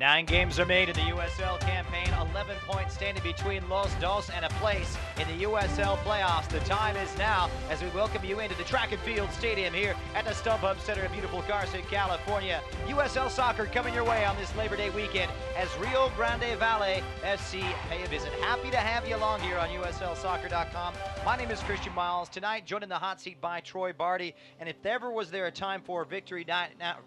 9 games are made in the USL campaign, 11 points standing between Los Dos and a place in the USL playoffs. The time is now as we welcome you into the track and field stadium here at the Stuhub Center in beautiful Carson, California. USL soccer coming your way on this Labor Day weekend as Rio Grande Valley FC pay a visit. Happy to have you along here on USLsoccer.com. My name is Christian Miles. Tonight, joined in the hot seat by Troy Barty. And if ever was there a time for victory,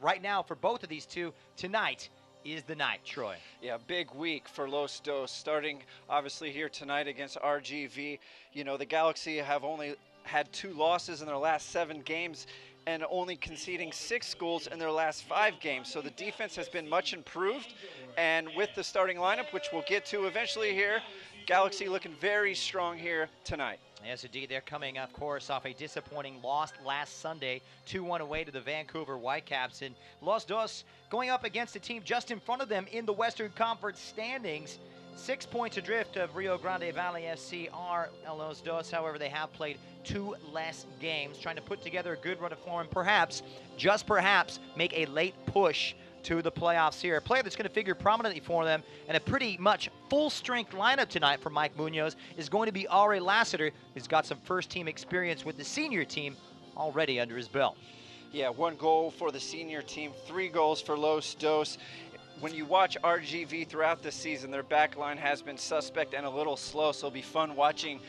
right now for both of these two, tonight is the night, Troy. Yeah, big week for Los Dos, starting obviously here tonight against RGV. You know, the Galaxy have only had 2 losses in their last 7 games and only conceding 6 goals in their last 5 games. So the defense has been much improved. And with the starting lineup, which we'll get to eventually here, Galaxy looking very strong here tonight. Yes, indeed. They're coming, of course, off a disappointing loss last Sunday, 2-1 away to the Vancouver Whitecaps. And Los Dos going up against a team just in front of them in the Western Conference standings. 6 points adrift of Rio Grande Valley FC are Los Dos. However, they have played 2 less games, trying to put together a good run of form, perhaps, just perhaps, make a late push to the playoffs here. A player that's going to figure prominently for them and a pretty much full-strength lineup tonight for Mike Munoz is going to be Lassiter, who's got some first-team experience with the senior team already under his belt. Yeah, 1 goal for the senior team, 3 goals for Los Dos. When you watch RGV throughout the season, their back line has been suspect and a little slow, so it'll be fun watching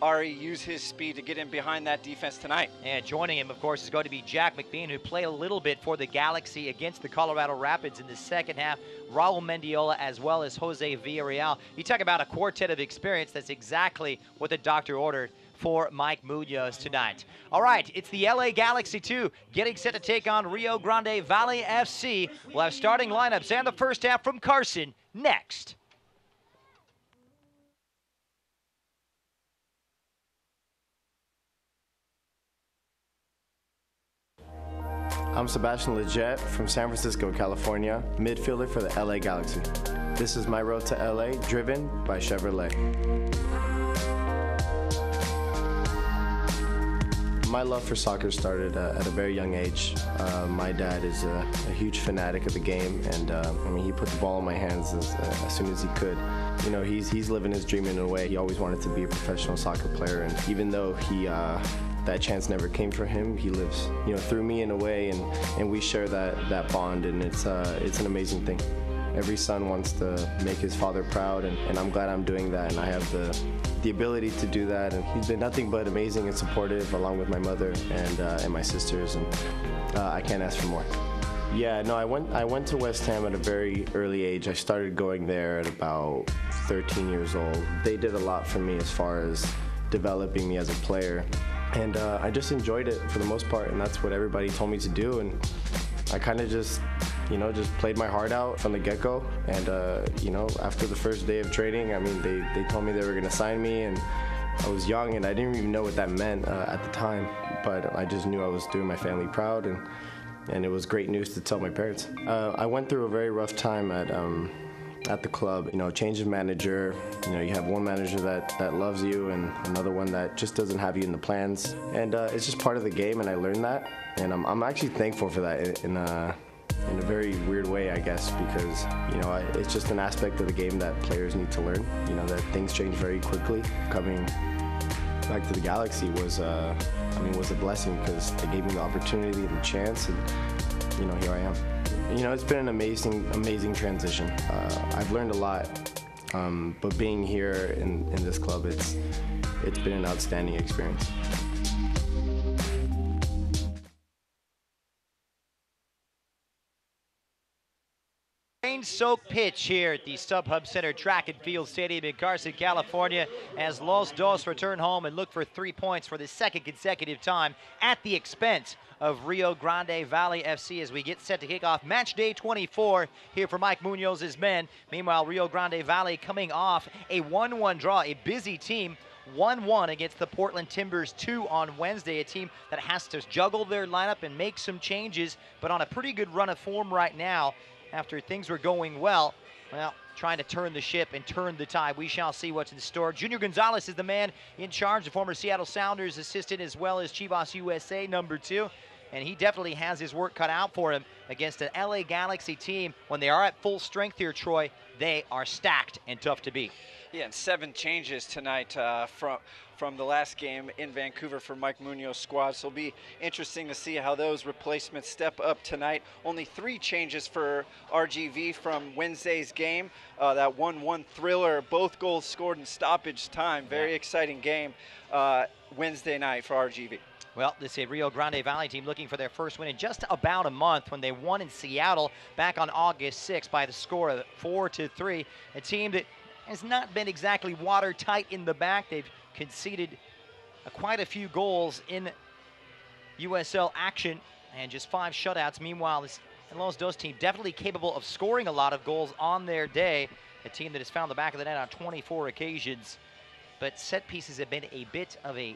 Ari use his speed to get in behind that defense tonight. And joining him, of course, is going to be Jack McBean, who played a little bit for the Galaxy against the Colorado Rapids in the second half. Raul Mendiola, as well as Jose Villarreal. You talk about a quartet of experience. That's exactly what the doctor ordered for Mike Munoz tonight. All right, it's the LA Galaxy 2 getting set to take on Rio Grande Valley FC. We'll have starting lineups and the first half from Carson next. I'm Sebastian Leggett from San Francisco, California, midfielder for the LA Galaxy. This is my road to LA, driven by Chevrolet. My love for soccer started at a very young age. My dad is a huge fanatic of the game, and I mean, he put the ball in my hands as soon as he could. You know, he's living his dream in a way. He always wanted to be a professional soccer player, and even though that chance never came for him, he lives, you know, through me in a way, and we share that bond, and it's an amazing thing. Every son wants to make his father proud, and I'm glad I'm doing that, and I have the ability to do that. And he's been nothing but amazing and supportive, along with my mother and my sisters, and I can't ask for more. Yeah, no, I went to West Ham at a very early age. I started going there at about 13 years old. They did a lot for me as far as developing me as a player. And I just enjoyed it for the most part, and that's what everybody told me to do. And I kind of just played my heart out from the get-go. And, you know, after the first day of training, I mean, they told me they were going to sign me, and I was young, and I didn't even know what that meant at the time. But I just knew I was doing my family proud, and it was great news to tell my parents. I went through a very rough time at the club. You know, change of manager, you know, you have one manager that loves you and another one that just doesn't have you in the plans. And it's just part of the game, and I learned that. And I'm actually thankful for that in a very weird way, I guess, because, you know, it's just an aspect of the game that players need to learn. You know, that things change very quickly. Coming back to the Galaxy was a blessing, because they gave me the opportunity and the chance, and, you know, here I am. You know, it's been an amazing transition. I've learned a lot, but being here in this club, it's been an outstanding experience. Rain-soaked pitch here at the Stuhub Center Track and Field Stadium in Carson, California, as Los Dos return home and look for 3 points for the second consecutive time at the expense of Rio Grande Valley FC as we get set to kick off match day 24 here for Mike Munoz's men. Meanwhile, Rio Grande Valley coming off a 1-1 draw, a busy team, 1-1 against the Portland Timbers 2 on Wednesday, a team that has to juggle their lineup and make some changes, but on a pretty good run of form right now after things were going well. Well, trying to turn the ship and turn the tide. We shall see what's in store. Junior Gonzalez is the man in charge, the former Seattle Sounders assistant, as well as Chivas USA #2. and he definitely has his work cut out for him against an LA Galaxy team. When they are at full strength here, Troy, they are stacked and tough to beat. Yeah, and 7 changes tonight from the last game in Vancouver for Mike Munoz's squad. So it'll be interesting to see how those replacements step up tonight. Only 3 changes for RGV from Wednesday's game. That 1-1 thriller, both goals scored in stoppage time. Very exciting game Wednesday night for RGV. Well, this is a Rio Grande Valley team looking for their first win in just about a month when they won in Seattle back on August 6th by the score of 4-3. A team that has not been exactly watertight in the back. They've conceded quite a few goals in USL action and just 5 shutouts. Meanwhile, this Los Dos team definitely capable of scoring a lot of goals on their day. A team that has found the back of the net on 24 occasions. But set pieces have been a bit of a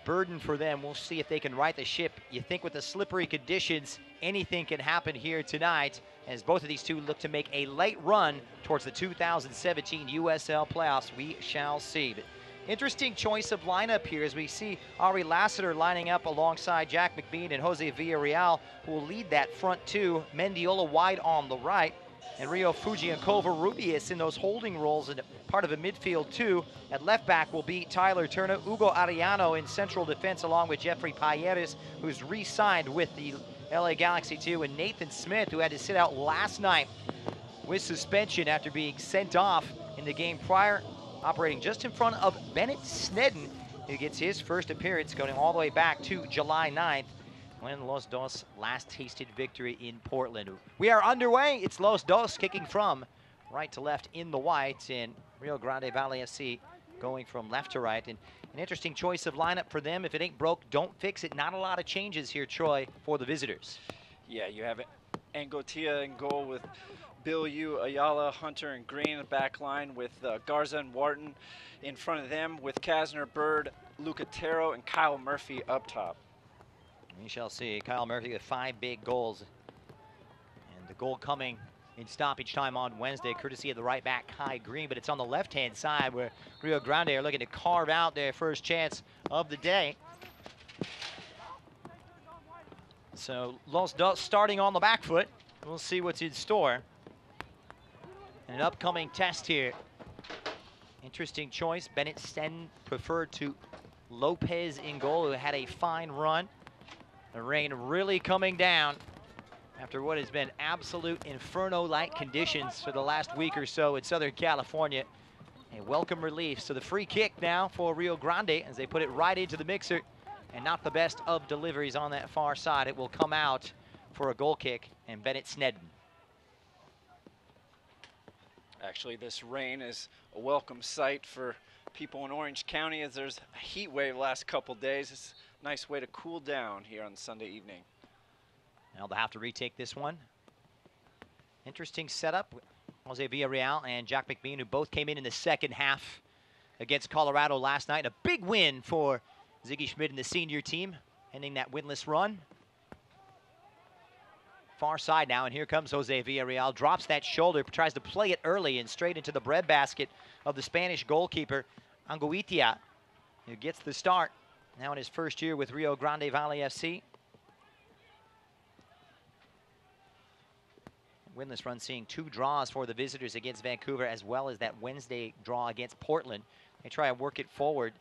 burden for them. We'll see if they can right the ship. You think with the slippery conditions, anything can happen here tonight as both of these two look to make a late run towards the 2017 USL playoffs. We shall see. But interesting choice of lineup here as we see Ari Lassiter lining up alongside Jack McBean and Jose Villarreal, who will lead that front two. Mendiola wide on the right, and Rio Fuji and Covarrubias in those holding roles and part of a midfield too. At left back will be Tyler Turner, Hugo Arellano in central defense along with Jeffrey Payeres, who's re-signed with the LA Galaxy too, and Nathan Smith, who had to sit out last night with suspension after being sent off in the game prior, operating just in front of Bennett Snedden, who gets his first appearance going all the way back to July 9th. When Los Dos last tasted victory in Portland. We are underway. It's Los Dos kicking from right to left in the white, and Rio Grande Valley FC going from left to right. And an interesting choice of lineup for them. If it ain't broke, don't fix it. Not a lot of changes here, Troy, for the visitors. Yeah, you have Angotia in goal with Bill Yu, Ayala, Hunter, and Green in the back line with Garza and Wharton in front of them with Kasner, Bird, Lucatero, and Kyle Murphy up top. We shall see. Kyle Murphy with 5 big goals. And the goal coming in stoppage time on Wednesday, courtesy of the right back, Kai Green. But it's on the left-hand side where Rio Grande are looking to carve out their first chance of the day. So Los Dos starting on the back foot. We'll see what's in store. An upcoming test here. Interesting choice. Bennett Sten preferred to Lopez in goal, who had a fine run. The rain really coming down after what has been absolute inferno-like conditions for the last week or so in Southern California. A welcome relief. So the free kick now for Rio Grande as they put it right into the mixer, and not the best of deliveries on that far side. It will come out for a goal kick, and Bennett Snedden. Actually, this rain is a welcome sight for people in Orange County as there's a heat wave the last couple days. It's a nice way to cool down here on Sunday evening. Now they'll have to retake this one. Interesting setup. Jose Villarreal and Jack McBean, who both came in the second half against Colorado last night. A big win for Ziggy Schmidt and the senior team, ending that winless run. Far side now, and here comes Jose Villarreal. Drops that shoulder, tries to play it early and straight into the breadbasket of the Spanish goalkeeper, Angoitia, who gets the start now in his first year with Rio Grande Valley FC. Winless run seeing 2 draws for the visitors against Vancouver, as well as that Wednesday draw against Portland. They try and work it forward.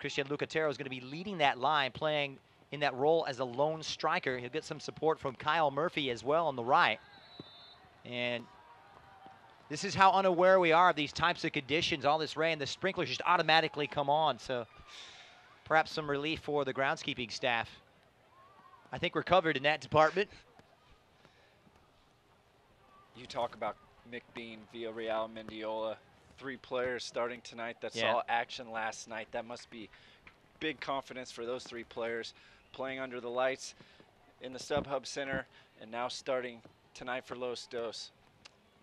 Christian Lucatero is going to be leading that line, playing in that role as a lone striker. He'll get some support from Kyle Murphy as well on the right. And this is how unaware we are of these types of conditions, all this rain. The sprinklers just automatically come on, so perhaps some relief for the groundskeeping staff. I think we're covered in that department. You talk about McBean, Villarreal, Mendiola, 3 players starting tonight that saw action last night. That must be big confidence for those 3 players playing under the lights in the Stuhub Center and now starting tonight for Los Dos.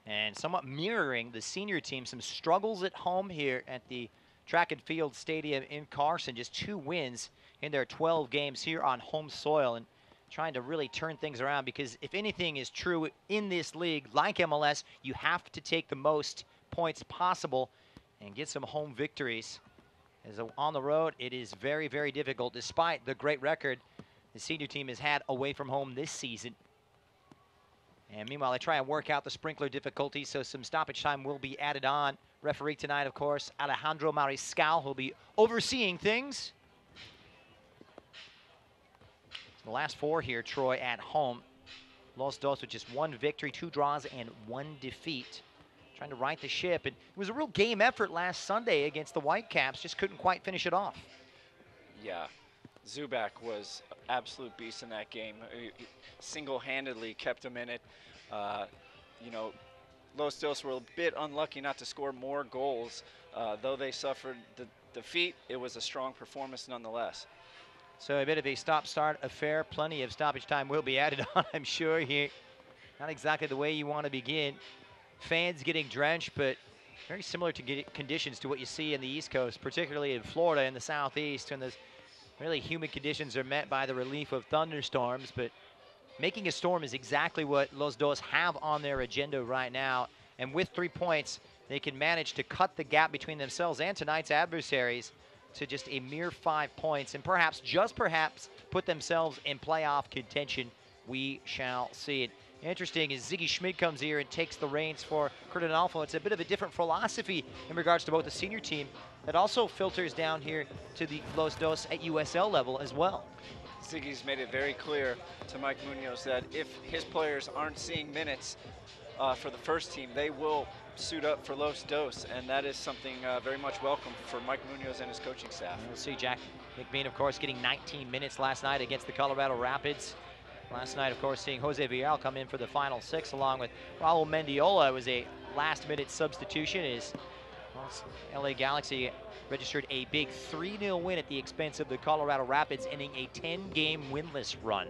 And somewhat mirroring the senior team, some struggles at home here at the Track and Field Stadium in Carson. Just 2 wins in their 12 games here on home soil, and trying to really turn things around, because if anything is true in this league, like MLS, you have to take the most points possible and get some home victories. As on the road, it is very, very difficult, despite the great record the senior team has had away from home this season. And meanwhile, they try and work out the sprinkler difficulties, so some stoppage time will be added on. Referee tonight, of course, Alejandro Mariscal, who'll be overseeing things. The last 4 here, Troy, at home. Los Dos with just 1 victory, 2 draws, and 1 defeat. Trying to right the ship. And it was a real game effort last Sunday against the Whitecaps. Just couldn't quite finish it off. Yeah, Zubak was absolute beast in that game. He single-handedly kept them in it. You know, Los Dos were a bit unlucky not to score more goals. Though they suffered the defeat, it was a strong performance nonetheless. So a bit of a stop-start affair. Plenty of stoppage time will be added on, I'm sure, here. Not exactly the way you want to begin. Fans getting drenched, but very similar to conditions to what you see in the East Coast, particularly in Florida and the Southeast, and those really humid conditions are met by the relief of thunderstorms. But making a storm is exactly what Los Dos have on their agenda right now. And with 3 points, they can manage to cut the gap between themselves and tonight's adversaries to just a mere 5 points, and perhaps, just perhaps, put themselves in playoff contention. We shall see it. Interesting as Ziggy Schmidt comes here and takes the reins for Cardinalfo. It's a bit of a different philosophy in regards to both the senior team that also filters down here to the Los Dos at USL level as well. Ziggy's made it very clear to Mike Munoz that if his players aren't seeing minutes for the first team, they will suit up for Los Dos, and that is something very much welcome for Mike Munoz and his coaching staff. We'll see Jack McBean, of course, getting 19 minutes last night against the Colorado Rapids. Last night, of course, seeing Jose Villar come in for the final 6, along with Raul Mendiola. It was a last-minute substitution as LA Galaxy registered a big 3-0 win at the expense of the Colorado Rapids, ending a 10-game winless run.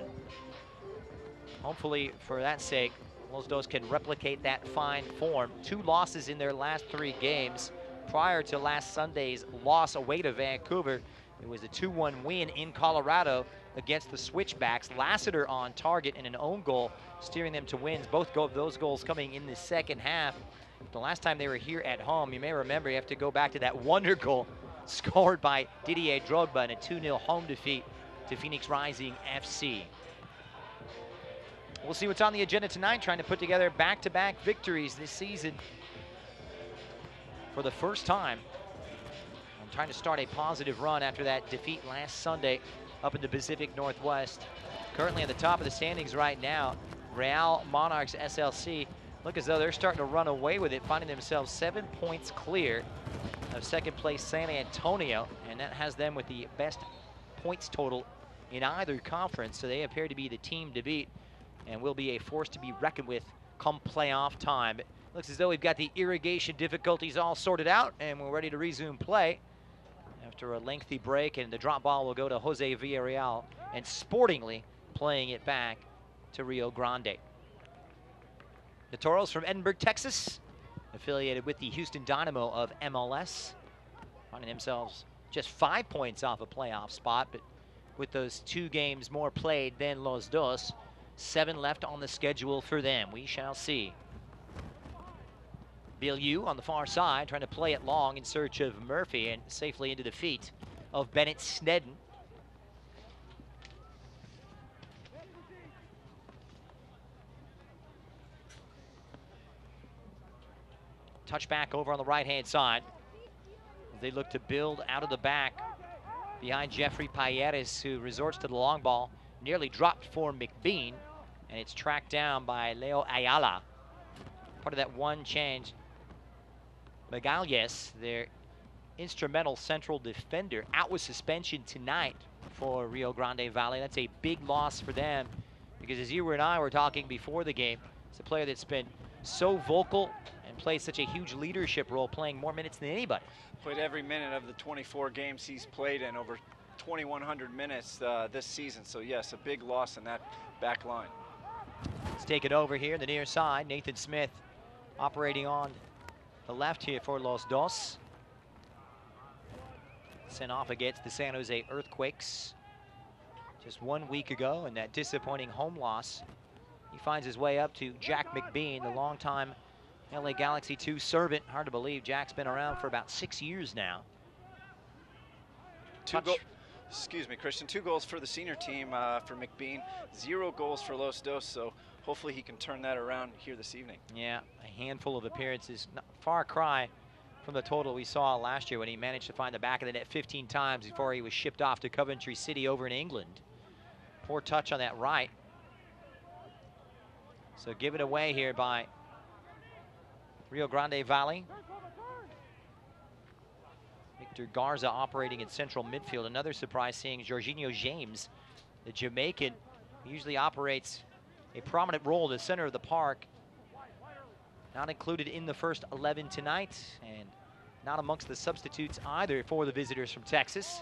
Hopefully, for that sake, Los Dos can replicate that fine form. 2 losses in their last 3 games. Prior to last Sunday's loss away to Vancouver, it was a 2-1 win in Colorado against the Switchbacks. Lassiter on target and an own goal, steering them to wins. Both of those goals coming in the second half. The last time they were here at home, you may remember, you have to go back to that wonder goal scored by Didier Drogba in a 2-0 home defeat to Phoenix Rising FC. We'll see what's on the agenda tonight, trying to put together back-to-back victories this season for the first time. I'm trying to start a positive run after that defeat last Sunday up in the Pacific Northwest. Currently at the top of the standings right now, Real Monarchs SLC look as though they're starting to run away with it, finding themselves 7 points clear of second place San Antonio, and that has them with the best points total in either conference, so they appear to be the team to beat and will be a force to be reckoned with come playoff time. It looks as though we've got the irrigation difficulties all sorted out, and we're ready to resume play after a lengthy break, and the drop ball will go to Jose Villarreal, and sportingly playing it back to Rio Grande. The Toros from Edinburgh, Texas, affiliated with the Houston Dynamo of MLS, finding themselves just 5 points off a playoff spot, but with those 2 games more played than Los Dos, 7 left on the schedule for them. We shall see. Bilyeu on the far side, trying to play it long in search of Murphy, and safely into the feet of Bennett Snedden. Touchback over on the right-hand side. They look to build out of the back behind Jeffrey Payeres, who resorts to the long ball. Nearly dropped for McBean, and it's tracked down by Leo Ayala. Part of that one change. Magalhaes, their instrumental central defender, out with suspension tonight for Rio Grande Valley. That's a big loss for them, because as you and I were talking before the game, it's a player that's been so vocal and plays such a huge leadership role, playing more minutes than anybody. Played every minute of the 24 games he's played in, over 2,100 minutes this season. So yes, a big loss in that back line. Let's take it over here, the near side. Nathan Smith operating on the left here for Los Dos. Sent off against the San Jose Earthquakes just 1 week ago, and that disappointing home loss. He finds his way up to Jack McBean, the longtime LA Galaxy 2 servant. Hard to believe Jack's been around for about 6 years now. Excuse me, Christian. 2 goals for the senior team for McBean. 0 goals for Los Dos. So hopefully he can turn that around here this evening. Yeah, a handful of appearances. Not far cry from the total we saw last year when he managed to find the back of the net 15 times before he was shipped off to Coventry City over in England. Poor touch on that right. So given away here by Rio Grande Valley. Victor Garza operating in central midfield. Another surprise seeing Jorginho James, the Jamaican, usually operates a prominent role in the center of the park. Not included in the first 11 tonight, and not amongst the substitutes either for the visitors from Texas.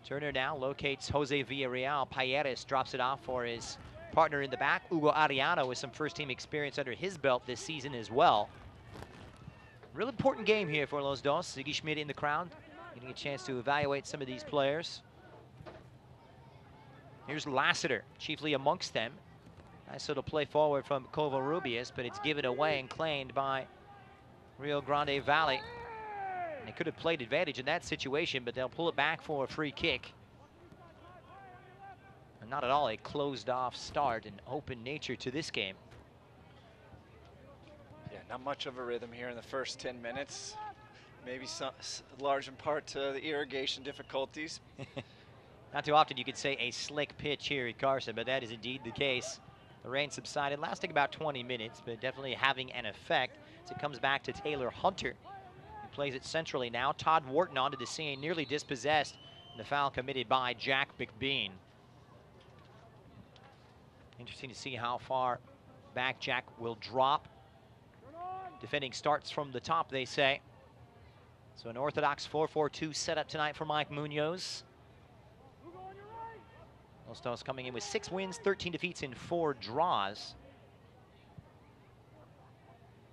Turner now locates Jose Villarreal. Payeres drops it off for his partner in the back, Hugo Ariano, with some first-team experience under his belt this season as well. Real important game here for Los Dos. Ziggy Schmidt in the crowd, getting a chance to evaluate some of these players. Here's Lassiter, chiefly amongst them. Nice little play forward from Covarrubias, but it's given away and claimed by Rio Grande Valley. They could have played advantage in that situation, but they'll pull it back for a free kick. And not at all a closed-off start and open nature to this game. Yeah, not much of a rhythm here in the first 10 minutes. Maybe some large in part to the irrigation difficulties. Not too often you could say a slick pitch here at Carson, but that is indeed the case. The rain subsided, lasting about 20 minutes, but definitely having an effect as it comes back to Taylor Hunter. He plays it centrally now. Todd Wharton onto the scene, nearly dispossessed. And the foul committed by Jack McBean. Interesting to see how far back Jack will drop. Defending starts from the top, they say. So an orthodox 4-4-2 setup tonight for Mike Munoz. Los Dos coming in with 6 wins, 13 defeats, and 4 draws.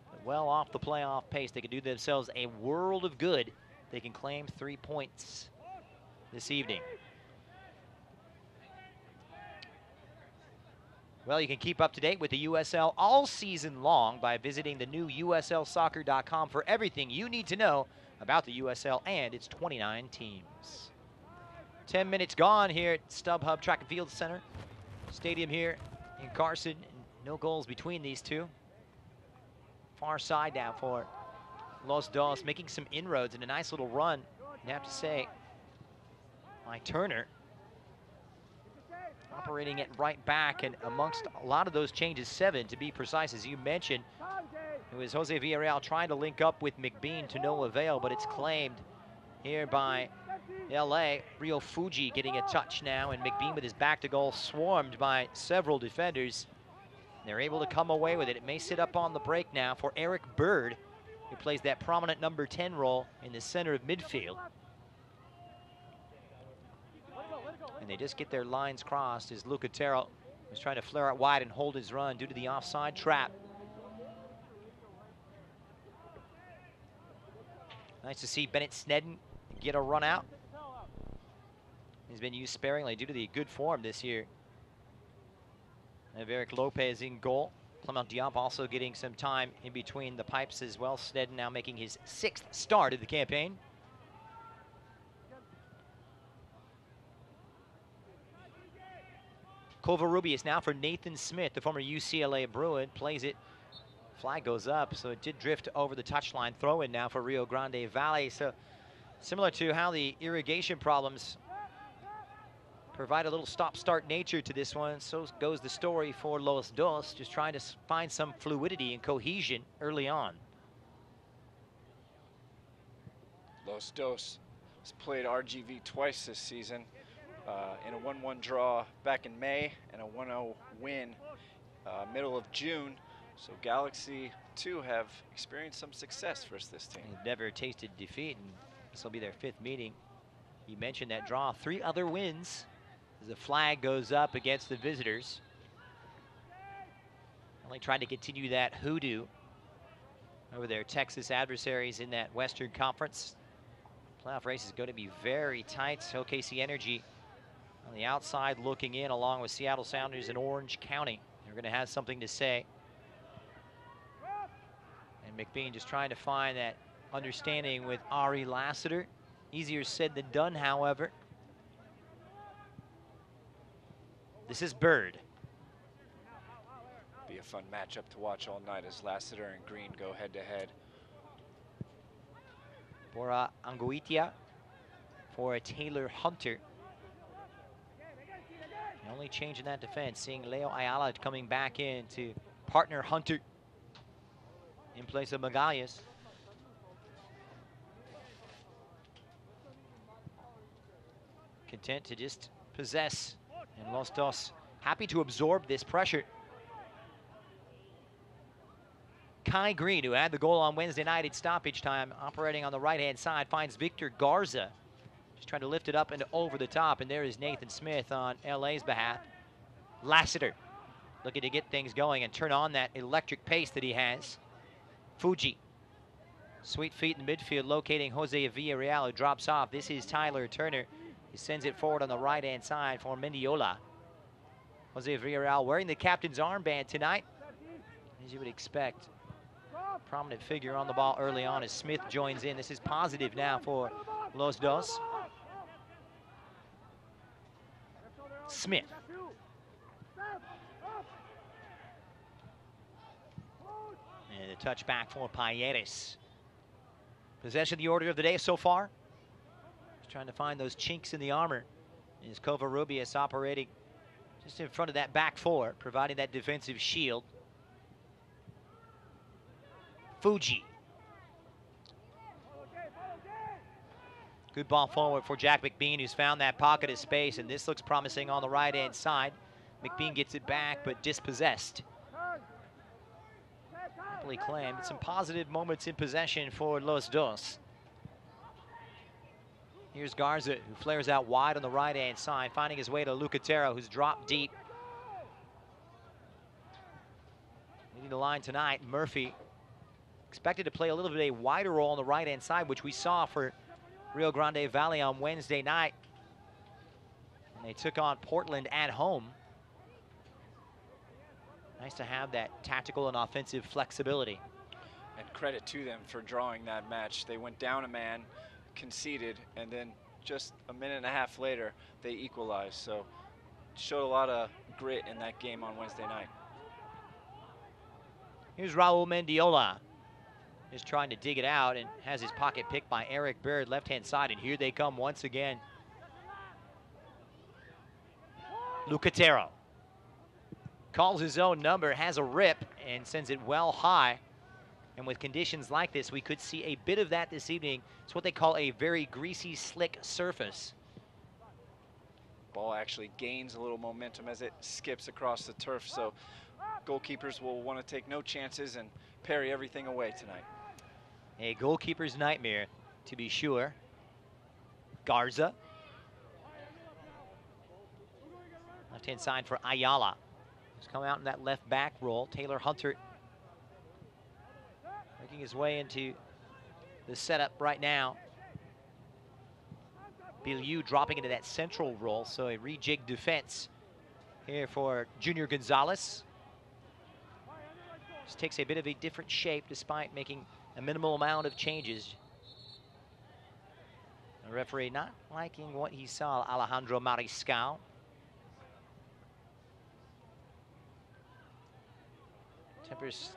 But well off the playoff pace. They could do themselves a world of good. They can claim 3 points this evening. Well, you can keep up to date with the USL all season long by visiting the new USLsoccer.com for everything you need to know about the USL and its 29 teams. 10 minutes gone here at Stuhub Track and Field Center. Stadium here in Carson. No goals between these two. Far side now for Los Dos, making some inroads and a nice little run, you have to say, by Turner. Operating at right back, and amongst a lot of those changes, 7 to be precise, as you mentioned. It was Jose Villarreal trying to link up with McBean to no avail, but it's claimed here by LA. Rio Fuji getting a touch now, and McBean with his back to goal, swarmed by several defenders. They're able to come away with it. It may sit up on the break now for Eric Bird, who plays that prominent number 10 role in the center of midfield. And they just get their lines crossed as Lucatero was trying to flare out wide and hold his run due to the offside trap. Nice to see Bennett Snedden get a run out. He's been used sparingly due to the good form this year of Eric Lopez in goal. Clement Diop also getting some time in between the pipes as well. Snedden now making his 6th start of the campaign. Covarrubias now for Nathan Smith, the former UCLA Bruin, plays it. Flag goes up, so it did drift over the touchline. Throw in now for Rio Grande Valley. So similar to how the irrigation problems provide a little stop-start nature to this one, so goes the story for Los Dos, just trying to find some fluidity and cohesion early on. Los Dos has played RGV twice this season. In a 1-1 draw back in May and a 1-0 win middle of June. So Galaxy too have experienced some success versus this team. They've never tasted defeat, and this will be their 5th meeting. You mentioned that draw, 3 other wins as the flag goes up against the visitors. Only trying to continue that hoodoo over their Texas adversaries in that Western Conference. Playoff race is going to be very tight. OKC Energy on the outside looking in, along with Seattle Sounders and Orange County. They're going to have something to say. And McBean just trying to find that understanding with Ari Lassiter. Easier said than done, however. This is Bird. Be a fun matchup to watch all night as Lassiter and Green go head-to-head. Bora Anguitia for a Taylor Hunter. The only change in that defense, seeing Leo Ayala coming back in to partner Hunter in place of Magalhães. Content to just possess, and Los Dos happy to absorb this pressure. Kai Green, who had the goal on Wednesday night at stoppage time, operating on the right-hand side, finds Victor Garza. Just trying to lift it up and over the top, and there is Nathan Smith on LA's behalf. Lassiter looking to get things going and turn on that electric pace that he has. Fuji, sweet feet in midfield, locating Jose Villarreal, who drops off. This is Tyler Turner. He sends it forward on the right-hand side for Mendiola. Jose Villarreal wearing the captain's armband tonight, as you would expect. Prominent figure on the ball early on as Smith joins in. This is positive now for Los Dos. Smith. And a touchback for Payeres. Possession the order of the day so far. Just trying to find those chinks in the armor. Is Covarrubias operating just in front of that back four, providing that defensive shield. Fuji. Good ball forward for Jack McBean, who's found that pocket of space, and this looks promising on the right-hand side. McBean gets it back, but dispossessed. Happily claimed. Some positive moments in possession for Los Dos. Here's Garza, who flares out wide on the right-hand side, finding his way to Lucatero, who's dropped deep. Leading the line tonight, Murphy. Expected to play a little bit a wider role on the right-hand side, which we saw for Rio Grande Valley on Wednesday night. And they took on Portland at home. Nice to have that tactical and offensive flexibility. And credit to them for drawing that match. They went down a man, conceded, and then just a minute and a half later, they equalized. So showed a lot of grit in that game on Wednesday night. Here's Raul Mendiola. Just trying to dig it out and has his pocket picked by Eric Bird, left-hand side, and here they come once again. Lucatero calls his own number, has a rip, and sends it well high. And with conditions like this, we could see a bit of that this evening. It's what they call a very greasy, slick surface. Ball actually gains a little momentum as it skips across the turf, so goalkeepers will want to take no chances and parry everything away tonight. A goalkeeper's nightmare, to be sure. Garza. Left-hand side for Ayala. He's come out in that left back role. Taylor Hunter making his way into the setup right now. Bilyeu dropping into that central role, so a rejigged defense here for Junior Gonzalez. Just takes a bit of a different shape despite making a minimal amount of changes. The referee not liking what he saw, Alejandro Mariscal. Tempers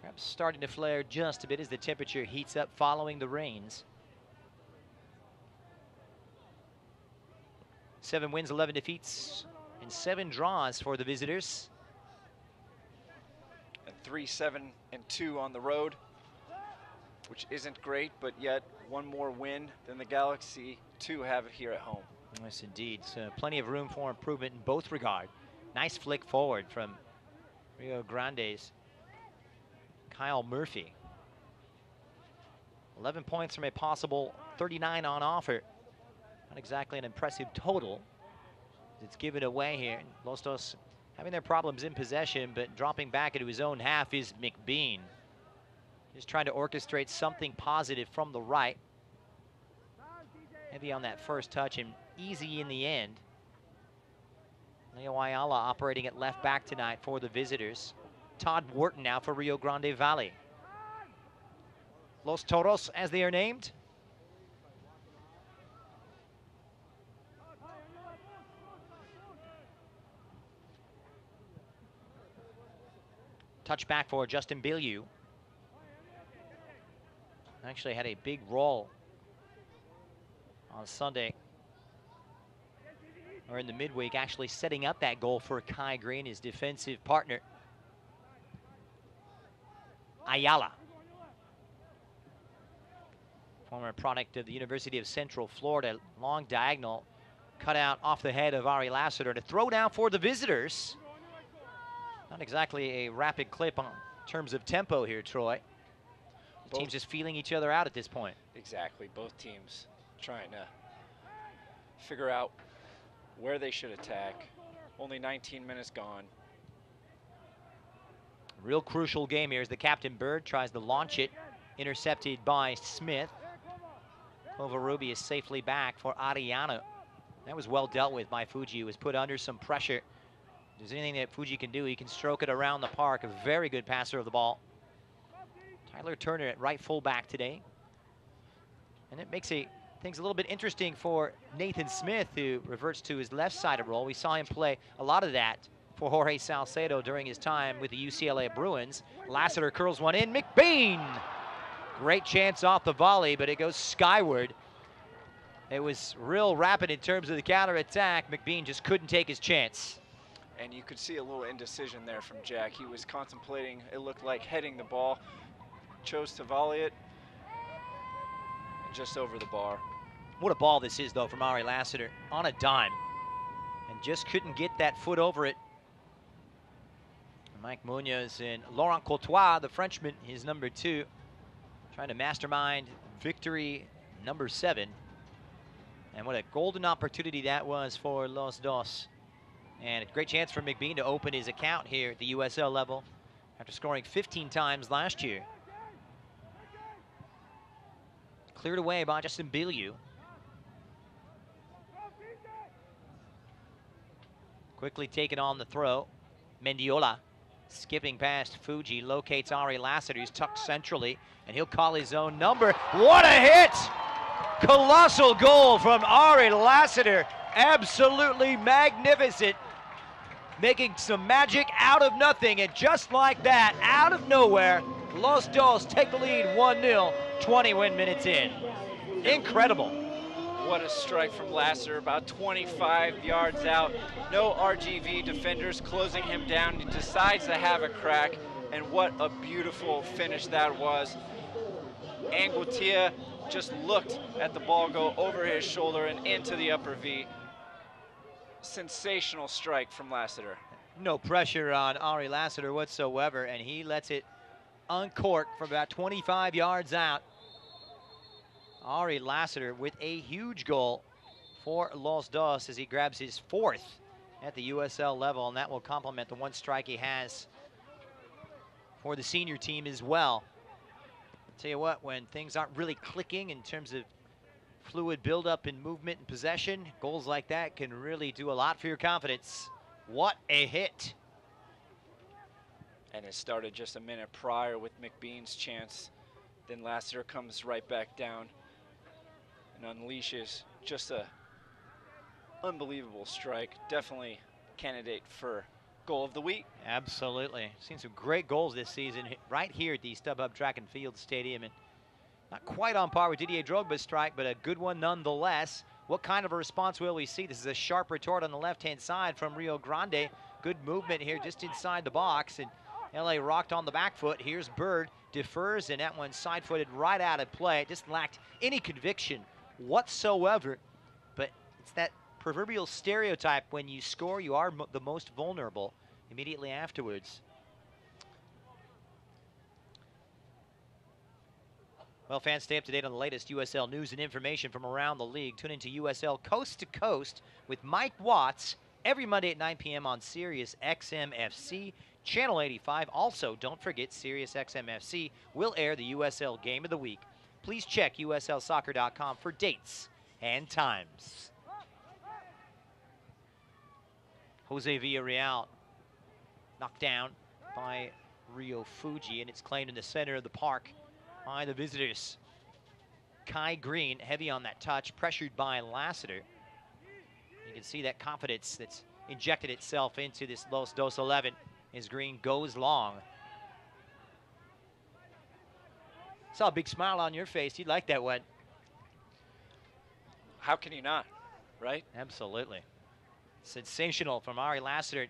perhaps starting to flare just a bit as the temperature heats up following the rains. 7 wins, 11 defeats, and 7 draws for the visitors. And 3-7-2 on the road, which isn't great, but yet one more win than the Galaxy 2 have here at home. Yes, indeed. So plenty of room for improvement in both regard. Nice flick forward from Rio Grande's Kyle Murphy. 11 points from a possible 39 on offer. Not exactly an impressive total. It's given away here. Los Dos having their problems in possession, but dropping back into his own half is McBean. Just trying to orchestrate something positive from the right. Heavy on that first touch and easy in the end. Leo Ayala operating at left back tonight for the visitors. Todd Wharton now for Rio Grande Valley. Los Toros, as they are named. Touch back for Justin Bilyeu. Actually had a big role on Sunday, or in the midweek, actually setting up that goal for Kai Green, his defensive partner. Ayala, former product of the University of Central Florida, long diagonal, cut out off the head of Ari Lassiter. To throw down for the visitors. Not exactly a rapid clip in terms of tempo here, Troy. The team's just feeling each other out at this point. Exactly, both teams trying to figure out where they should attack. Only 19 minutes gone. Real crucial game here as the captain Bird tries to launch it, intercepted by Smith. Kovarubi is safely back for Ariano. That was well dealt with by Fuji, who was put under some pressure. If there's anything that Fuji can do, he can stroke it around the park. A very good passer of the ball. Tyler Turner at right fullback today. And it makes things a little bit interesting for Nathan Smith, who reverts to his left-sided role. We saw him play a lot of that for Jorge Salcedo during his time with the UCLA Bruins. Lassiter curls one in. McBean! Great chance off the volley, but it goes skyward. It was real rapid in terms of the counterattack. McBean just couldn't take his chance. And you could see a little indecision there from Jack. He was contemplating, it looked like heading the ball. Chose to volley it just over the bar. What a ball this is, though, from Ari Lassiter on a dime. And just couldn't get that foot over it. Mike Munoz and Laurent Courtois, the Frenchman, his number 2, trying to mastermind victory number 7. And what a golden opportunity that was for Los Dos. And a great chance for McBean to open his account here at the USL level after scoring 15 times last year. Cleared away by Justin Bilyeu. Quickly taken on the throw. Mendiola skipping past Fuji, locates Ari Lassiter, who's tucked centrally, and he'll call his own number. What a hit! Colossal goal from Ari Lassiter. Absolutely magnificent. Making some magic out of nothing, and just like that, out of nowhere, Los Dos take the lead 1-0, 21 minutes in. Incredible. What a strike from Lassiter, about 25 yards out. No RGV defenders closing him down. He decides to have a crack, and what a beautiful finish that was. Angutia just looked at the ball go over his shoulder and into the upper V. Sensational strike from Lassiter. No pressure on Ari Lassiter whatsoever, and he lets it uncork from about 25 yards out. Ari Lassiter with a huge goal for Los Dos as he grabs his 4th at the USL level, and that will complement the 1 strike he has for the senior team as well. I'll tell you what, when things aren't really clicking in terms of fluid buildup and movement and possession, goals like that can really do a lot for your confidence. What a hit. And it started just a minute prior with McBean's chance. Then Lassiter comes right back down and unleashes just a unbelievable strike. Definitely candidate for goal of the week. Absolutely. Seen some great goals this season right here at the Stuhub Track and Field Stadium. And not quite on par with Didier Drogba's strike, but a good one nonetheless. What kind of a response will we see? This is a sharp retort on the left-hand side from Rio Grande. Good movement here just inside the box, and LA rocked on the back foot. Here's Bird, defers, and that one side-footed right out of play. It just lacked any conviction whatsoever, but it's that proverbial stereotype: when you score, you are the most vulnerable immediately afterwards. Well, fans, stay up to date on the latest USL news and information from around the league. Tune into USL Coast to Coast with Mike Watts every Monday at 9 p.m. on Sirius XM FC, Channel 85. Also, don't forget, Sirius XM FC will air the USL Game of the Week. Please check USLsoccer.com for dates and times. Jose Villarreal knocked down by Rio Fuji, and it's claimed in the center of the park by the visitors. Kai Green, heavy on that touch, pressured by Lassiter. You can see that confidence that's injected itself into this Los Dos 11 as Green goes long. Saw a big smile on your face. You'd like that one. How can you not, right? Absolutely. Sensational from Ari Lassiter.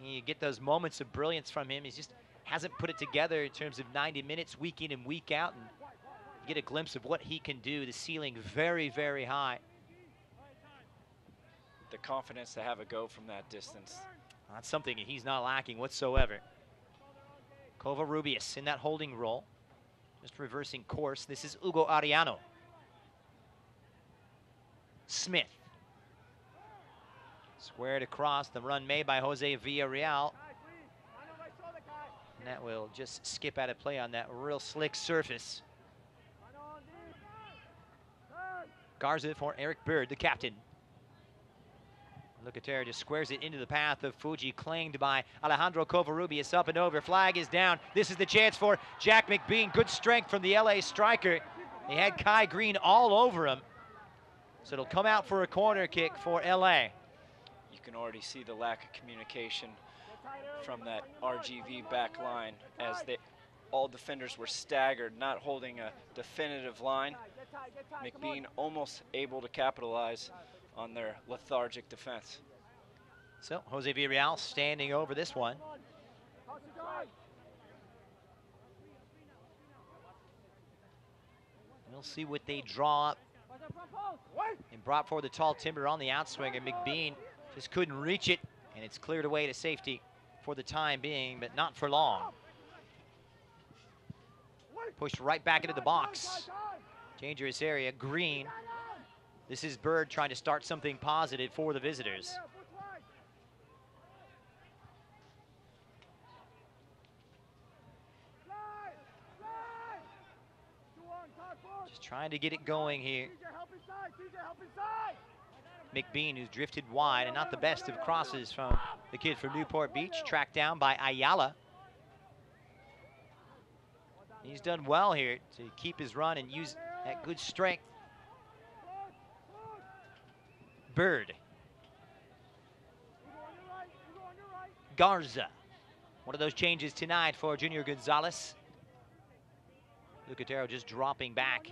You get those moments of brilliance from him. He just hasn't put it together in terms of 90 minutes week in and week out, and get a glimpse of what he can do. The ceiling very, very high. The confidence to have a go from that distance. That's something he's not lacking whatsoever. Covarrubias in that holding role, just reversing course. This is Hugo Ariano. Smith. Squared across, the run made by Jose Villarreal. And that will just skip out of play on that real slick surface. Garza for Eric Bird, the captain. Lassiter just squares it into the path of Fuji, claimed by Alejandro Covarrubias. Up and over, flag is down. This is the chance for Jack McBean. Good strength from the LA striker. He had Kai Green all over him. So it'll come out for a corner kick for LA. You can already see the lack of communication from that RGV back line as all defenders were staggered, not holding a definitive line. McBean almost able to capitalize on their lethargic defense. So Jose Villarreal standing over this one. We'll see what they draw up. And brought forward the tall timber on the outswinger. McBean just couldn't reach it, and it's cleared away to safety for the time being, but not for long. Pushed right back into the box. Dangerous area. Green. This is Bird trying to start something positive for the visitors. Just trying to get it going here. McBean, who's drifted wide, and not the best of crosses from the kid from Newport Beach, tracked down by Ayala. He's done well here to keep his run and use that good strength. Bird. Garza. One of those changes tonight for Junior Gonzalez. Lucatero just dropping back.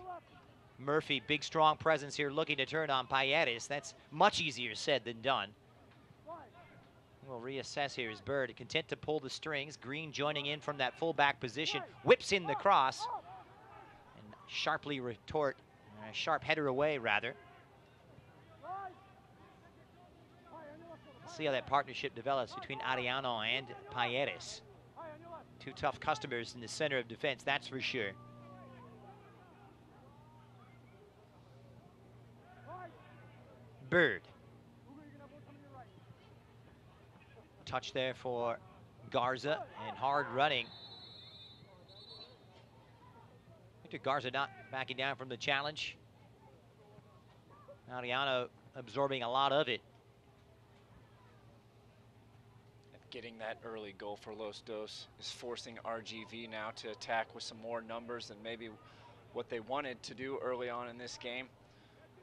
Murphy, big strong presence here, looking to turn on Payeres. That's much easier said than done. We'll reassess here as Bird, content to pull the strings. Green joining in from that fullback position, whips in the cross, and sharply retort, sharp header away rather. See how that partnership develops between Ariano and Payeres. Two tough customers in the center of defense, that's for sure. Bird. Touch there for Garza, and hard running. Victor Garza not backing down from the challenge. Ariano absorbing a lot of it. Getting that early goal for Los Dos is forcing RGV now to attack with some more numbers than maybe what they wanted to do early on in this game.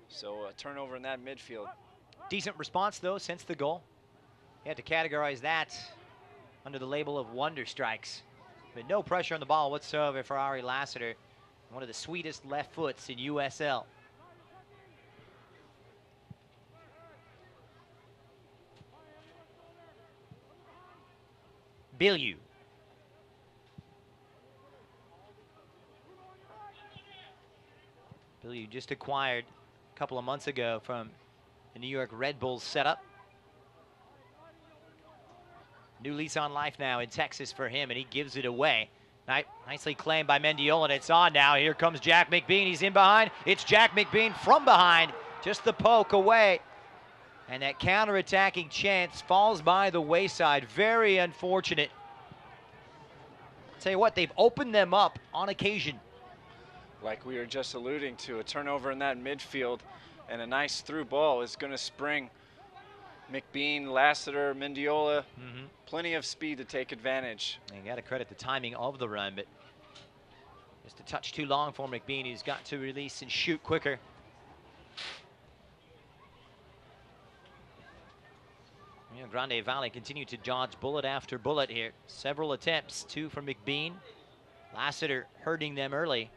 So a turnover in that midfield. Decent response though since the goal. You had to categorize that under the label of wonder strikes. But no pressure on the ball whatsoever for Ari Lassiter. One of the sweetest left foots in USL. Bilyeu. Bilyeu just acquired a couple of months ago from the New York Red Bulls setup. New lease on life now in Texas for him, and he gives it away. Nicely claimed by Mendiola, and it's on now. Here comes Jack McBean. He's in behind. It's Jack McBean from behind. Just the poke away. And that counter-attacking chance falls by the wayside. Very unfortunate. Tell you what, they've opened them up on occasion. Like we were just alluding to, a turnover in that midfield and a nice through ball is going to spring McBean, Lassiter, Mendiola. Plenty of speed to take advantage. And you got to credit the timing of the run, but just a touch too long for McBean. He's got to release and shoot quicker. Rio Grande Valley continued to dodge bullet after bullet here. Several attempts, two from McBean. Lassiter hurting them early.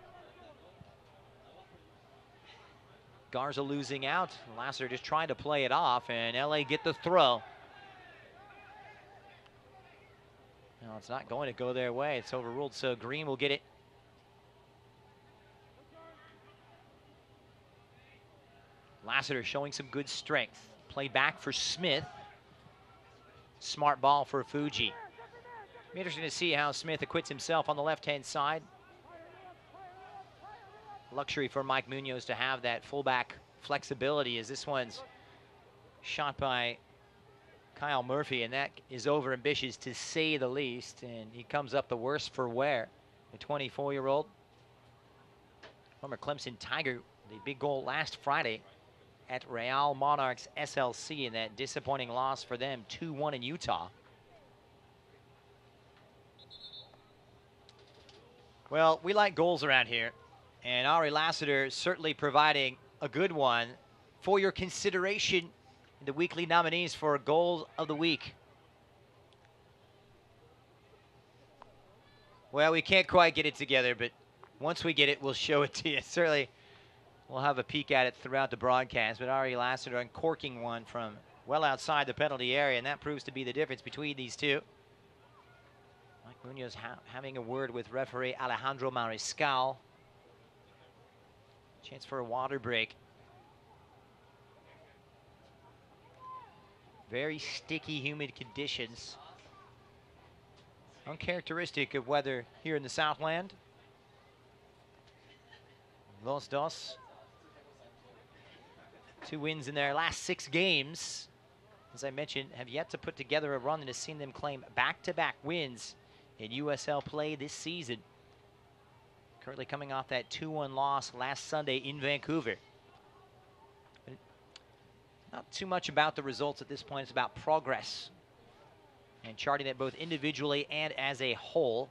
Garza losing out. Lassiter just trying to play it off, and LA get the throw. No, it's not going to go their way. It's overruled, so Green will get it. Lassiter showing some good strength. Play back for Smith. Smart ball for Fuji. Be interesting to see how Smith acquits himself on the left-hand side. Luxury for Mike Munoz to have that fullback flexibility, as this one's shot by Kyle Murphy, and that is overambitious to say the least, and he comes up the worse for wear. The 24-year-old former Clemson Tiger, the big goal last Friday at Real Monarchs SLC in that disappointing loss for them, 2-1 in Utah. Well, we like goals around here, and Ari Lassiter certainly providing a good one for your consideration in the weekly nominees for Goal of the Week. Well, we can't quite get it together, but once we get it, we'll show it to you. Certainly, we'll have a peek at it throughout the broadcast, but Ari Lassiter uncorking one from well outside the penalty area, and that proves to be the difference between these two. Mike Munoz having a word with referee Alejandro Mariscal. Chance for a water break. Very sticky, humid conditions. Uncharacteristic of weather here in the Southland. Los Dos. 2 wins in their last 6 games. As I mentioned, have yet to put together a run that has seen them claim back-to-back wins in USL play this season. Currently coming off that 2-1 loss last Sunday in Vancouver. But not too much about the results at this point. It's about progress and charting it both individually and as a whole.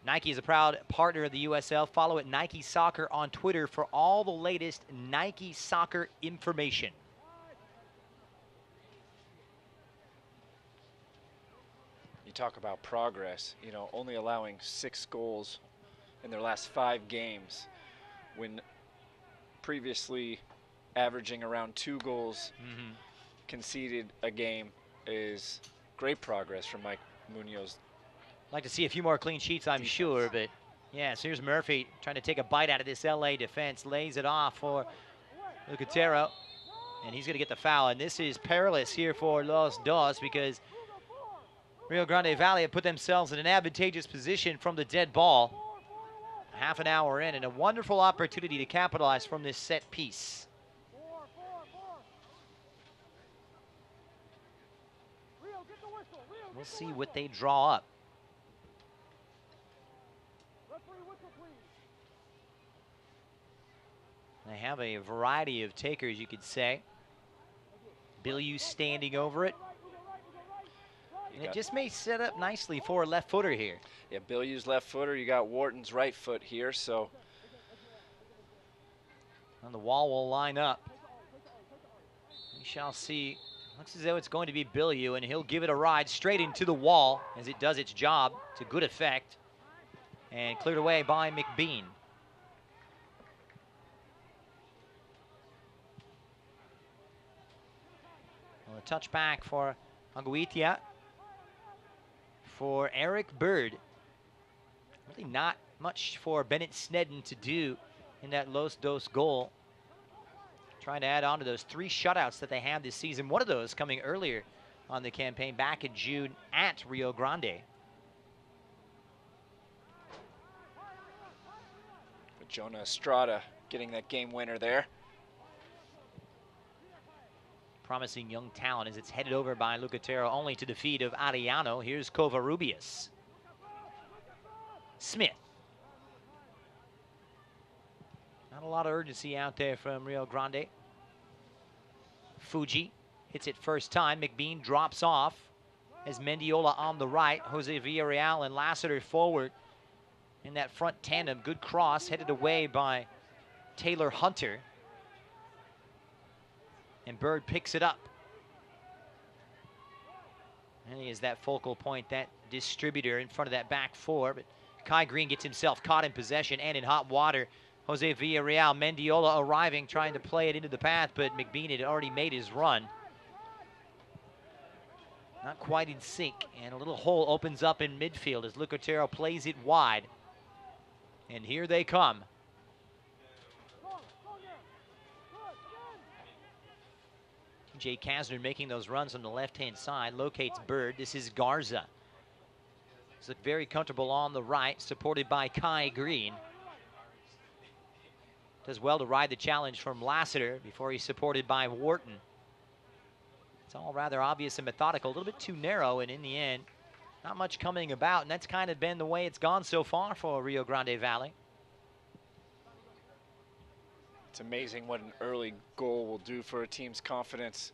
Nike is a proud partner of the USL. Follow it Nike Soccer on Twitter for all the latest Nike Soccer information. You talk about progress, you know, only allowing 6 goals in their last 5 games when previously averaging around 2 goals conceded a game is great progress from Mike Munoz. Like to see a few more clean sheets, I'm sure, but yes, here's Murphy trying to take a bite out of this LA defense, lays it off for Lucatero, and he's going to get the foul, and this is perilous here for Los Dos because Rio Grande Valley have put themselves in an advantageous position from the dead ball. Half an hour in, and a wonderful opportunity to capitalize from this set piece. We'll see what they draw up. They have a variety of takers, you could say. Bilyeu standing over it. And it just may set up nicely for a left footer here. Yeah, Bilyeu's left footer. You got Wharton's right foot here, so. And the wall will line up. We shall see. Looks as though it's going to be Bilyeu, and he'll give it a ride straight into the wall as it does its job to good effect. And cleared away by McBean. Well, a touchback for Anguitia. For Eric Bird. Really not much for Bennett Snedden to do in that Los Dos goal. Trying to add on to those 3 shutouts that they had this season. One of those coming earlier on the campaign back in June at Rio Grande. But Jonah Estrada getting that game winner there. Promising young talent as it's headed over by Lucatero, only to the feet of Ariano. Here's Covarrubias. Smith. Not a lot of urgency out there from Rio Grande. Fuji hits it first time. McBean drops off as Mendiola on the right. Jose Villarreal and Lassiter forward in that front tandem. Good cross headed away by Taylor Hunter. And Bird picks it up. And he is that focal point, that distributor in front of that back 4. But Kai Green gets himself caught in possession and in hot water Jose Villarreal. Mendiola arriving, trying to play it into the path, but McBean had already made his run. Not quite in sync, and a little hole opens up in midfield as Lucatero plays it wide. And here they come. Jay Kasner making those runs on the left-hand side, locates Bird. This is Garza. He's looked very comfortable on the right, supported by Kai Green. Does well to ride the challenge from Lassiter before he's supported by Wharton. It's all rather obvious and methodical, a little bit too narrow, and in the end, not much coming about, and that's kind of been the way it's gone so far for Rio Grande Valley. It's amazing what an early goal will do for a team's confidence.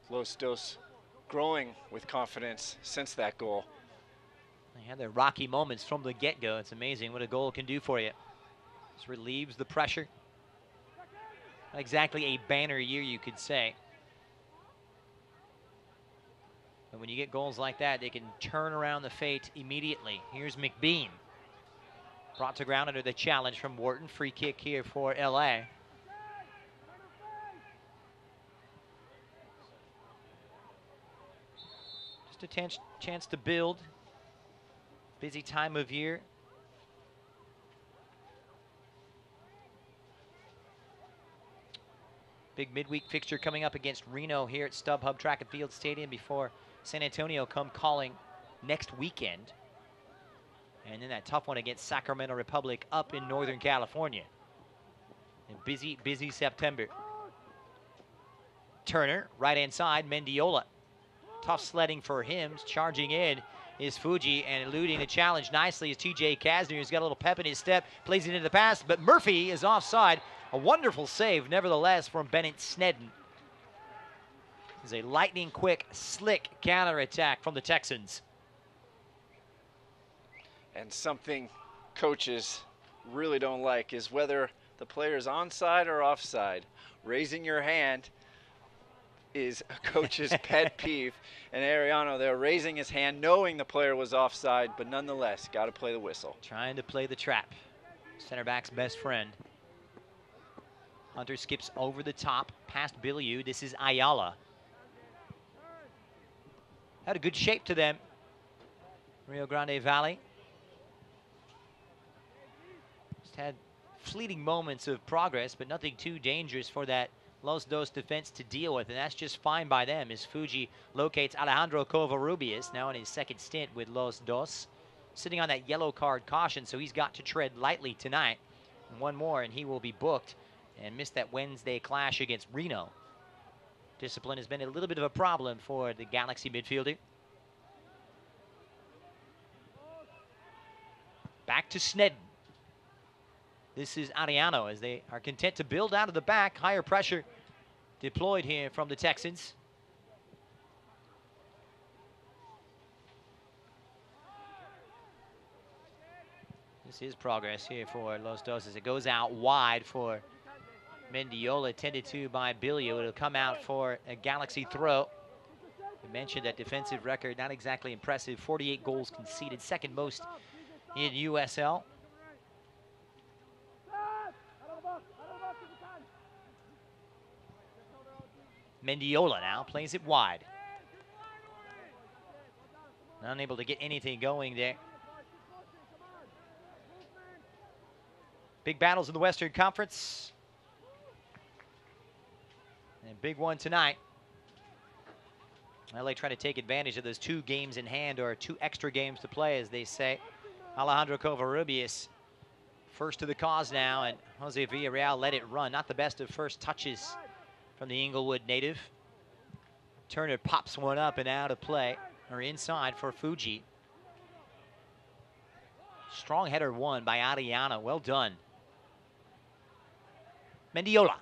Los Dos growing with confidence since that goal. They had their rocky moments from the get-go. It's amazing what a goal can do for you. Just relieves the pressure. Not exactly a banner year, you could say. But when you get goals like that, they can turn around the fate immediately. Here's McBean. Brought to ground under the challenge from Wharton. Free kick here for LA. Just a chance to build. Busy time of year. Big midweek fixture coming up against Reno here at Stuhub Track and Field Stadium before San Antonio come calling next weekend. And then that tough one against Sacramento Republic up in Northern California. And busy September. Turner, right-hand side, Mendiola. Tough sledding for him. Charging in is Fuji, and eluding the challenge nicely is TJ Kasner, who's got a little pep in his step, plays it into the pass, but Murphy is offside. A wonderful save, nevertheless, from Bennett Snedden. It's a lightning-quick, slick counterattack from the Texans. And something coaches really don't like is whether the player's onside or offside. Raising your hand is a coach's pet peeve. And Ariano there raising his hand, knowing the player was offside, but nonetheless, got to play the whistle. Trying to play the trap. Center back's best friend. Hunter skips over the top, past Biliou. This is Ayala. Had a good shape to them, Rio Grande Valley. Just had fleeting moments of progress, but nothing too dangerous for that Los Dos defense to deal with, and that's just fine by them as Fuji locates Alejandro Covarrubias, now in his second stint with Los Dos, sitting on that yellow card caution, so he's got to tread lightly tonight. And one more, and he will be booked and missed that Wednesday clash against Reno. Discipline has been a little bit of a problem for the Galaxy midfielder. Back to Snedden. This is Ariano as they are content to build out of the back. Higher pressure deployed here from the Texans. This is progress here for Los Dos as it goes out wide for Mendiola, tended to by Bilio. It'll come out for a Galaxy throw. We mentioned that defensive record, not exactly impressive. 48 goals conceded, second most in USL. Mendiola now plays it wide. Unable to get anything going there. Big battles in the Western Conference. And a big one tonight. LA trying to take advantage of those 2 games in hand, or 2 extra games to play, as they say. Alejandro Covarrubias first to the cause now, and Jose Villarreal let it run. Not the best of first touches from the Inglewood native. Turner pops one up and out of play, or inside for Fuji. Strong header won by Ariana. Well done. Mendiola.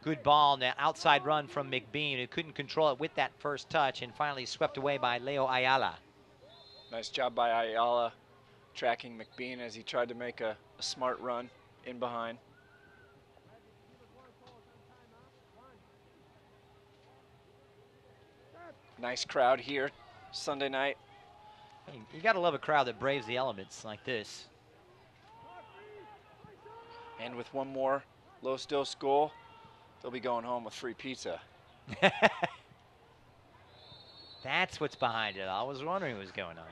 Good ball, now outside run from McBean, who couldn't control it with that first touch, and finally swept away by Leo Ayala. Nice job by Ayala tracking McBean as he tried to make a smart run in behind. Nice crowd here Sunday night. You gotta love a crowd that braves the elements like this. And with one more Los Dos goal, they'll be going home with free pizza. That's what's behind it. I was wondering what was going on.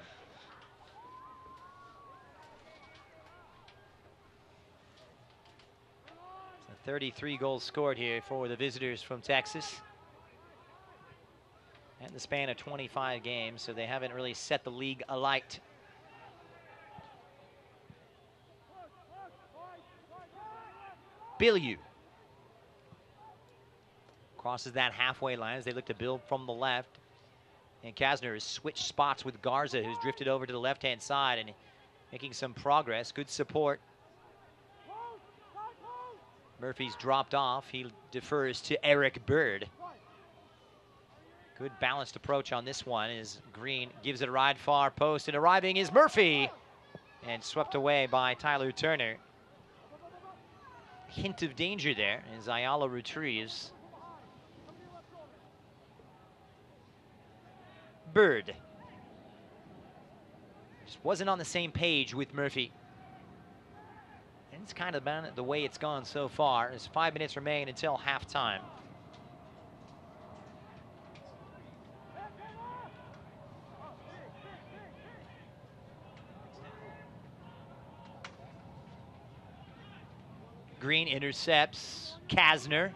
So 33 goals scored here for the visitors from Texas. And the span of 25 games, so they haven't really set the league alight. Bilyeu crosses that halfway line as they look to build from the left. And Kasner has switched spots with Garza, who's drifted over to the left-hand side and making some progress. Good support. Murphy's dropped off. He defers to Eric Bird. Good balanced approach on this one as Green gives it a ride far post, and arriving is Murphy. And swept away by Tyler Turner. Hint of danger there as Ayala retrieves. Bird just wasn't on the same page with Murphy. And it's kind of been the way it's gone so far as 5 minutes remain until halftime. Green intercepts Kasner.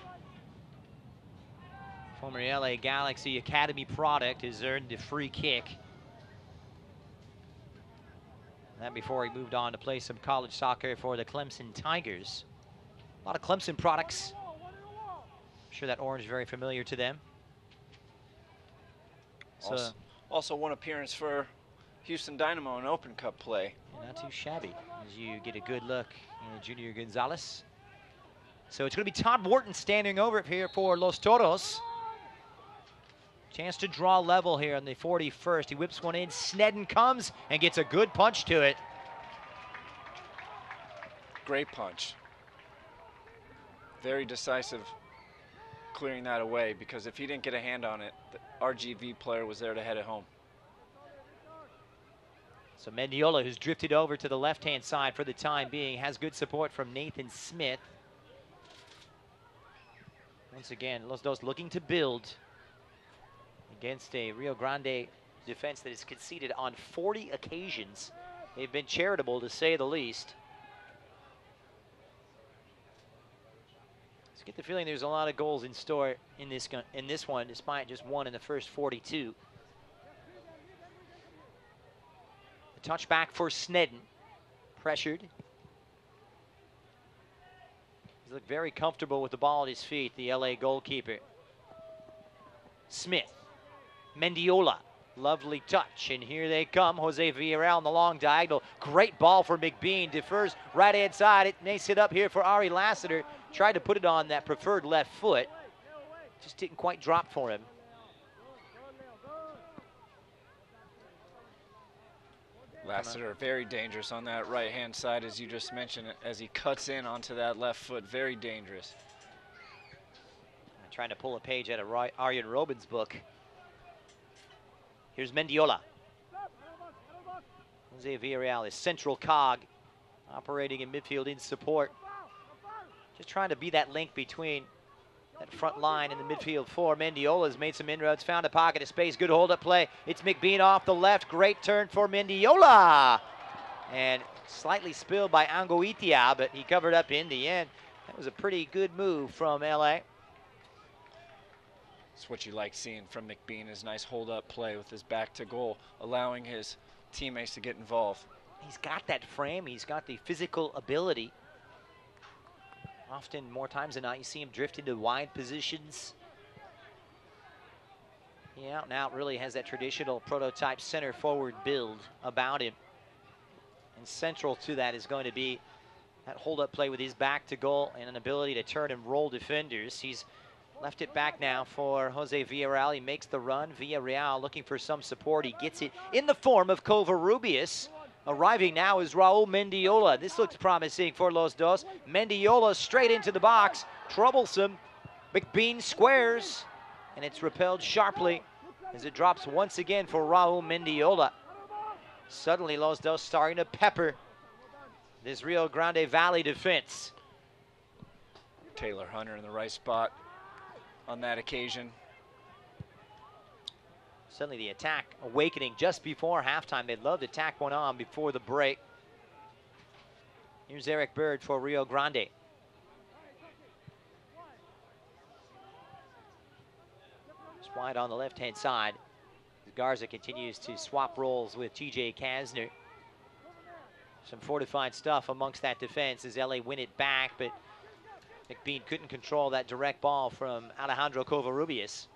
Former LA Galaxy Academy product has earned the free kick. That before he moved on to play some college soccer for the Clemson Tigers. A lot of Clemson products. I'm sure that orange is very familiar to them. So, also one appearance for Houston Dynamo in Open Cup play. Not too shabby as you get a good look at Junior Gonzalez. So it's going to be Todd Wharton standing over here for Los Toros. Chance to draw level here on the 41st. He whips one in. Snedden comes and gets a good punch to it. Great punch. Very decisive clearing that away, because if he didn't get a hand on it, the RGV player was there to head it home. So Mendiola, who's drifted over to the left-hand side for the time being, has good support from Nathan Smith. Once again, Los Dos looking to build against a Rio Grande defense that is conceded on 40 occasions. They've been charitable, to say the least. Let's get the feeling there's a lot of goals in store in this one, despite just one in the first 42. The touchback for Snedden, pressured. He's looked very comfortable with the ball at his feet, the LA goalkeeper. Smith, Mendiola, lovely touch, and here they come. Jose Villarreal on the long diagonal. Great ball for McBean, defers right-hand side. It may sit up here for Ari Lassiter. Tried to put it on that preferred left foot. Just didn't quite drop for him. Lassiter very dangerous on that right-hand side, as you just mentioned, as he cuts in onto that left foot. Very dangerous. I'm trying to pull a page out of Arjen Robben's book. Here's Mendiola. Jose Villarreal is central cog, operating in midfield in support. Just trying to be that link between that front line and the midfield four. Mendiola's made some inroads, found a pocket of space. Good hold-up play. It's McBean off the left. Great turn for Mendiola. And slightly spilled by Angoitia, but he covered up in the end. That was a pretty good move from LA. That's what you like seeing from McBean, his nice hold-up play with his back to goal, allowing his teammates to get involved. He's got that frame. He's got the physical ability. Often, more times than not, you see him drift into wide positions. He out and out really has that traditional prototype center forward build about him. And central to that is going to be that hold-up play with his back to goal and an ability to turn and roll defenders. He's left it back now for Jose Villarreal. He makes the run. Villarreal looking for some support. He gets it in the form of Covarrubias. Arriving now is Raul Mendiola. This looks promising for Los Dos. Mendiola straight into the box. Troublesome. McBean squares. And it's repelled sharply as it drops once again for Raul Mendiola. Suddenly Los Dos starting to pepper this Rio Grande Valley defense. Taylor Hunter in the right spot on that occasion. Suddenly the attack awakening just before halftime. They'd love to tack one on before the break. Here's Eric Bird for Rio Grande. Just wide on the left-hand side. Garza continues to swap roles with TJ Kasner. Some fortified stuff amongst that defense as LA win it back, but McBean couldn't control that direct ball from Alejandro Covarrubias.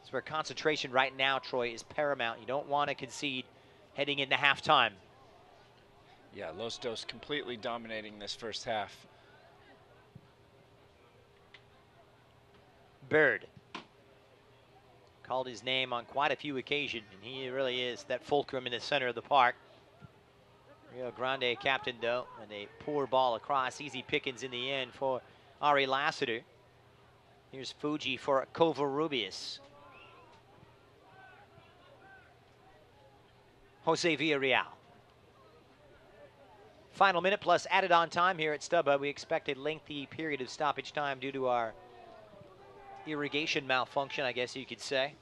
It's where concentration right now, Troy, is paramount. You don't want to concede heading into halftime. Yeah, Los Dos completely dominating this first half. Bird called his name on quite a few occasions, and he really is that fulcrum in the center of the park. Rio Grande captain, though, and a poor ball across. Easy pickings in the end for Ari Lassiter. Here's Fuji for Covarrubias. Jose Villarreal. Final minute plus added on time here at Stuhub. We expect a lengthy period of stoppage time due to our irrigation malfunction, I guess you could say.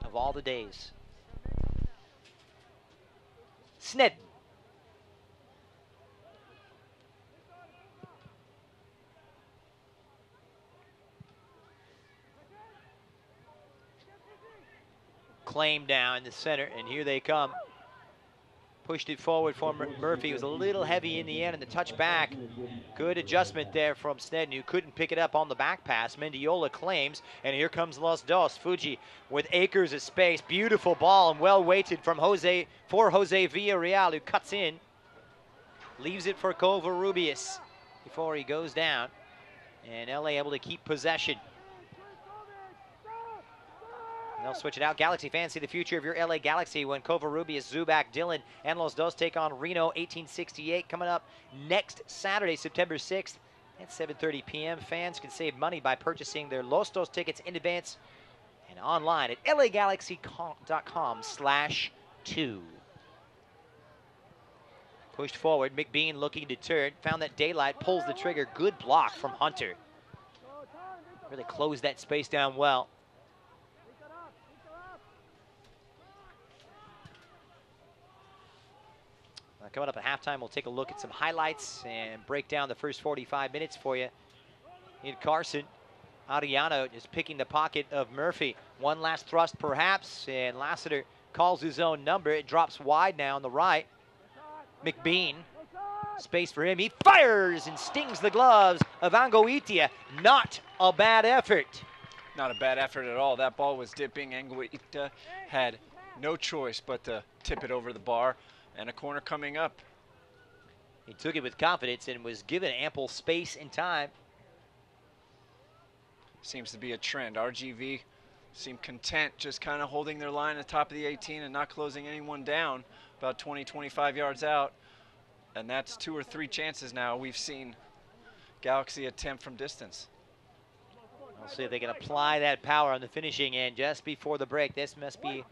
Of all the days. Snedden. Claim down in the center, and here they come. Pushed it forward for Murphy. It was a little heavy in the end, and the touch back. Good adjustment there from Snedden, who couldn't pick it up on the back pass. Mendiola claims, and here comes Los Dos. Fuji with acres of space. Beautiful ball, and well weighted from Jose Villarreal, who cuts in. Leaves it for Covarrubias before he goes down. And LA able to keep possession. They'll switch it out. Galaxy fans, see the future of your LA Galaxy when Covarrubias, Zubac, Dillon, and Los Dos take on Reno 1868 coming up next Saturday, September 6th at 7:30 p.m. Fans can save money by purchasing their Los Dos tickets in advance and online at lagalaxy.com/2. Pushed forward, McBean looking to turn, found that daylight, pulls the trigger. Good block from Hunter. Really closed that space down well. Coming up at halftime, we'll take a look at some highlights and break down the first 45 minutes for you. In Carson, Ariano is picking the pocket of Murphy. One last thrust perhaps, and Lassiter calls his own number. It drops wide now on the right. McBean, space for him. He fires and stings the gloves of Angoitia. Not a bad effort. Not a bad effort at all. That ball was dipping. Angoitia had no choice but to tip it over the bar. And a corner coming up. He took it with confidence and was given ample space and time. Seems to be a trend. RGV seem content just kind of holding their line at the top of the 18 and not closing anyone down about 20, 25 yards out. And that's 2 or 3 chances now we've seen Galaxy attempt from distance. We'll see if they can apply that power on the finishing end just before the break. This must be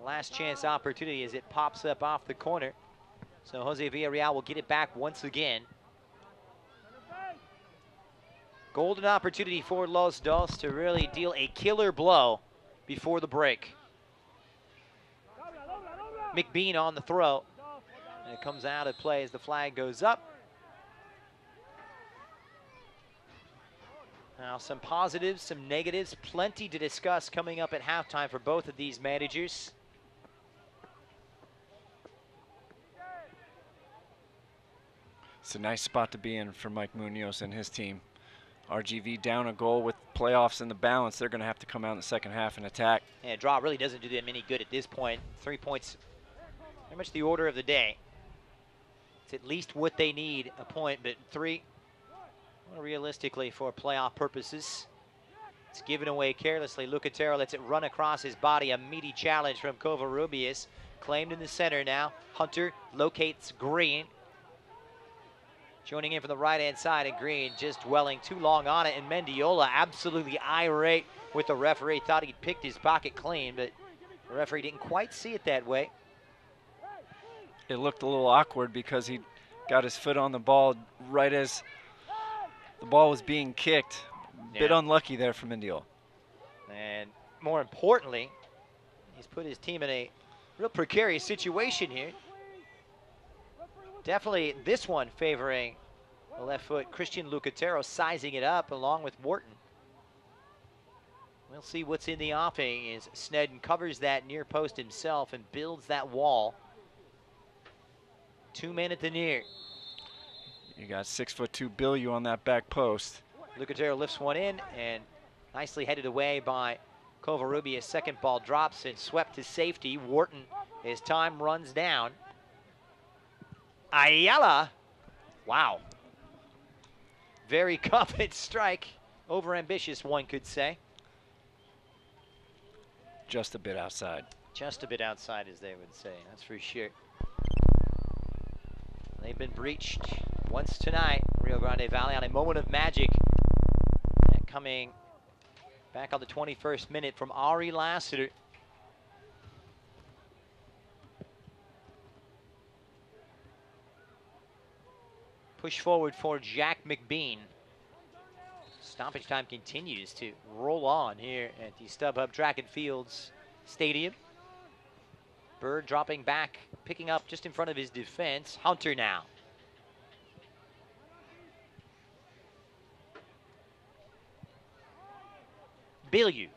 last chance opportunity as it pops up off the corner. So Jose Villarreal will get it back once again. Golden opportunity for Los Dos to really deal a killer blow before the break. McBean on the throw. And it comes out of play as the flag goes up. Now some positives, some negatives, plenty to discuss coming up at halftime for both of these managers. It's a nice spot to be in for Mike Munoz and his team. RGV down a goal with playoffs in the balance. They're going to have to come out in the second half and attack. Yeah, a draw really doesn't do them any good at this point. 3 points, very much the order of the day. It's at least what they need, a point, but 3, well, realistically for playoff purposes. It's given away carelessly. Lucatero lets it run across his body. A meaty challenge from Covarrubias. Claimed in the center now. Hunter locates Green. Joining in from the right-hand side, and Green just dwelling too long on it, and Mendiola absolutely irate with the referee. Thought he'd picked his pocket clean, but the referee didn't quite see it that way. it looked a little awkward because he got his foot on the ball right as the ball was being kicked. Bit unlucky there from Indiol. And more importantly, he's put his team in a real precarious situation here. Definitely this one favoring the left foot. Christian Lucatero sizing it up along with Wharton. We'll see what's in the offing as Snedden covers that near post himself and builds that wall. 2 men at the near. You got 6'2" Bilyeu on that back post. Lucatero lifts one in and nicely headed away by Covarrubias. Second ball drops and swept to safety. Wharton, his time runs down. Ayala, wow. Very confident strike. Overambitious, one could say. Just a bit outside. Just a bit outside, as they would say, that's for sure. They've been breached once tonight, Rio Grande Valley, on a moment of magic. And coming back on the 21st minute from Ari Lassiter. Push forward for Jack McBean. Stoppage time continues to roll on here at the Stuhub Track and Fields Stadium. Bird dropping back, picking up just in front of his defense. Hunter now. Bilyeu.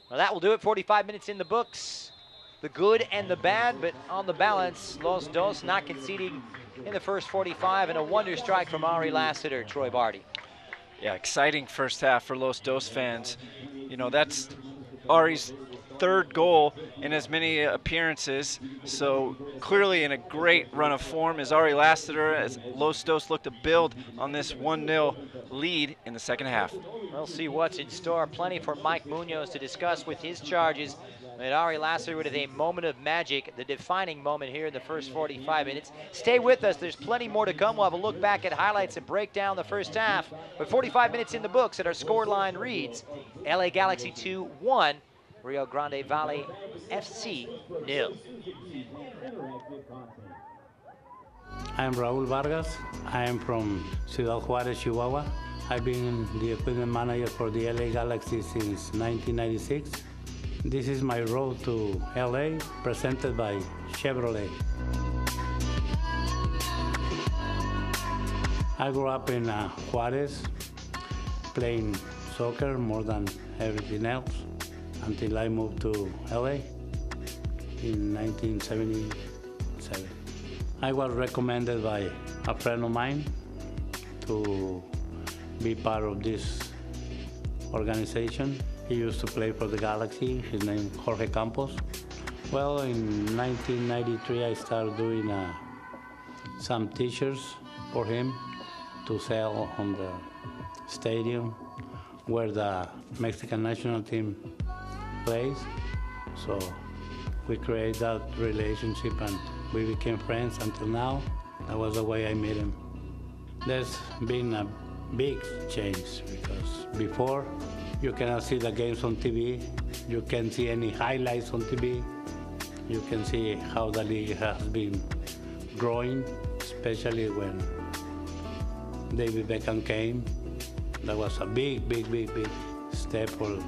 Well, that will do it. 45 minutes in the books. The good and the bad, but on the balance, Los Dos not conceding in the first 45, and a wonder strike from Ari Lassiter, Troy Barty. Yeah, exciting first half for Los Dos fans. You know, that's Ari's third goal in as many appearances, so clearly in a great run of form is Ari Lassiter as Los Dos look to build on this 1-0 lead in the second half. We'll see what's in store. Plenty for Mike Munoz to discuss with his charges. And Ari Lassiter with a moment of magic, the defining moment here in the first 45 minutes. Stay with us. There's plenty more to come. We'll have a look back at highlights and break down the first half. But 45 minutes in the books, and our scoreline reads LA Galaxy 2-1, Rio Grande Valley FC 0. I am Raul Vargas. I am from Ciudad Juarez, Chihuahua. I've been the equipment manager for the LA Galaxy since 1996. This is my road to LA, presented by Chevrolet. I grew up in Juarez, playing soccer more than everything else, until I moved to LA in 1977. I was recommended by a friend of mine to be part of this organization. He used to play for the Galaxy. His name Jorge Campos. Well, in 1993, I started doing some t-shirts for him to sell on the stadium where the Mexican national team plays. So we created that relationship and we became friends until now. That was the way I met him. There's been a big change because before, you cannot see the games on TV. You can't see any highlights on TV. You can see how the league has been growing, especially when David Beckham came. That was a big step for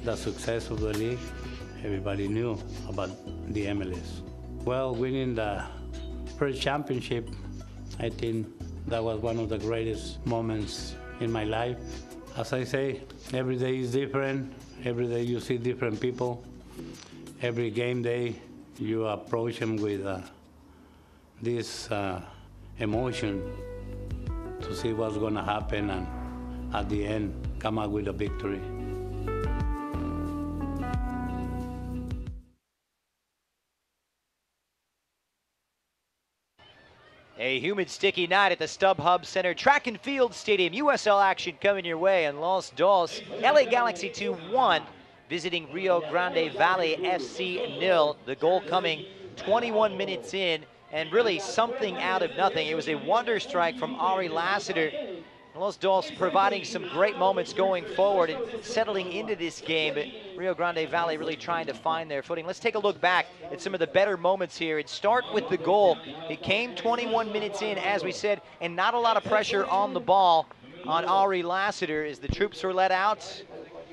the success of the league. Everybody knew about the MLS. Well, winning the first championship, I think that was one of the greatest moments in my life. As I say, every day is different. Every day you see different people. Every game day, you approach them with this emotion to see what's going to happen and at the end, come out with a victory. A humid, sticky night at the Stuhub Center Track and Field Stadium. USL action coming your way, and Los Dos, LA Galaxy 2-1, visiting Rio Grande Valley FC 0. The goal coming 21 minutes in, and really something out of nothing. It was a wonder strike from Ari Lassiter. Los Dos providing some great moments going forward and settling into this game, but Rio Grande Valley really trying to find their footing. Let's take a look back at some of the better moments here. It start with the goal. It came 21 minutes in, as we said, and not a lot of pressure on the ball on Ari Lassiter as the troops were let out.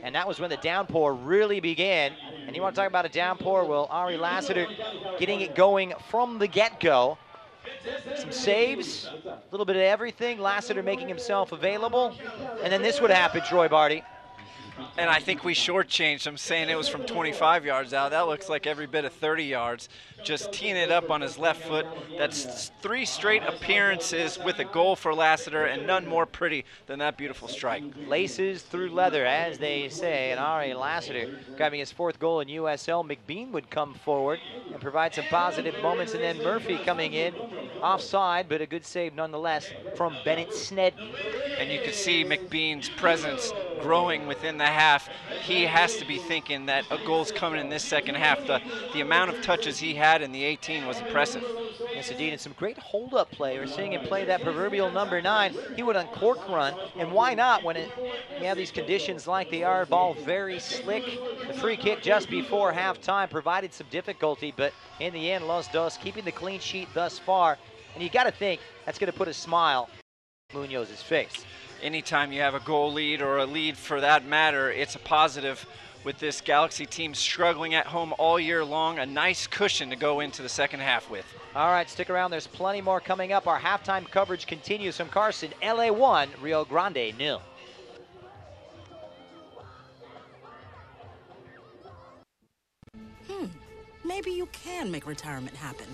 And that was when the downpour really began. And you want to talk about a downpour? Well, Ari Lassiter getting it going from the get-go. Some saves, a little bit of everything. Lassiter making himself available. And then this would happen, Troy Barty. And I think we shortchanged him, saying it was from 25 yards out. That looks like every bit of 30 yards. Just teeing it up on his left foot. That's 3 straight appearances with a goal for Lassiter, and none more pretty than that beautiful strike. Laces through leather, as they say, and Ari Lassiter grabbing his 4th goal in USL. McBean would come forward and provide some positive moments, and then Murphy coming in offside, but a good save nonetheless from Bennett Snedden. And you could see McBean's presence growing within the half. He has to be thinking that a goal's coming in this second half. The amount of touches he had in the 18 was impressive. Yes, indeed, and some great hold-up play. We're seeing him play that proverbial number 9. He would uncork run, and why not when you have these conditions like they are? Ball very slick. The free kick just before halftime provided some difficulty, but in the end, Los Dos keeping the clean sheet thus far. And you got to think that's going to put a smile on Munoz's face. Anytime you have a goal lead, or a lead for that matter, it's a positive. With this Galaxy team struggling at home all year long, a nice cushion to go into the second half with. All right, stick around. There's plenty more coming up. Our halftime coverage continues from Carson. LA 1, Rio Grande 0. Maybe you can make retirement happen.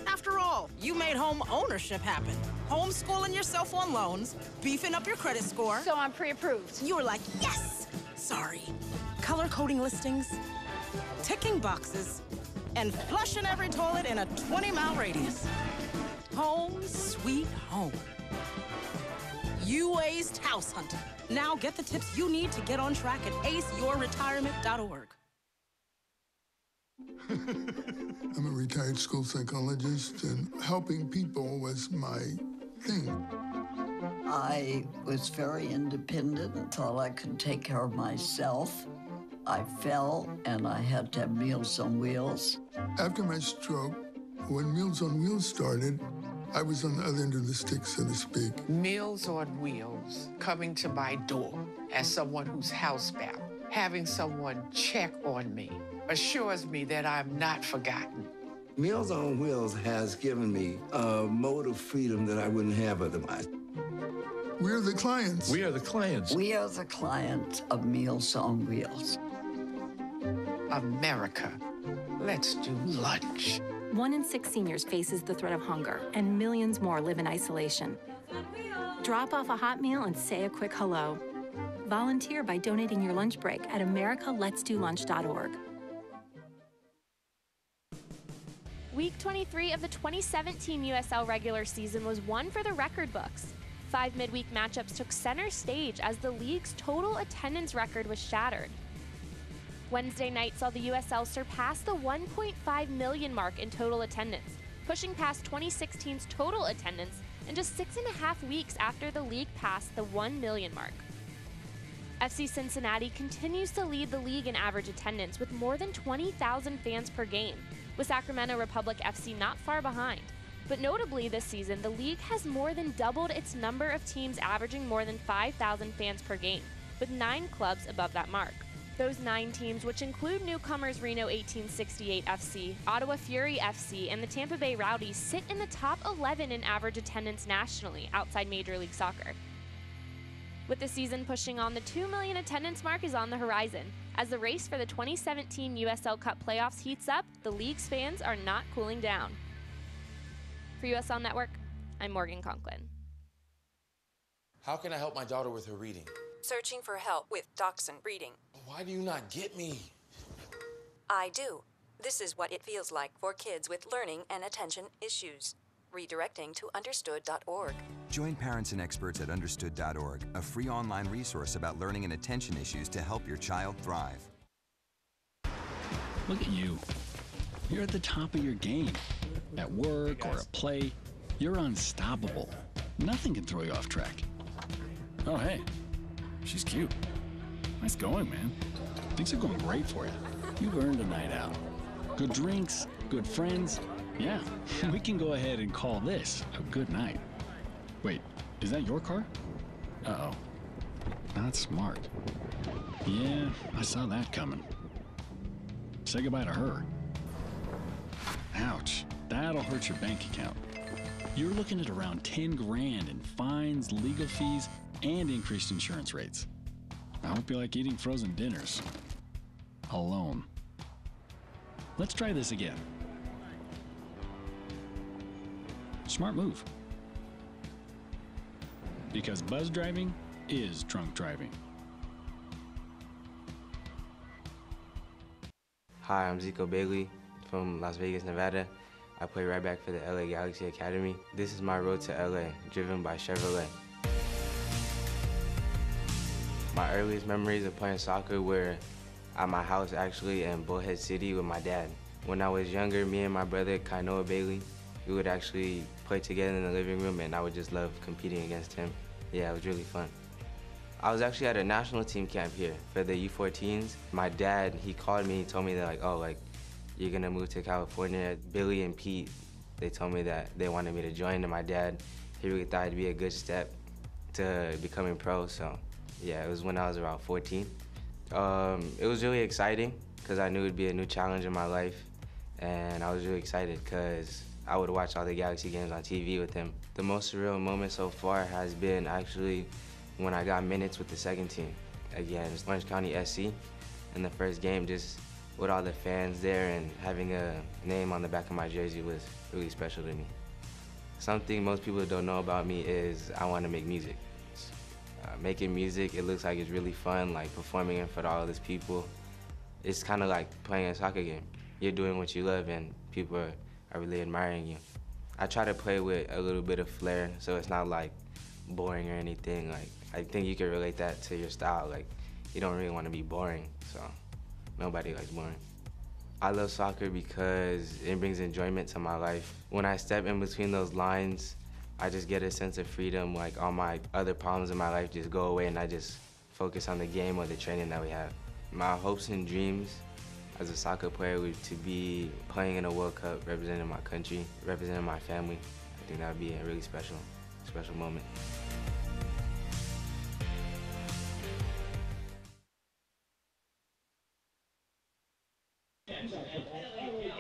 After all, you made home ownership happen. Homeschooling yourself on loans, beefing up your credit score. So I'm pre-approved. You were like, yes! Sorry. Color coding listings, ticking boxes, and flushing every toilet in a 20-mile radius. Home sweet home. You aced house hunting. Now get the tips you need to get on track at aceyourretirement.org. I'm a retired school psychologist, and helping people was my thing. I was very independent and thought I could take care of myself. I fell, and I had to have Meals on Wheels. After my stroke, when Meals on Wheels started, I was on the other end of the stick, so to speak. Meals on Wheels, coming to my door as someone who's housebound, having someone check on me, assures me that I'm not forgotten. Meals on Wheels has given me a mode of freedom that I wouldn't have otherwise. We're the clients. We are the clients. We are the clients of Meals on Wheels. America, let's do lunch. 1 in 6 seniors faces the threat of hunger, and millions more live in isolation. Drop off a hot meal and say a quick hello. Volunteer by donating your lunch break at americaletsdolunch.org. Week 23 of the 2017 USL regular season was one for the record books. 5 midweek matchups took center stage as the league's total attendance record was shattered. Wednesday night saw the USL surpass the 1.5 million mark in total attendance, pushing past 2016's total attendance in just 6.5 weeks after the league passed the 1 million mark. FC Cincinnati continues to lead the league in average attendance with more than 20,000 fans per game, with Sacramento Republic FC not far behind. But notably this season, the league has more than doubled its number of teams averaging more than 5,000 fans per game, with 9 clubs above that mark. Those 9 teams, which include newcomers Reno 1868 FC, Ottawa Fury FC, and the Tampa Bay Rowdies, sit in the top 11 in average attendance nationally outside Major League Soccer. With the season pushing on, the 2 million attendance mark is on the horizon. As the race for the 2017 USL Cup playoffs heats up, the league's fans are not cooling down. For USL Network, I'm Morgan Conklin. How can I help my daughter with her reading? Searching for help with Dachshund Reading. Why do you not get me? I do. This is what it feels like for kids with learning and attention issues. Redirecting to understood.org. Join parents and experts at understood.org, a free online resource about learning and attention issues to help your child thrive. Look at you. You're at the top of your game. At work or at play, you're unstoppable. Nothing can throw you off track. Oh, hey. She's cute. Nice going, man. Things are going great for you. You've earned a night out. Good drinks, good friends. Yeah, we can go ahead and call this a good night. Wait, is that your car? Uh-oh. Not smart. Yeah, I saw that coming. Say goodbye to her. Ouch, that'll hurt your bank account. You're looking at around 10 grand in fines, legal fees, and increased insurance rates. I hope you like eating frozen dinners. Alone. Let's try this again. Smart move. Because buzz driving is drunk driving. Hi, I'm Zico Bailey from Las Vegas, Nevada. I play right back for the LA Galaxy Academy. This is my road to LA, driven by Chevrolet. My earliest memories of playing soccer were at my house actually in Bullhead City with my dad. When I was younger, me and my brother, Kainoa Bailey, we would actually play together in the living room and I would just love competing against him. Yeah, it was really fun. I was actually at a national team camp here for the U14s. My dad, he called me, he told me that you're gonna move to California. Billy and Pete, they told me that they wanted me to join, and my dad, he really thought it'd be a good step to becoming pro, so yeah, it was when I was around 14. It was really exciting because I knew it'd be a new challenge in my life, and I was really excited because I would watch all the Galaxy games on TV with him. The most surreal moment so far has been actually when I got minutes with the second team against Orange County SC in the first game, just with all the fans there and having a name on the back of my jersey was really special to me. Something most people don't know about me is I want to make music. Making music, it looks like it's really fun, like performing in front of all these people. It's kind of like playing a soccer game. You're doing what you love and people are really admiring you. I try to play with a little bit of flair so it's not like boring or anything. Like, I think you can relate that to your style. Like, you don't really want to be boring, so nobody likes boring. I love soccer because it brings enjoyment to my life. When I step in between those lines, I just get a sense of freedom. Like, all my other problems in my life just go away and I just focus on the game or the training that we have. My hopes and dreams as a soccer player would to be playing in a World Cup, representing my country, representing my family. I think that would be a really special moment.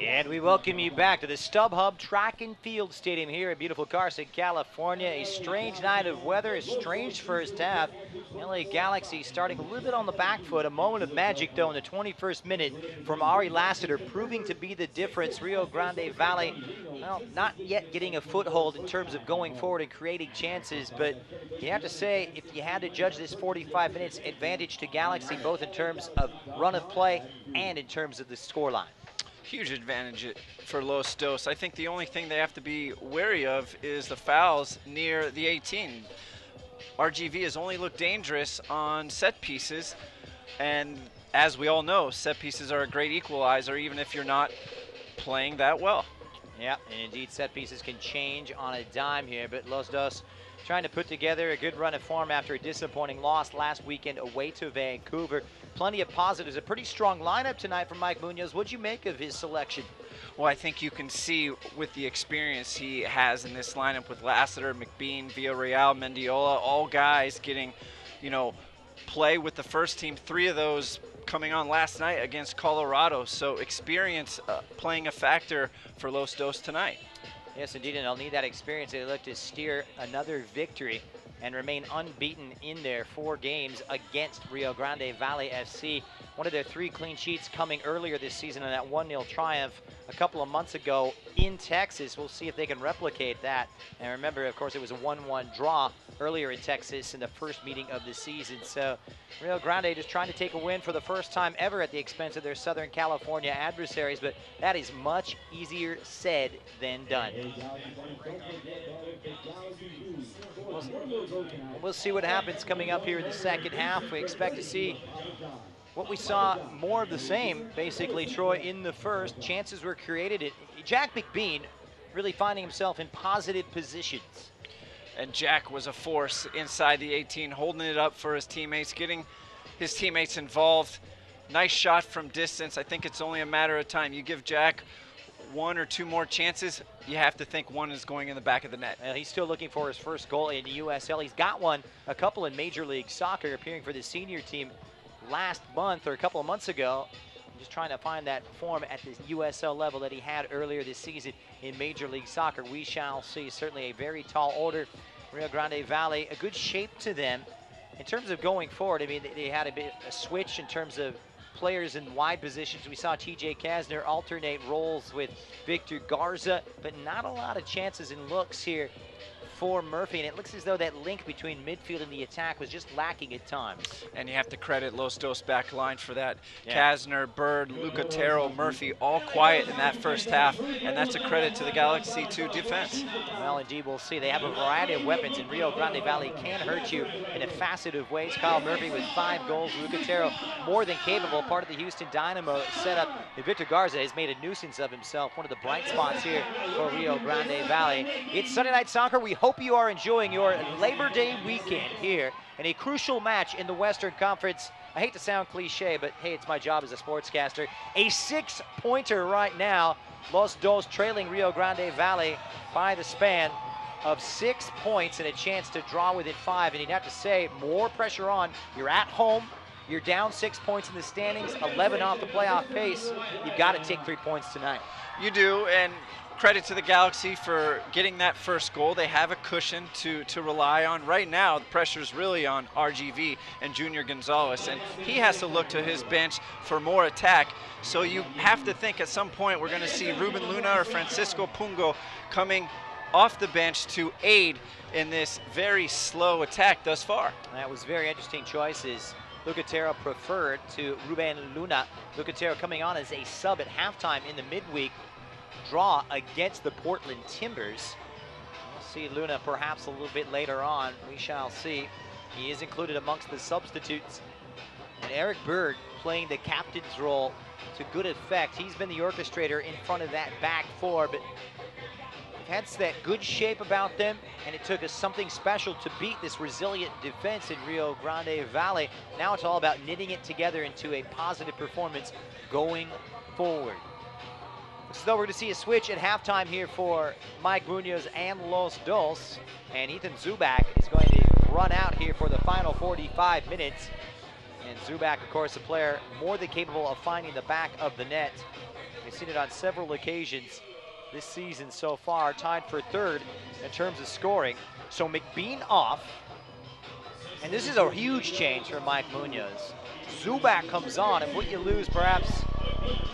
And we welcome you back to the Stuhub Track and Field Stadium here in beautiful Carson, California. A strange night of weather, a strange first half. LA Galaxy starting a little bit on the back foot. A moment of magic, though, in the 21st minute from Ari Lassiter, proving to be the difference. Rio Grande Valley, well, not yet getting a foothold in terms of going forward and creating chances, but you have to say, if you had to judge this 45 minutes, advantage to Galaxy, both in terms of run of play and in terms of the scoreline. Huge advantage for Los Dos. I think the only thing they have to be wary of is the fouls near the 18. RGV has only looked dangerous on set pieces, and as we all know, set pieces are a great equalizer even if you're not playing that well. Yeah, and indeed set pieces can change on a dime here, but Los Dos trying to put together a good run of form after a disappointing loss last weekend away to Vancouver. Plenty of positives. A pretty strong lineup tonight from Mike Munoz. What'd you make of his selection? Well, I think you can see with the experience he has in this lineup with Lassiter, McBean, Villarreal, Mendiola, all guys getting, play with the first team. 3 of those coming on last night against Colorado. So experience playing a factor for Los Dos tonight. Yes, indeed, and they'll need that experience. They look to steer another victory and remain unbeaten in their 4 games against Rio Grande Valley FC. One of their 3 clean sheets coming earlier this season in that 1-0 triumph a couple of months ago in Texas. We'll see if they can replicate that. And remember, of course, it was a 1-1 draw earlier in Texas in the first meeting of the season. So Rio Grande just trying to take a win for the first time ever at the expense of their Southern California adversaries, but that is much easier said than done. We'll see what happens coming up here in the second half. We expect to see what we saw more of the same, basically, Troy, in the first. Chances were created. Jack McBean really finding himself in positive positions. And Jack was a force inside the 18, holding it up for his teammates, getting his teammates involved. Nice shot from distance. I think it's only a matter of time. You give Jack 1 or 2 more chances, you have to think one is going in the back of the net. Well, he's still looking for his first goal in the USL. He's got one, a couple in Major League Soccer, appearing for the senior team last month or a couple of months ago. Just trying to find that form at the USL level that he had earlier this season in Major League Soccer. We shall see. Certainly a very tall order. Rio Grande Valley, a good shape to them. In terms of going forward, I mean, they had a switch in terms of players in wide positions. We saw TJ Kasner alternate roles with Victor Garza, but not a lot of chances and looks here for Murphy, and it looks as though that link between midfield and the attack was just lacking at times. And you have to credit Los Dos back line for that. Yeah. Kasner, Bird, Lucatero, Murphy, all quiet in that first half, and that's a credit to the Galaxy 2 defense. Well, indeed, we'll see. They have a variety of weapons, and Rio Grande Valley can hurt you in a facet of ways. Kyle Murphy with 5 goals. Lucatero more than capable, part of the Houston Dynamo setup. And Victor Garza has made a nuisance of himself, one of the bright spots here for Rio Grande Valley. It's Sunday Night Soccer. We hope you are enjoying your Labor Day weekend here in a crucial match in the Western Conference. I hate to sound cliche, but hey, it's my job as a sportscaster. A 6-pointer right now. Los Dos trailing Rio Grande Valley by the span of 6 points and a chance to draw within 5. And you'd have to say, more pressure on. You're at home. You're down 6 points in the standings, 11 off the playoff pace. You've got to take 3 points tonight. You do, and credit to the Galaxy for getting that first goal. They have a cushion to rely on. Right now, the pressure is really on RGV and Junior Gonzalez, and he has to look to his bench for more attack. So you have to think at some point we're going to see Ruben Luna or Francisco Pungo coming off the bench to aid in this very slow attack thus far. That was very interesting choices. Lucatero preferred to Ruben Luna. Lucatero coming on as a sub at halftime in the midweek draw against the Portland Timbers. We'll see Luna perhaps a little bit later on. We shall see. He is included amongst the substitutes. And Eric Bird playing the captain's role to good effect. He's been the orchestrator in front of that back four, but they've had that good shape about them, and it took us something special to beat this resilient defense in Rio Grande Valley. Now it's all about knitting it together into a positive performance going forward. So we're going to see a switch at halftime here for Mike Munoz and Los Dos. And Ethan Zubak is going to run out here for the final 45 minutes. And Zubak, of course, a player more than capable of finding the back of the net. We've seen it on several occasions this season so far, tied for third in terms of scoring. So McBean off. And this is a huge change for Mike Munoz. Zubak comes on, and what you lose perhaps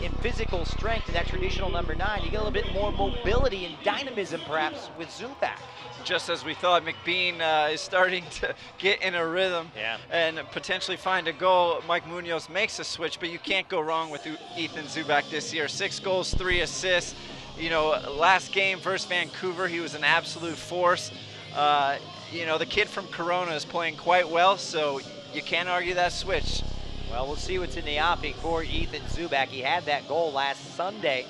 in physical strength in that traditional number 9, you get a little bit more mobility and dynamism perhaps with Zubak. Just as we thought, McBean is starting to get in a rhythm and potentially find a goal. Mike Munoz makes a switch, but you can't go wrong with Ethan Zubak this year. 6 goals, 3 assists. You know, last game versus Vancouver, he was an absolute force. You know, the kid from Corona is playing quite well, so you can't argue that switch. Well, we'll see what's in the offing for Ethan Zubak. He had that goal last Sunday.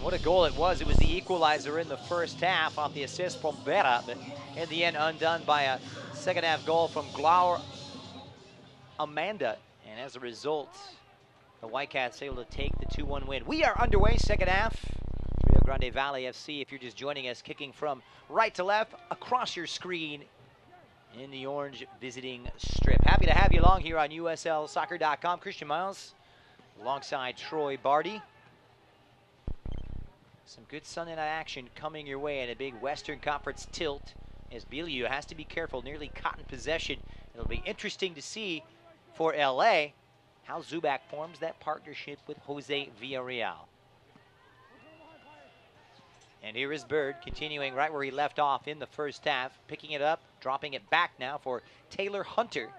What a goal it was. It was the equalizer in the first half off the assist from Vera, but in the end undone by a second half goal from Glauer Amanda. And as a result, the Whitecats able to take the 2-1 win. We are underway, second half. Rio Grande Valley FC, if you're just joining us, kicking from right to left across your screen in the orange visiting strip. Happy to have you along here on USLsoccer.com. Christian Miles alongside Troy Barty. Some good Sunday night action coming your way in a big Western Conference tilt as Bielieu has to be careful, nearly caught in possession. It'll be interesting to see for LA how Zubak forms that partnership with Jose Villarreal. And here is Bird continuing right where he left off in the first half, picking it up, dropping it back now for Taylor Hunter.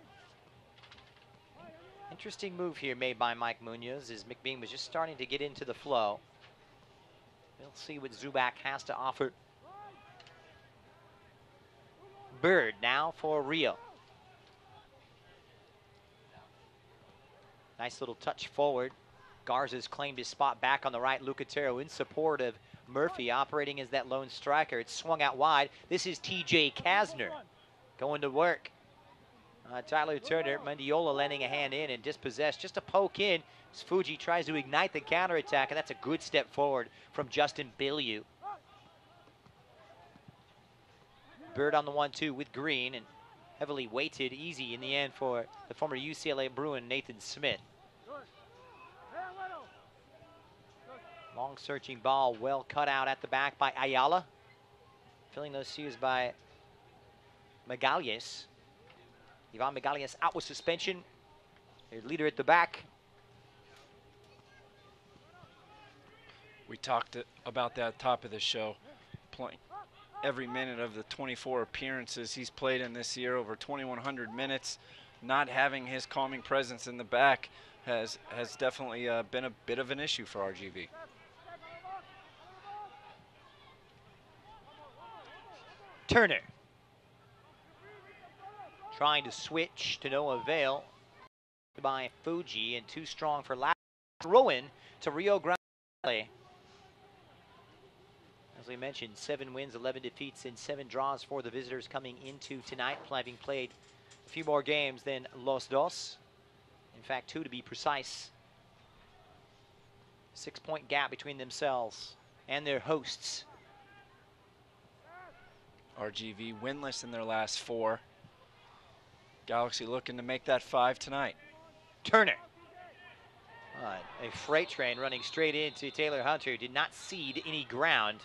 Interesting move here made by Mike Munoz as McBean was just starting to get into the flow. We'll see what Zubak has to offer. Bird now for Rio. Nice little touch forward. Garza's claimed his spot back on the right. Lucatero in support of Murphy, operating as that lone striker. It's swung out wide. This is TJ Kasner going to work. Tyler Turner, Mendiola lending a hand in and dispossessed. Just a poke in as Fuji tries to ignite the counterattack, and that's a good step forward from Justin Bilyeu. Bird on the 1-2 with Green, and heavily weighted, easy in the end for the former UCLA Bruin, Nathan Smith. Long searching ball, well cut out at the back by Ayala. Filling those shoes by Magalhaes. Ivan Magalhaes out with suspension. Their leader at the back. We talked about that top of the show. Playing every minute of the 24 appearances he's played in this year, over 2,100 minutes. Not having his calming presence in the back has definitely been a bit of an issue for RGV. Turner trying to switch to no avail by Fuji, and too strong for Lassiter. Throw-in to Rio Grande Valley. As we mentioned, 7 wins, 11 defeats, and 7 draws for the visitors coming into tonight, having played a few more games than Los Dos. In fact, 2 to be precise. 6-point gap between themselves and their hosts. RGV winless in their last 4. Galaxy looking to make that 5 tonight. Turner. A freight train running straight into Taylor Hunter. Did not cede any ground.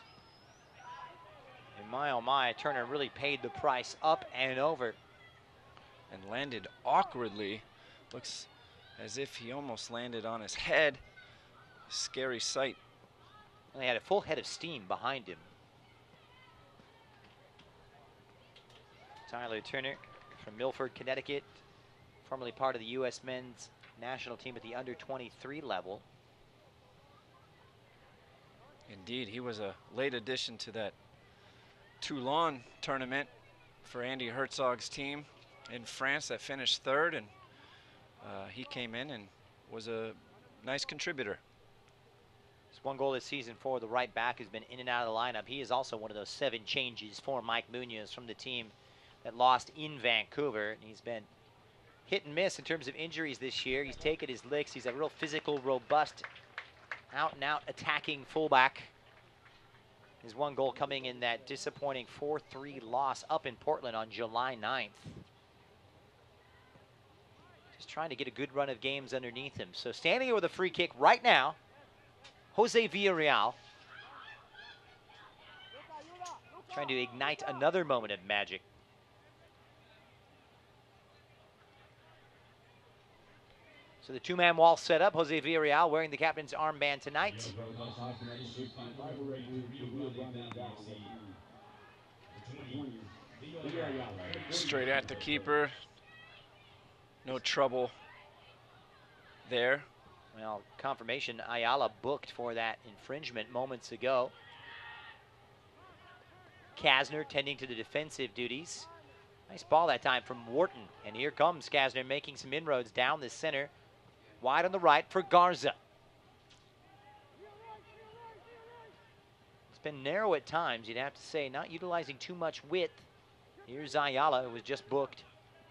And my, oh my, Turner really paid the price up and over. And landed awkwardly. Looks as if he almost landed on his head. Scary sight. And they had a full head of steam behind him. Tyler Turner from Milford, Connecticut, formerly part of the U.S. men's national team at the under-23 level. Indeed, he was a late addition to that Toulon tournament for Andy Herzog's team in France that finished 3rd, and he came in and was a nice contributor. His 1 goal this season for the right back has been in and out of the lineup. He is also one of those 7 changes for Mike Munoz from the team that lost in Vancouver. And he's been hit and miss in terms of injuries this year. He's taken his licks. He's a real physical, robust, out-and-out attacking fullback. His 1 goal coming in that disappointing 4-3 loss up in Portland on July 9th. Just trying to get a good run of games underneath him. So standing here with a free kick right now, Jose Villarreal. Trying to ignite another moment of magic. So the 2-man wall set up. Jose Villarreal wearing the captain's armband tonight. Straight at the keeper. No trouble there. Well, confirmation, Ayala booked for that infringement moments ago. Kasner tending to the defensive duties. Nice ball that time from Wharton. And here comes Kasner making some inroads down the center. Wide on the right for Garza. It's been narrow at times, you'd have to say, not utilizing too much width. Here's Ayala, who was just booked.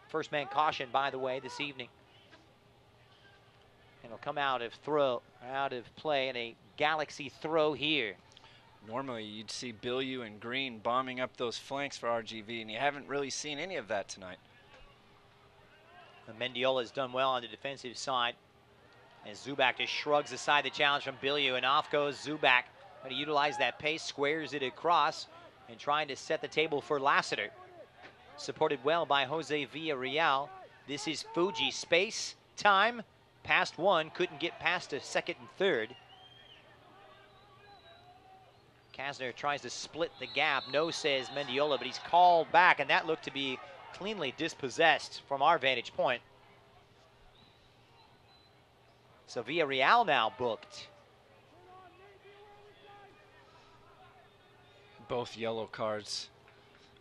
First man caution, by the way, this evening. And it'll come out of play, and a Galaxy throw here. Normally you'd see Bilyeu and Green bombing up those flanks for RGV, and you haven't really seen any of that tonight. And Mendiola has done well on the defensive side. As Zubak just shrugs aside the challenge from Bilyeu, and off goes Zubak. Trying to utilize that pace, squares it across, and trying to set the table for Lassiter. Supported well by Jose Villarreal. This is Fuji. Space, time, past 1, couldn't get past a 2nd and 3rd. Kasner tries to split the gap. No, says Mendiola, but he's called back, and that looked to be cleanly dispossessed from our vantage point. So Villarreal now booked. Both yellow cards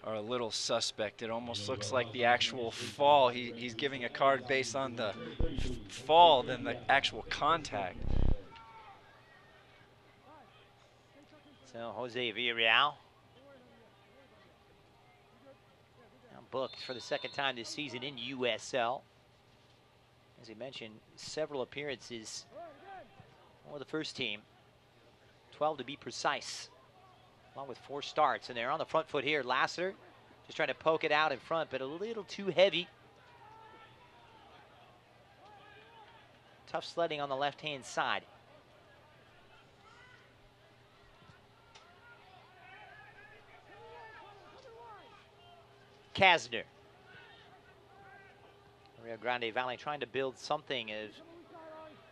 are a little suspect. It almost looks like the actual fall. He's giving a card based on the fall than the actual contact. So Jose Villarreal now booked for the second time this season in USL. As he mentioned, several appearances for the first team, 12 to be precise, along with 4 starts. And they're on the front foot here. Lassiter just trying to poke it out in front, but a little too heavy. Tough sledding on the left-hand side. Kasner. Rio Grande Valley trying to build something of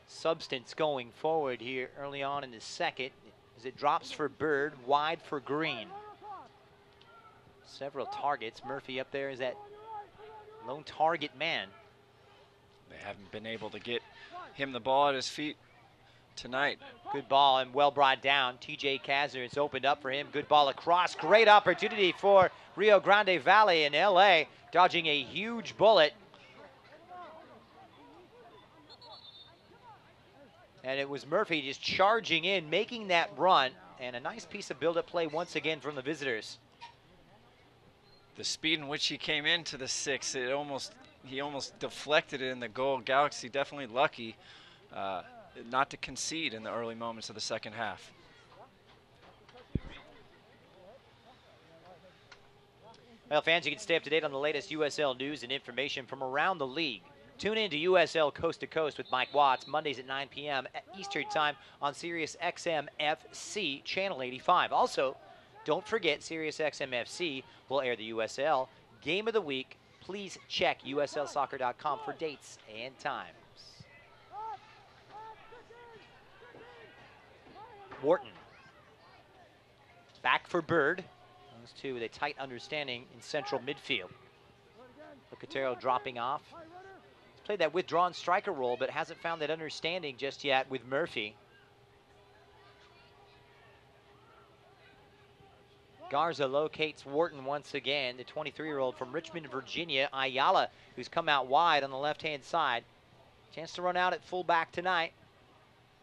substance going forward here early on in the second, as it drops for Bird, wide for Green. Several targets. Murphy up there is that lone target man. They haven't been able to get him the ball at his feet tonight. Good ball and well brought down. TJ Kasner, it's opened up for him. Good ball across. Great opportunity for Rio Grande Valley in LA, dodging a huge bullet. And it was Murphy just charging in, making that run, and a nice piece of build-up play once again from the visitors. The speed in which he came into the 6, he almost deflected it in the goal. Galaxy definitely lucky not to concede in the early moments of the second half. Well, fans, you can stay up to date on the latest USL news and information from around the league. Tune in to USL Coast to Coast with Mike Watts, Mondays at 9 p.m. Eastern Time on Sirius XM FC Channel 85. Also, don't forget Sirius XM FC will air the USL Game of the Week. Please check uslsoccer.com for dates and times. Wharton. Back for Bird. Those two with a tight understanding in central midfield. Lucatero dropping off. He's played that withdrawn striker role, but hasn't found that understanding just yet with Murphy. Garza locates Wharton once again, the 23-year-old from Richmond, Virginia. Ayala, who's come out wide on the left-hand side. Chance to run out at fullback tonight.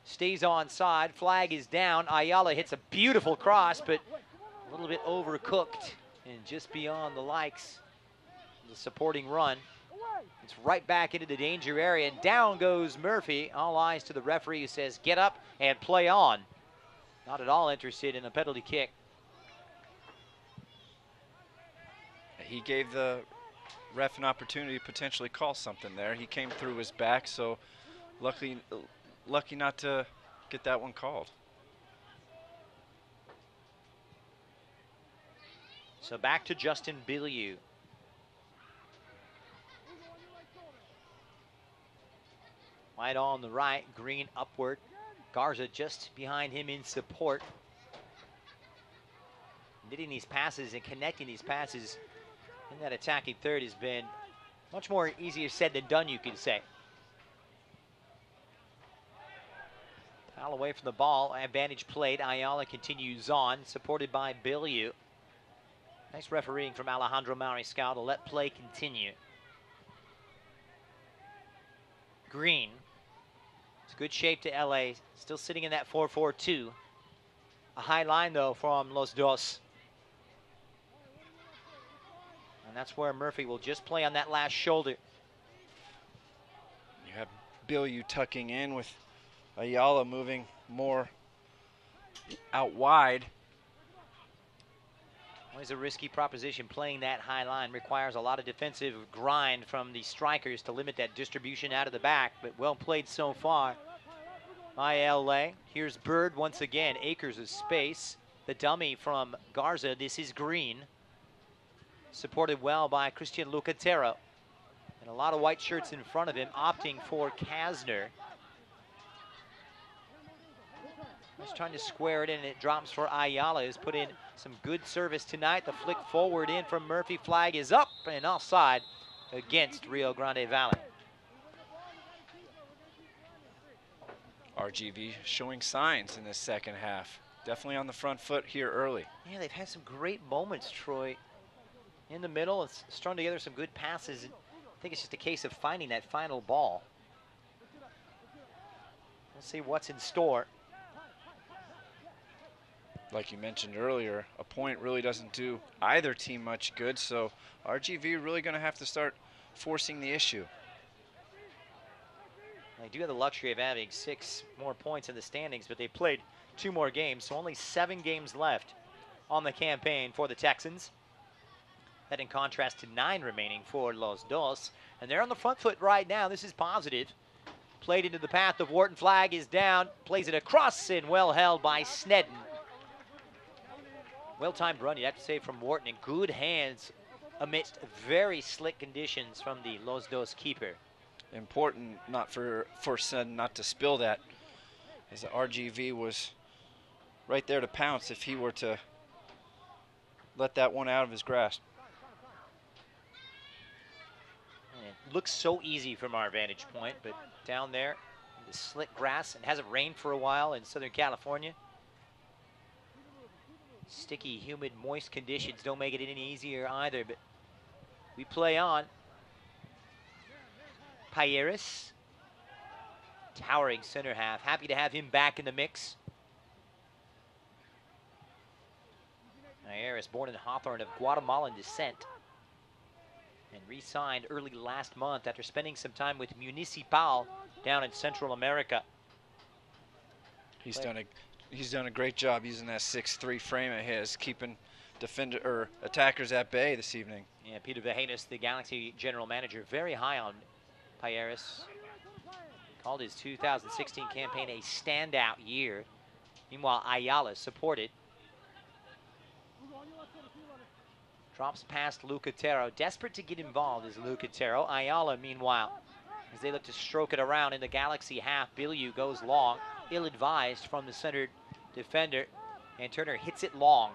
Stays onside, flag is down. Ayala hits a beautiful cross, but a little bit overcooked and just beyond the likes of the supporting run. It's right back into the danger area, and down goes Murphy. All eyes to the referee, who says, get up and play on. Not at all interested in a penalty kick. He gave the ref an opportunity to potentially call something there. He came through his back, so lucky not to get that one called. So back to Justin Bilyeu. White on the right, Green upward. Garza just behind him in support. Knitting these passes and connecting these passes in that attacking third has been much more easier said than done, you could say. Foul away from the ball, advantage played. Ayala continues on, supported by Bilyeu. Nice refereeing from Alejandro Mariscal to let play continue. Green. It's good shape to LA, still sitting in that 4-4-2. A high line though from Los Dos. And that's where Murphy will just play on that last shoulder. You have Bilyeu tucking in with Ayala moving more out wide. Always a risky proposition. Playing that high line requires a lot of defensive grind from the strikers to limit that distribution out of the back, but well played so far by LA. Here's Bird once again, acres of space. The dummy from Garza, this is Green. Supported well by Christian Lucatero. And a lot of white shirts in front of him, opting for Kasner. Just trying to square it in, and it drops for Ayala, who's put in some good service tonight. The flick forward in from Murphy, flag is up and offside against Rio Grande Valley. RGV showing signs in this second half. Definitely on the front foot here early. Yeah, they've had some great moments, Troy. In the middle, it's strung together some good passes. I think it's just a case of finding that final ball. Let's see what's in store. Like you mentioned earlier, a point really doesn't do either team much good, so RGV really going to have to start forcing the issue. They do have the luxury of having 6 more points in the standings, but they played 2 more games, so only 7 games left on the campaign for the Texans. That in contrast to 9 remaining for Los Dos. And they're on the front foot right now. This is positive. Played into the path of Wharton. Flag is down. Plays it across and well held by Snedden. Well-timed run, you'd have to say, from Wharton, in good hands amidst very slick conditions from the Los Dos keeper. Important not for Snedden not to spill that, as the RGV was right there to pounce if he were to let that one out of his grasp. And it looks so easy from our vantage point, but down there, the slick grass, it hasn't rained for a while in Southern California. Sticky, humid, moist conditions don't make it any easier either, but we play on. Payeras, towering center half. Happy to have him back in the mix. Payeras, born in Hawthorne of Guatemalan descent, and re-signed early last month after spending some time with Municipal down in Central America. He's done a great job using that 6'3" frame of his, keeping attackers at bay this evening. Yeah, Peter Vajenas, the Galaxy general manager, very high on Payeras. Called his 2016 campaign a standout year. Meanwhile, Ayala supported. Drops past Lucatero. Desperate to get involved is Lucatero. Ayala, meanwhile, as they look to stroke it around in the Galaxy half, Bilyeu goes long. Ill-advised from the centered defender, and Turner hits it long.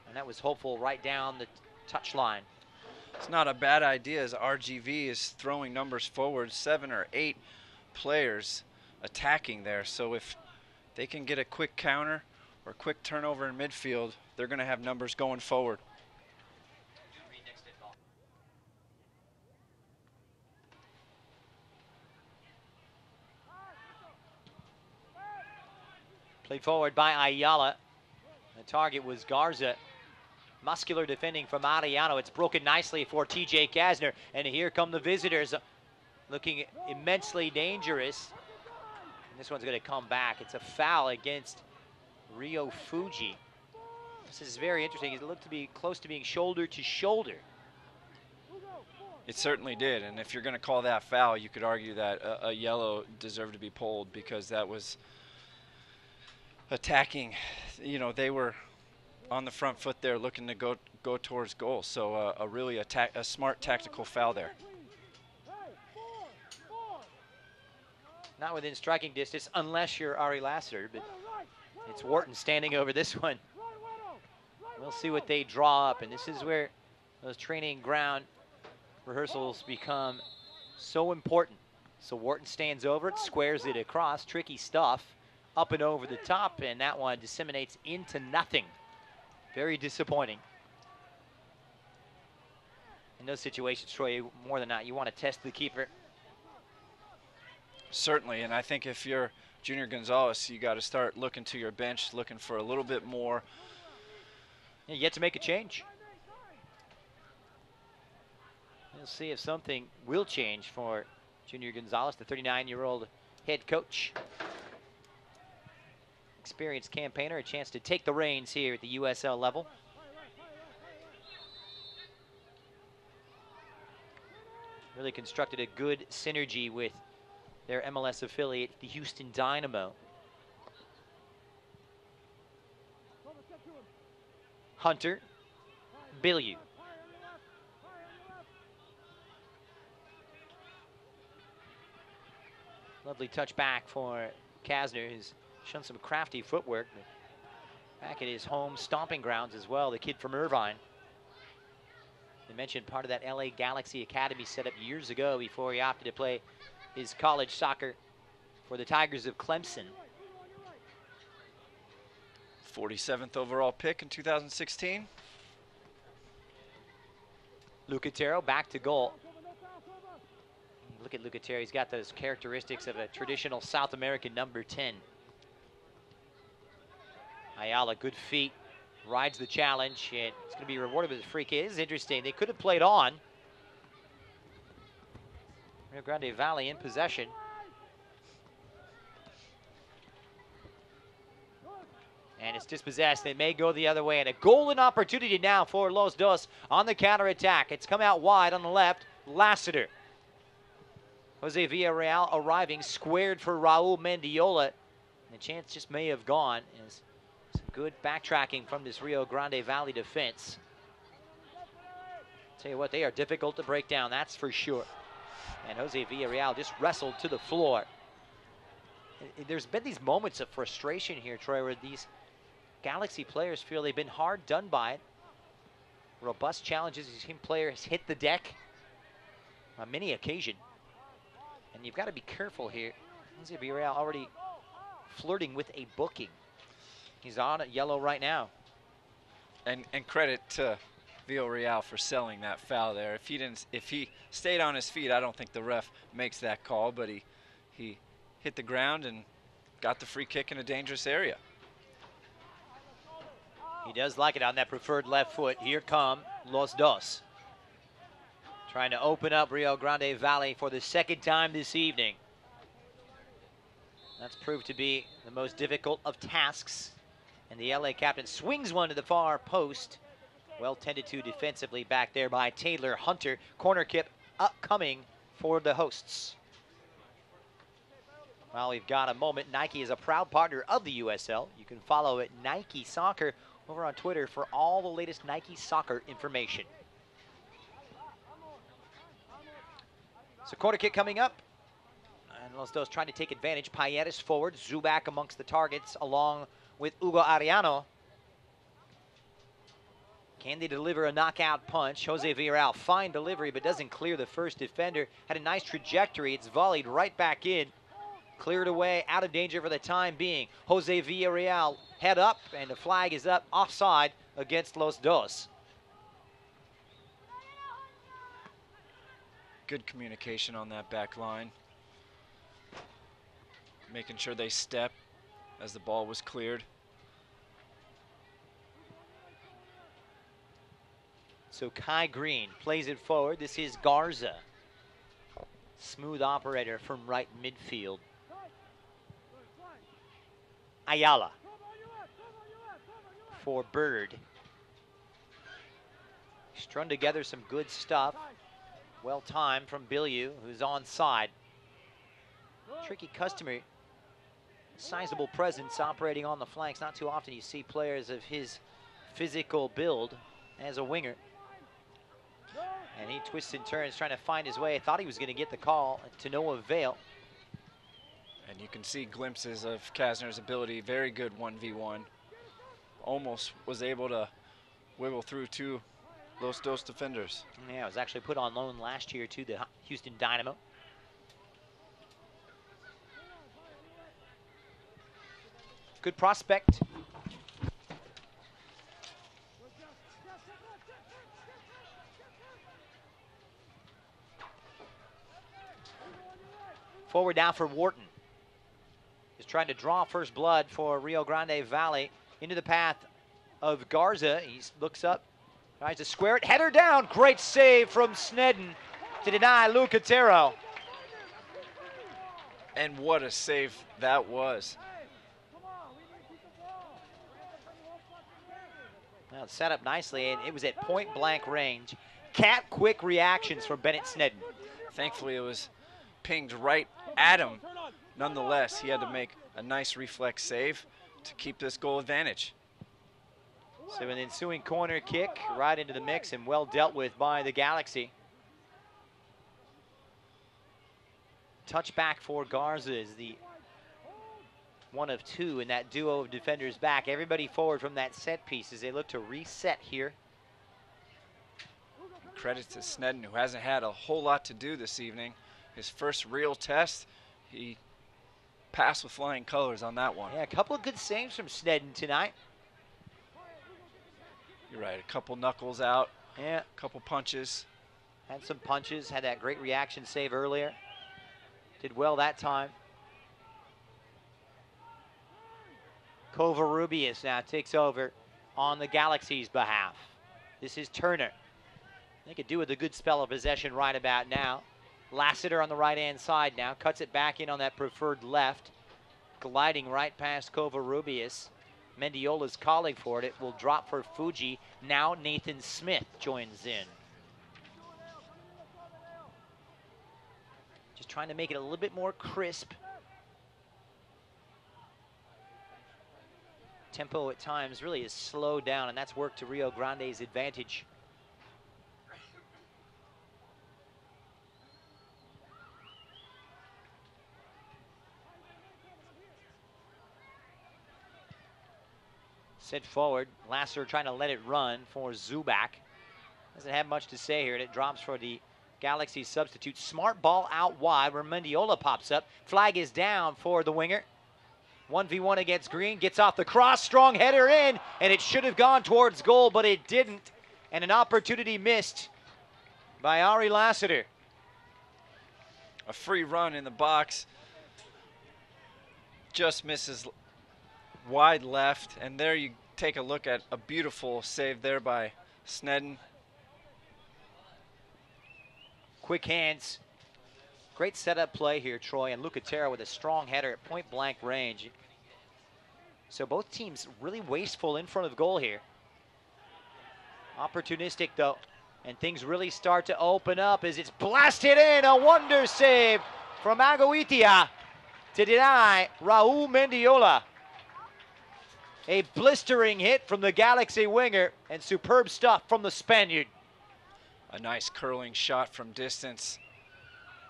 And that was hopeful right down the touchline. It's not a bad idea as RGV is throwing numbers forward, 7 or 8 players attacking there. So if they can get a quick counter or quick turnover in midfield, they're going to have numbers going forward. Played forward by Ayala. The target was Garza. Muscular defending from Arellano. It's broken nicely for TJ Kasner. And here come the visitors, looking immensely dangerous. And this one's going to come back. It's a foul against Rio Fuji. This is very interesting. It looked to be close to being shoulder to shoulder. It certainly did. And if you're going to call that foul, you could argue that a yellow deserved to be pulled, because that was attacking. You know, they were on the front foot there looking to go towards goal. So a really a smart tactical foul there. Not within striking distance unless you're Ari Lassiter, but it's Wharton standing over this one. We'll see what they draw up, and this is where those training ground rehearsals become so important. So Wharton stands over it, squares it across, tricky stuff, up and over the top, and that one disseminates into nothing. Very disappointing. In those situations, Troy, more than not, you want to test the keeper. Certainly, and I think if you're Junior Gonzalez, you got to start looking to your bench, looking for a little bit more. You get to make a change. We'll see if something will change for Junior Gonzalez, the 39-year-old head coach. Experienced campaigner, a chance to take the reins here at the USL level. Really constructed a good synergy with their MLS affiliate, the Houston Dynamo. Hunter, Bilyeu. Lovely touch back for Kasner, who's shown some crafty footwork. Back at his home stomping grounds as well, the kid from Irvine. They mentioned part of that LA Galaxy Academy set up years ago before he opted to play his college soccer for the Tigers of Clemson. 47th overall pick in 2016. Lucatero back to goal. Look at Lucatero, he's got those characteristics of a traditional South American number 10. Ayala, good feet, rides the challenge, and it's going to be rewarded with a free kick. This is interesting. They could have played on. Rio Grande Valley in possession. And it's dispossessed. They may go the other way. And a golden opportunity now for Los Dos on the counterattack. It's come out wide on the left. Lassiter. Jose Villarreal arriving, squared for Raul Mendiola. The chance just may have gone. As some good backtracking from this Rio Grande Valley defense. Tell you what, they are difficult to break down, that's for sure. And Jose Villarreal just wrestled to the floor. There's been these moments of frustration here, Troy, where these Galaxy players feel they've been hard done by it. Robust challenges, these team players hit the deck on many occasions. And you've got to be careful here. Jose Villarreal already flirting with a booking. He's on at yellow right now. And credit to Villarreal for selling that foul there. If he stayed on his feet, I don't think the ref makes that call, but he hit the ground and got the free kick in a dangerous area. He does like it on that preferred left foot. Here come Los Dos. Trying to open up Rio Grande Valley for the second time this evening. That's proved to be the most difficult of tasks. And the LA captain swings one to the far post. Well tended to defensively back there by Taylor Hunter. Corner kick upcoming for the hosts. Well, we've got a moment. Nike is a proud partner of the USL. You can follow it Nike Soccer over on Twitter for all the latest Nike Soccer information. So corner kick coming up. And Los Dos trying to take advantage. Payetes forward, Zubac amongst the targets along with Hugo Arellano. Can they deliver a knockout punch? Jose Villarreal, fine delivery, but doesn't clear the first defender. Had a nice trajectory. It's volleyed right back in. Cleared away, out of danger for the time being. Jose Villarreal head up, and the flag is up, offside against Los Dos. Good communication on that back line. Making sure they step as the ball was cleared. So Kai Green plays it forward. This is Garza. Smooth operator from right midfield. Ayala for Bird. Strung together some good stuff. Well timed from Bilyeu, who's onside. Tricky customer. Sizable presence operating on the flanks. Not too often you see players of his physical build as a winger. And he twists and turns trying to find his way. I thought he was going to get the call, to no avail. And you can see glimpses of Kasner's ability. Very good 1v1. Almost was able to wiggle through two Los Dos defenders. Yeah, it was actually put on loan last year to the Houston Dynamo. Good prospect. Forward now for Wharton. He's trying to draw first blood for Rio Grande Valley into the path of Garza. He looks up, tries to square it, header down. Great save from Snedden to deny Lucatero. And what a save that was. Well, it's set up nicely, and it was at point blank range. Cat quick reactions from Bennett Snedden. Thankfully, it was pinged right at him. Nonetheless, he had to make a nice reflex save to keep this goal advantage. So an ensuing corner kick right into the mix and well dealt with by the Galaxy. Touchback for Garza is the one of two in that duo of defenders back. Everybody forward from that set piece as they look to reset here. Credit to Snedden, who hasn't had a whole lot to do this evening. His first real test, he passed with flying colors on that one. Yeah, a couple of good saves from Snedden tonight. You're right, a couple knuckles out. Yeah. A couple punches. Had some punches, had that great reaction save earlier. Did well that time. Covarrubias now takes over on the Galaxy's behalf. This is Turner. They could do with a good spell of possession right about now. Lassiter on the right-hand side now, cuts it back in on that preferred left. Gliding right past Covarrubias. Mendiola's calling for it. It will drop for Fuji. Now Nathan Smith joins in. Just trying to make it a little bit more crisp. Tempo at times really is slowed down, and that's worked to Rio Grande's advantage. Sent forward, Lassiter trying to let it run for Zubak. Doesn't have much to say here, and it drops for the Galaxy substitute. Smart ball out wide where Mendiola pops up. Flag is down for the winger. 1v1 against Green, gets off the cross, strong header in, and it should have gone towards goal, but it didn't. And an opportunity missed by Ari Lassiter. A free run in the box. Just misses wide left, and there you take a look at a beautiful save there by Snedden. Quick hands. Great setup play here, Troy, and Lucatero with a strong header at point-blank range. So both teams really wasteful in front of goal here. Opportunistic, though, and things really start to open up as it's blasted in. A wonder save from Agoitia to deny Raul Mendiola. A blistering hit from the Galaxy winger and superb stuff from the Spaniard. A nice curling shot from distance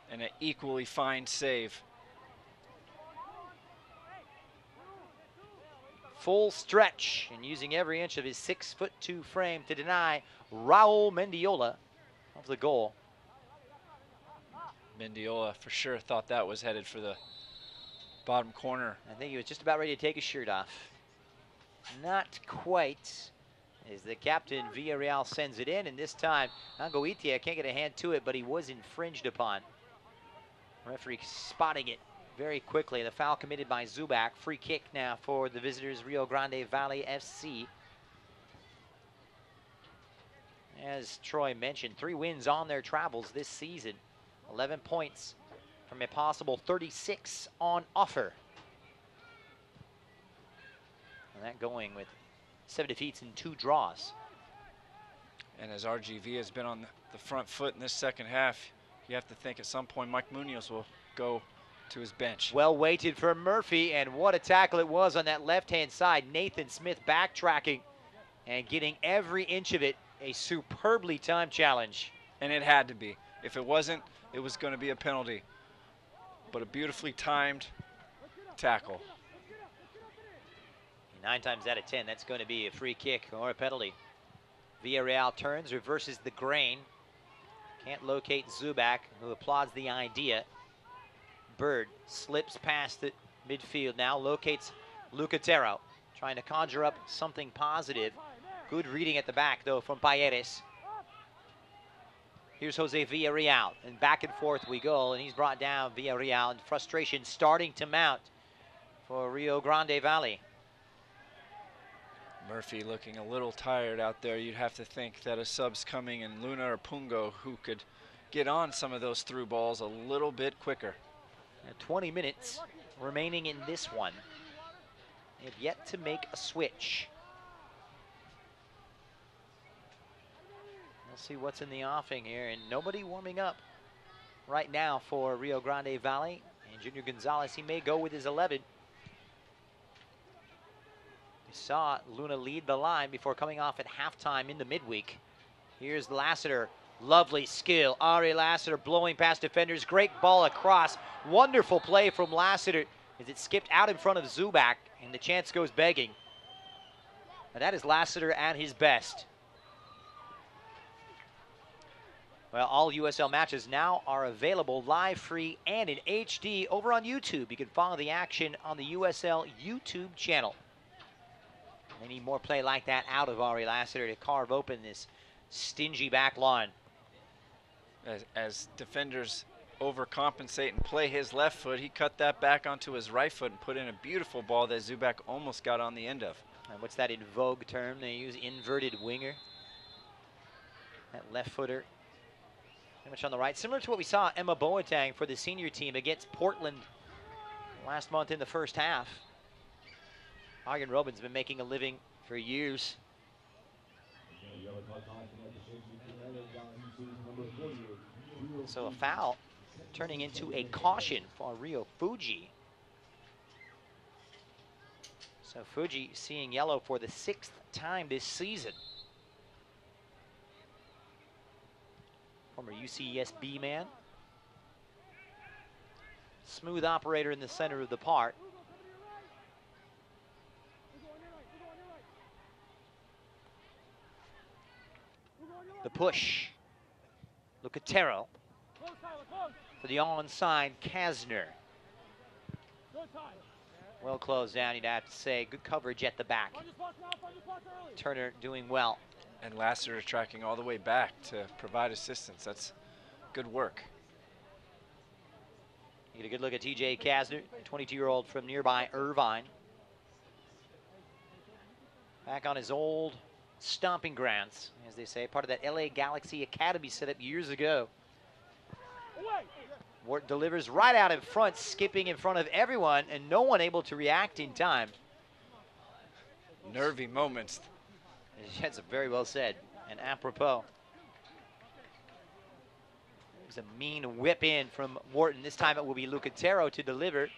and an equally fine save. Full stretch and using every inch of his 6'2" frame to deny Raul Mendiola of the goal. Mendiola for sure thought that was headed for the bottom corner. I think he was just about ready to take his shirt off. Not quite, as the captain Villarreal sends it in, and this time Angoitia can't get a hand to it, but he was infringed upon. Referee spotting it very quickly. The foul committed by Zubak. Free kick now for the visitors, Rio Grande Valley FC. As Troy mentioned, 3 wins on their travels this season. 11 points from a possible 36 on offer. And that going with 7 defeats and 2 draws. And as RGV has been on the front foot in this second half, you have to think at some point Mike Munoz will go to his bench. Well waited for Murphy, and what a tackle it was on that left-hand side. Nathan Smith backtracking and getting every inch of it. A superbly timed challenge. And it had to be. If it wasn't, it was going to be a penalty. But a beautifully timed tackle. 9 times out of 10, that's going to be a free kick or a penalty. Villarreal turns, reverses the grain. Can't locate Zubak, who applauds the idea. Bird slips past the midfield now, locates Lucatero, trying to conjure up something positive. Good reading at the back, though, from Payeres. Here's Jose Villarreal, and back and forth we go, and he's brought down Villarreal, and frustration starting to mount for Rio Grande Valley. Murphy looking a little tired out there. You'd have to think that a sub's coming, and Luna or Pungo, who could get on some of those through balls a little bit quicker. 20 minutes remaining in this one. They have yet to make a switch. We'll see what's in the offing here, and nobody warming up right now for Rio Grande Valley. And Junior Gonzalez, he may go with his 11. We saw Luna lead the line before coming off at halftime in the midweek. Here's Lassiter. Lovely skill. Ari Lassiter blowing past defenders. Great ball across. Wonderful play from Lassiter as it skipped out in front of Zubak, and the chance goes begging. But that is Lassiter at his best. Well, all USL matches now are available live, free, and in HD over on YouTube. You can follow the action on the USL YouTube channel. They need more play like that out of Ari Lassiter to carve open this stingy back line. As defenders overcompensate and play his left foot. He cut that back onto his right foot and put in a beautiful ball that Zubak almost got on the end of. And what's that in vogue term? They use inverted winger. That left footer, pretty much on the right. Similar to what we saw Emma Boateng for the senior team against Portland last month in the first half. Arjen Robben's been making a living for years. So a foul turning into a caution for Rio Fuji. So Fuji seeing yellow for the 6th time this season. Former UCSB man. Smooth operator in the center of the park. The push. Lucatero for the onside Kasner. Well closed down, you'd have to say. Good coverage at the back. Turner doing well. And Lassiter tracking all the way back to provide assistance. That's good work. You get a good look at TJ Kasner, 22-year-old from nearby Irvine. Back on his old stomping grounds, as they say, part of that LA Galaxy Academy set up years ago. Wart delivers right out in front, skipping in front of everyone, and no one able to react in time. Nervy moments. That's very well said, and apropos. There's a mean whip in from Wharton. This time it will be Lucatero to deliver.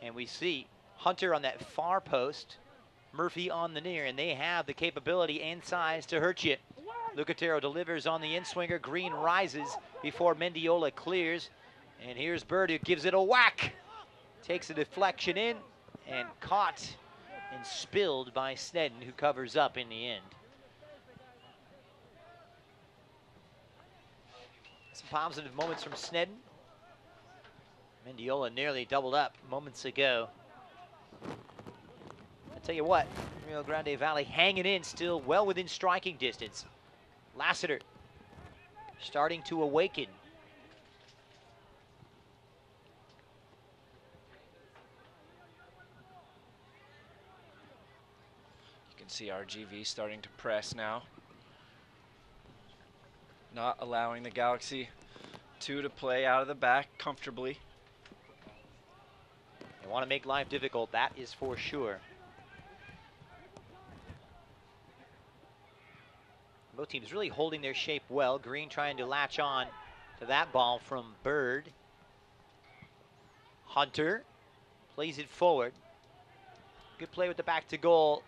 And we see Hunter on that far post, Murphy on the near, and they have the capability and size to hurt you. Lucatero delivers on the in-swinger. Green rises before Mendiola clears. And here's Bird, who gives it a whack. Takes a deflection in and caught and spilled by Snedden, who covers up in the end. Some positive moments from Snedden. Mendiola nearly doubled up moments ago. I tell you what, Rio Grande Valley hanging in still well within striking distance. Lassiter starting to awaken. You can see RGV starting to press now. Not allowing the Galaxy to play out of the back comfortably. They want to make life difficult, that is for sure. Both teams really holding their shape well. Green trying to latch on to that ball from Bird. Hunter plays it forward. Good play with the back to goal.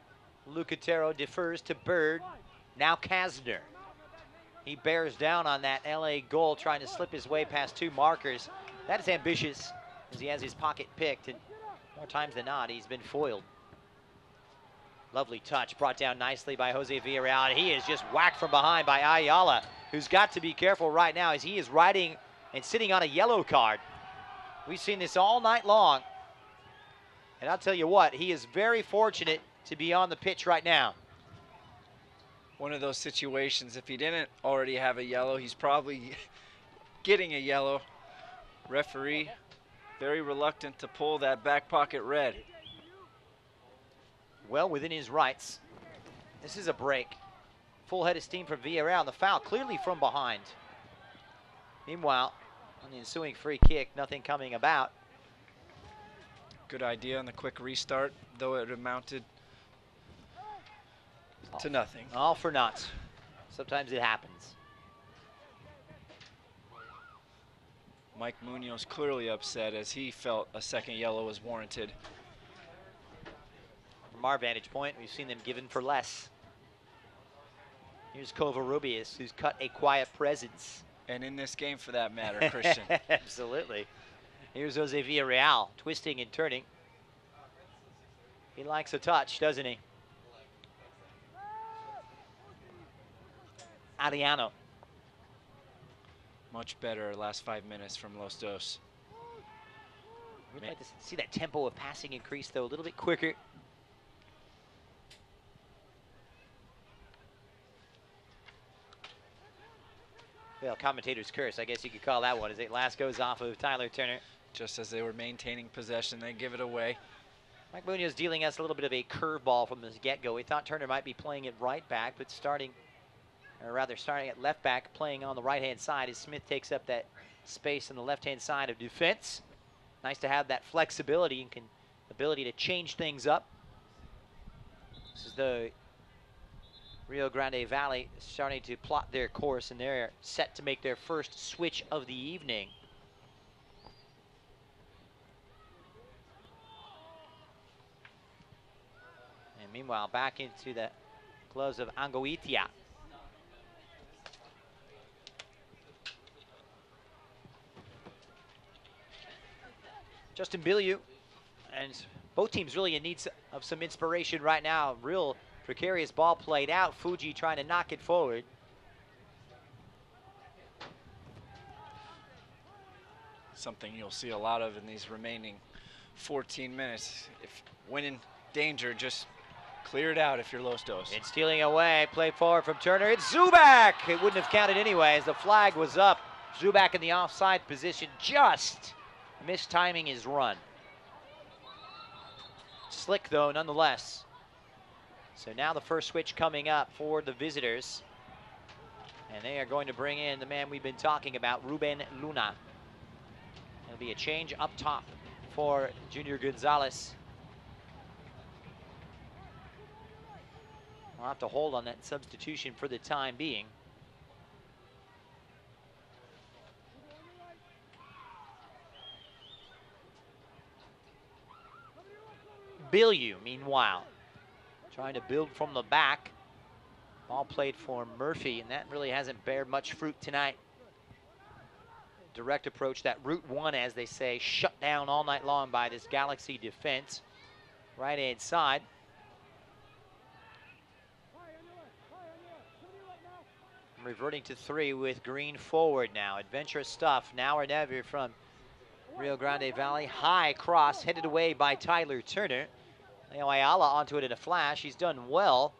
Lucatero defers to Bird. Now Kasner. He bears down on that LA goal, trying to slip his way past two markers. That is ambitious, as he has his pocket picked, and more times than not, he's been foiled. Lovely touch, brought down nicely by Jose Villarreal. He is just whacked from behind by Ayala, who's got to be careful right now as he is riding and sitting on a yellow card. We've seen this all night long. And I'll tell you what, he is very fortunate to be on the pitch right now. One of those situations, if he didn't already have a yellow, he's probably getting a yellow. Referee very reluctant to pull that back pocket red. Well within his rights. This is a break. Full head of steam from Villarreal. The foul clearly from behind. Meanwhile, on the ensuing free kick, nothing coming about. Good idea on the quick restart, though it amounted to nothing. All for naught. Sometimes it happens. Mike Munoz clearly upset as he felt a second yellow was warranted. From our vantage point, we've seen them given for less. Here's Covarrubias, who's cut a quiet presence. And in this game, for that matter, Christian. Absolutely. Here's Jose Villarreal, twisting and turning. He likes a touch, doesn't he? Ariano. Much better last 5 minutes from Los Dos. We'd like to see that tempo of passing increase, though, a little bit quicker. Well, commentator's curse, I guess you could call that one, as it last goes off of Tyler Turner. Just as they were maintaining possession, they give it away. Mike Munoz dealing us a little bit of a curveball from the get-go. We thought Turner might be playing it right back, but starting at left back, playing on the right-hand side as Smith takes up that space on the left-hand side of defense. Nice to have that flexibility and ability to change things up. This is the Rio Grande Valley starting to plot their course, and they're set to make their first switch of the evening. And meanwhile, back into the gloves of Angoitia. Justin Bilyeu, and both teams really in need of some inspiration right now. Real precarious ball played out. Fuji trying to knock it forward. Something you'll see a lot of in these remaining 14 minutes. If when in danger, just clear it out if you're Los Dos. It's stealing away. Play forward from Turner. It's Zubak. It wouldn't have counted anyway as the flag was up. Zubak in the offside position, just mistiming his run. Slick though, nonetheless. So now the first switch coming up for the visitors. And they are going to bring in the man we've been talking about, Ruben Luna. It'll be a change up top for Junior Gonzalez. We'll have to hold on that substitution for the time being. Bilyeu, meanwhile, trying to build from the back. Ball played for Murphy, and that really hasn't bared much fruit tonight. Direct approach, that route one, as they say, shut down all night long by this Galaxy defense. Right-hand side. Reverting to three with Green forward now. Adventurous stuff, now or never from Rio Grande Valley. High cross headed away by Tyler Turner. Leo Ayala onto it in a flash. He's done well.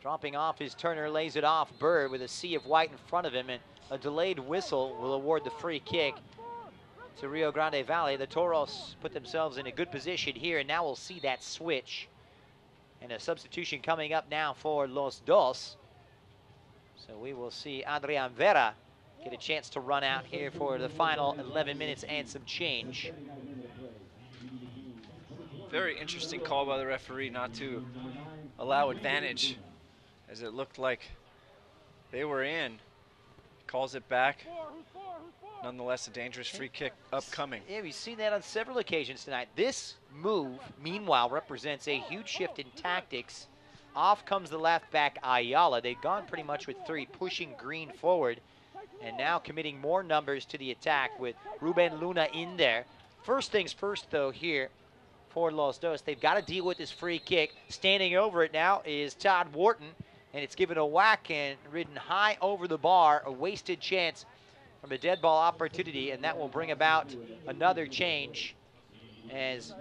Dropping off his Turner, lays it off Bird with a sea of white in front of him, and a delayed whistle will award the free kick to Rio Grande Valley. The Toros put themselves in a good position here, and now we'll see that switch. And a substitution coming up now for Los Dos. So we will see Adrian Vera get a chance to run out here for the final 11 minutes and some change. Very interesting call by the referee not to allow advantage, as it looked like they were in. Calls it back. Nonetheless, a dangerous free kick upcoming. Yeah, we've seen that on several occasions tonight. This move, meanwhile, represents a huge shift in tactics. Off comes the left back Ayala. They've gone pretty much with three, pushing Green forward, and now committing more numbers to the attack with Ruben Luna in there. First things first, though, here for Los Dos. They've got to deal with this free kick. Standing over it now is Todd Wharton, and it's given a whack and ridden high over the bar. A wasted chance from a dead ball opportunity, and that will bring about another change as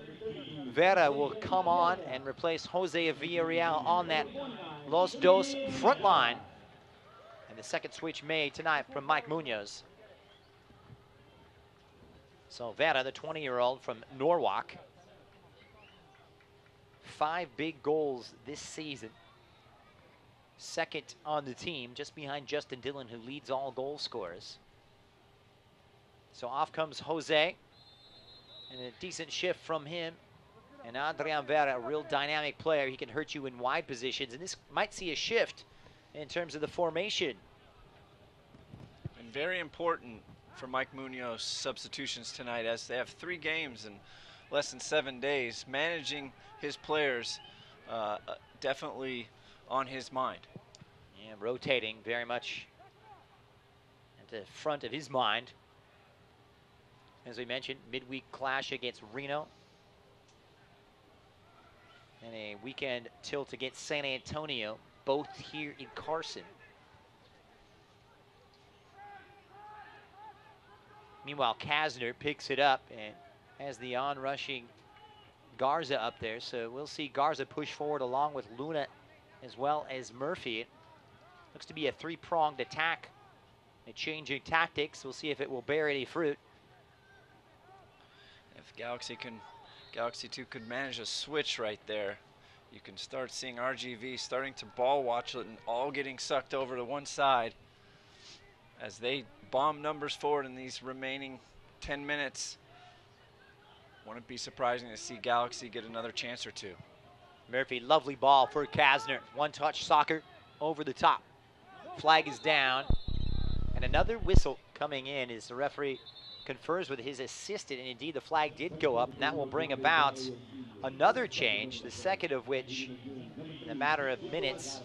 Vera will come on and replace Jose Villarreal on that Los Dos front line. And the second switch made tonight from Mike Munoz. So Vera, the 20-year-old from Norwalk, 5 big goals this season. Second on the team, just behind Justin Dillon, who leads all goal scorers. So off comes Jose, and a decent shift from him. And Adrian Vera, a real dynamic player. He can hurt you in wide positions, and this might see a shift in terms of the formation. And very important for Mike Munoz substitutions tonight, as they have 3 games in less than 7 days. Managing his players definitely on his mind. Yeah, rotating very much at the front of his mind. As we mentioned, midweek clash against Reno. And a weekend tilt against San Antonio, both here in Carson. Meanwhile, Kasner picks it up and has the on-rushing Garza up there. So we'll see Garza push forward along with Luna as well as Murphy. It looks to be a 3-pronged attack A change in tactics. We'll see if it will bear any fruit. If Galaxy 2 could manage a switch right there, you can start seeing RGV starting to ball watch it and all getting sucked over to one side as they bomb numbers forward in these remaining 10 minutes. Wouldn't be surprising to see Galaxy get another chance or two. Murphy, lovely ball for Kasner. One-touch soccer over the top. Flag is down. And another whistle coming in as the referee confers with his assistant, and indeed the flag did go up, and that will bring about another change, the second of which in a matter of minutes.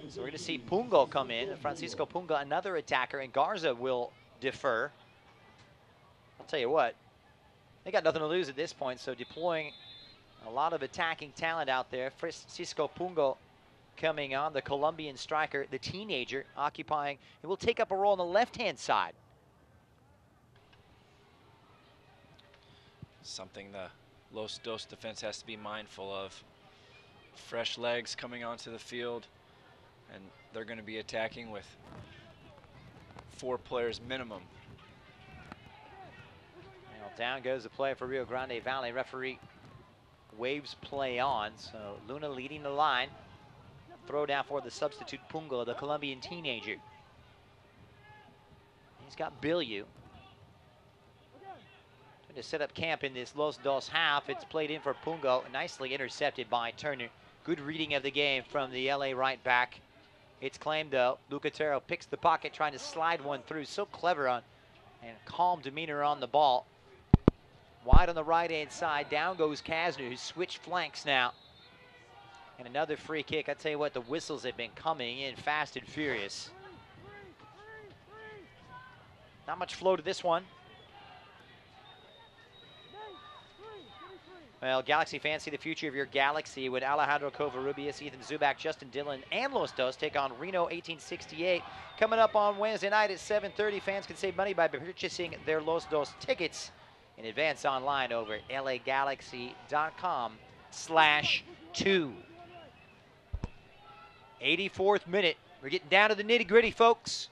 So we're going to see Pungo come in, Francisco Punga, another attacker, and Garza will defer. I'll tell you what, they got nothing to lose at this point, so deploying a lot of attacking talent out there. Francisco Pungo coming on, the Colombian striker, the teenager, occupying, and will take up a role on the left-hand side. Something the Los Dos defense has to be mindful of. Fresh legs coming onto the field, and they're going to be attacking with 4 players minimum. Well, down goes the play for Rio Grande Valley. Referee waves play on, so Luna leading the line. Throw down for the substitute Pungo, the Colombian teenager. He's got Bilyu. To set up camp in this Los Dos half. It's played in for Pungo, nicely intercepted by Turner. Good reading of the game from the LA right back. It's claimed though. Lucatero picks the pocket, trying to slide one through. So clever on and calm demeanor on the ball. Wide on the right-hand side. Down goes Kasner, who's switched flanks now. And another free kick. I tell you what, the whistles have been coming in fast and furious. Not much flow to this one. Well, Galaxy fans, see the future of your Galaxy with Alejandro Covarrubias, Ethan Zubak, Justin Dillon, and Los Dos take on Reno 1868. Coming up on Wednesday night at 7:30, fans can save money by purchasing their Los Dos tickets in advance online over at lagalaxy.com/2. 84th minute. We're getting down to the nitty-gritty, folks.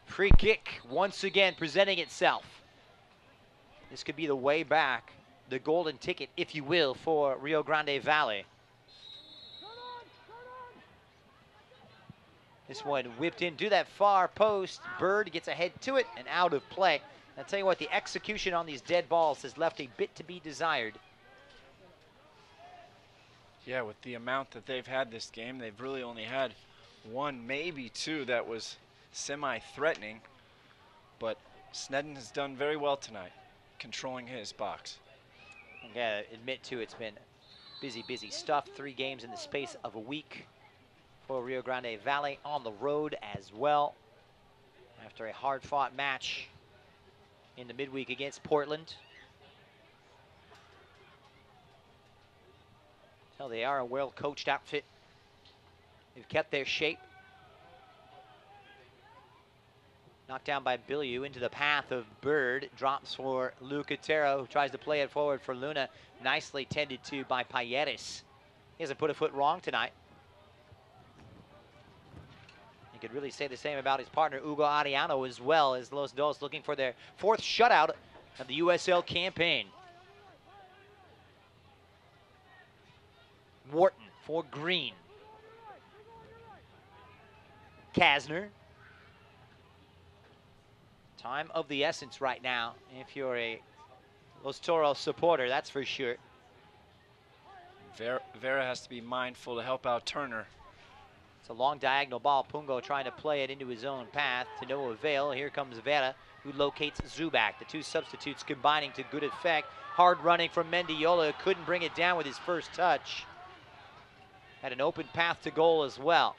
Free kick once again presenting itself. This could be the way back, the golden ticket, if you will, for Rio Grande Valley. This one whipped into that far post. Bird gets ahead to it and out of play. I'll tell you what, the execution on these dead balls has left a bit to be desired. Yeah, with the amount that they've had this game, they've really only had 1, maybe 2 that was semi-threatening. But Snedden has done very well tonight, controlling his box. I gotta admit too, it's been busy stuff. 3 games in the space of a week for Rio Grande Valley, on the road as well. After a hard-fought match in the midweek against Portland. So they are a well-coached outfit. They've kept their shape. Knocked down by Bilyu into the path of Bird. Drops for Lucatero, who tries to play it forward for Luna. Nicely tended to by Payeres. He hasn't put a foot wrong tonight. You could really say the same about his partner, Hugo Ariano, as well, as Los Dos looking for their 4th shutout of the USL campaign. Wharton for Green. Kasner. Time of the essence right now, if you're a Los Toros supporter, that's for sure. Vera has to be mindful to help out Turner. It's a long diagonal ball. Pungo trying to play it into his own path to no avail. Here comes Vera, who locates Zubak. The 2 substitutes combining to good effect. Hard running from Mendiola, couldn't bring it down with his first touch. Had an open path to goal as well.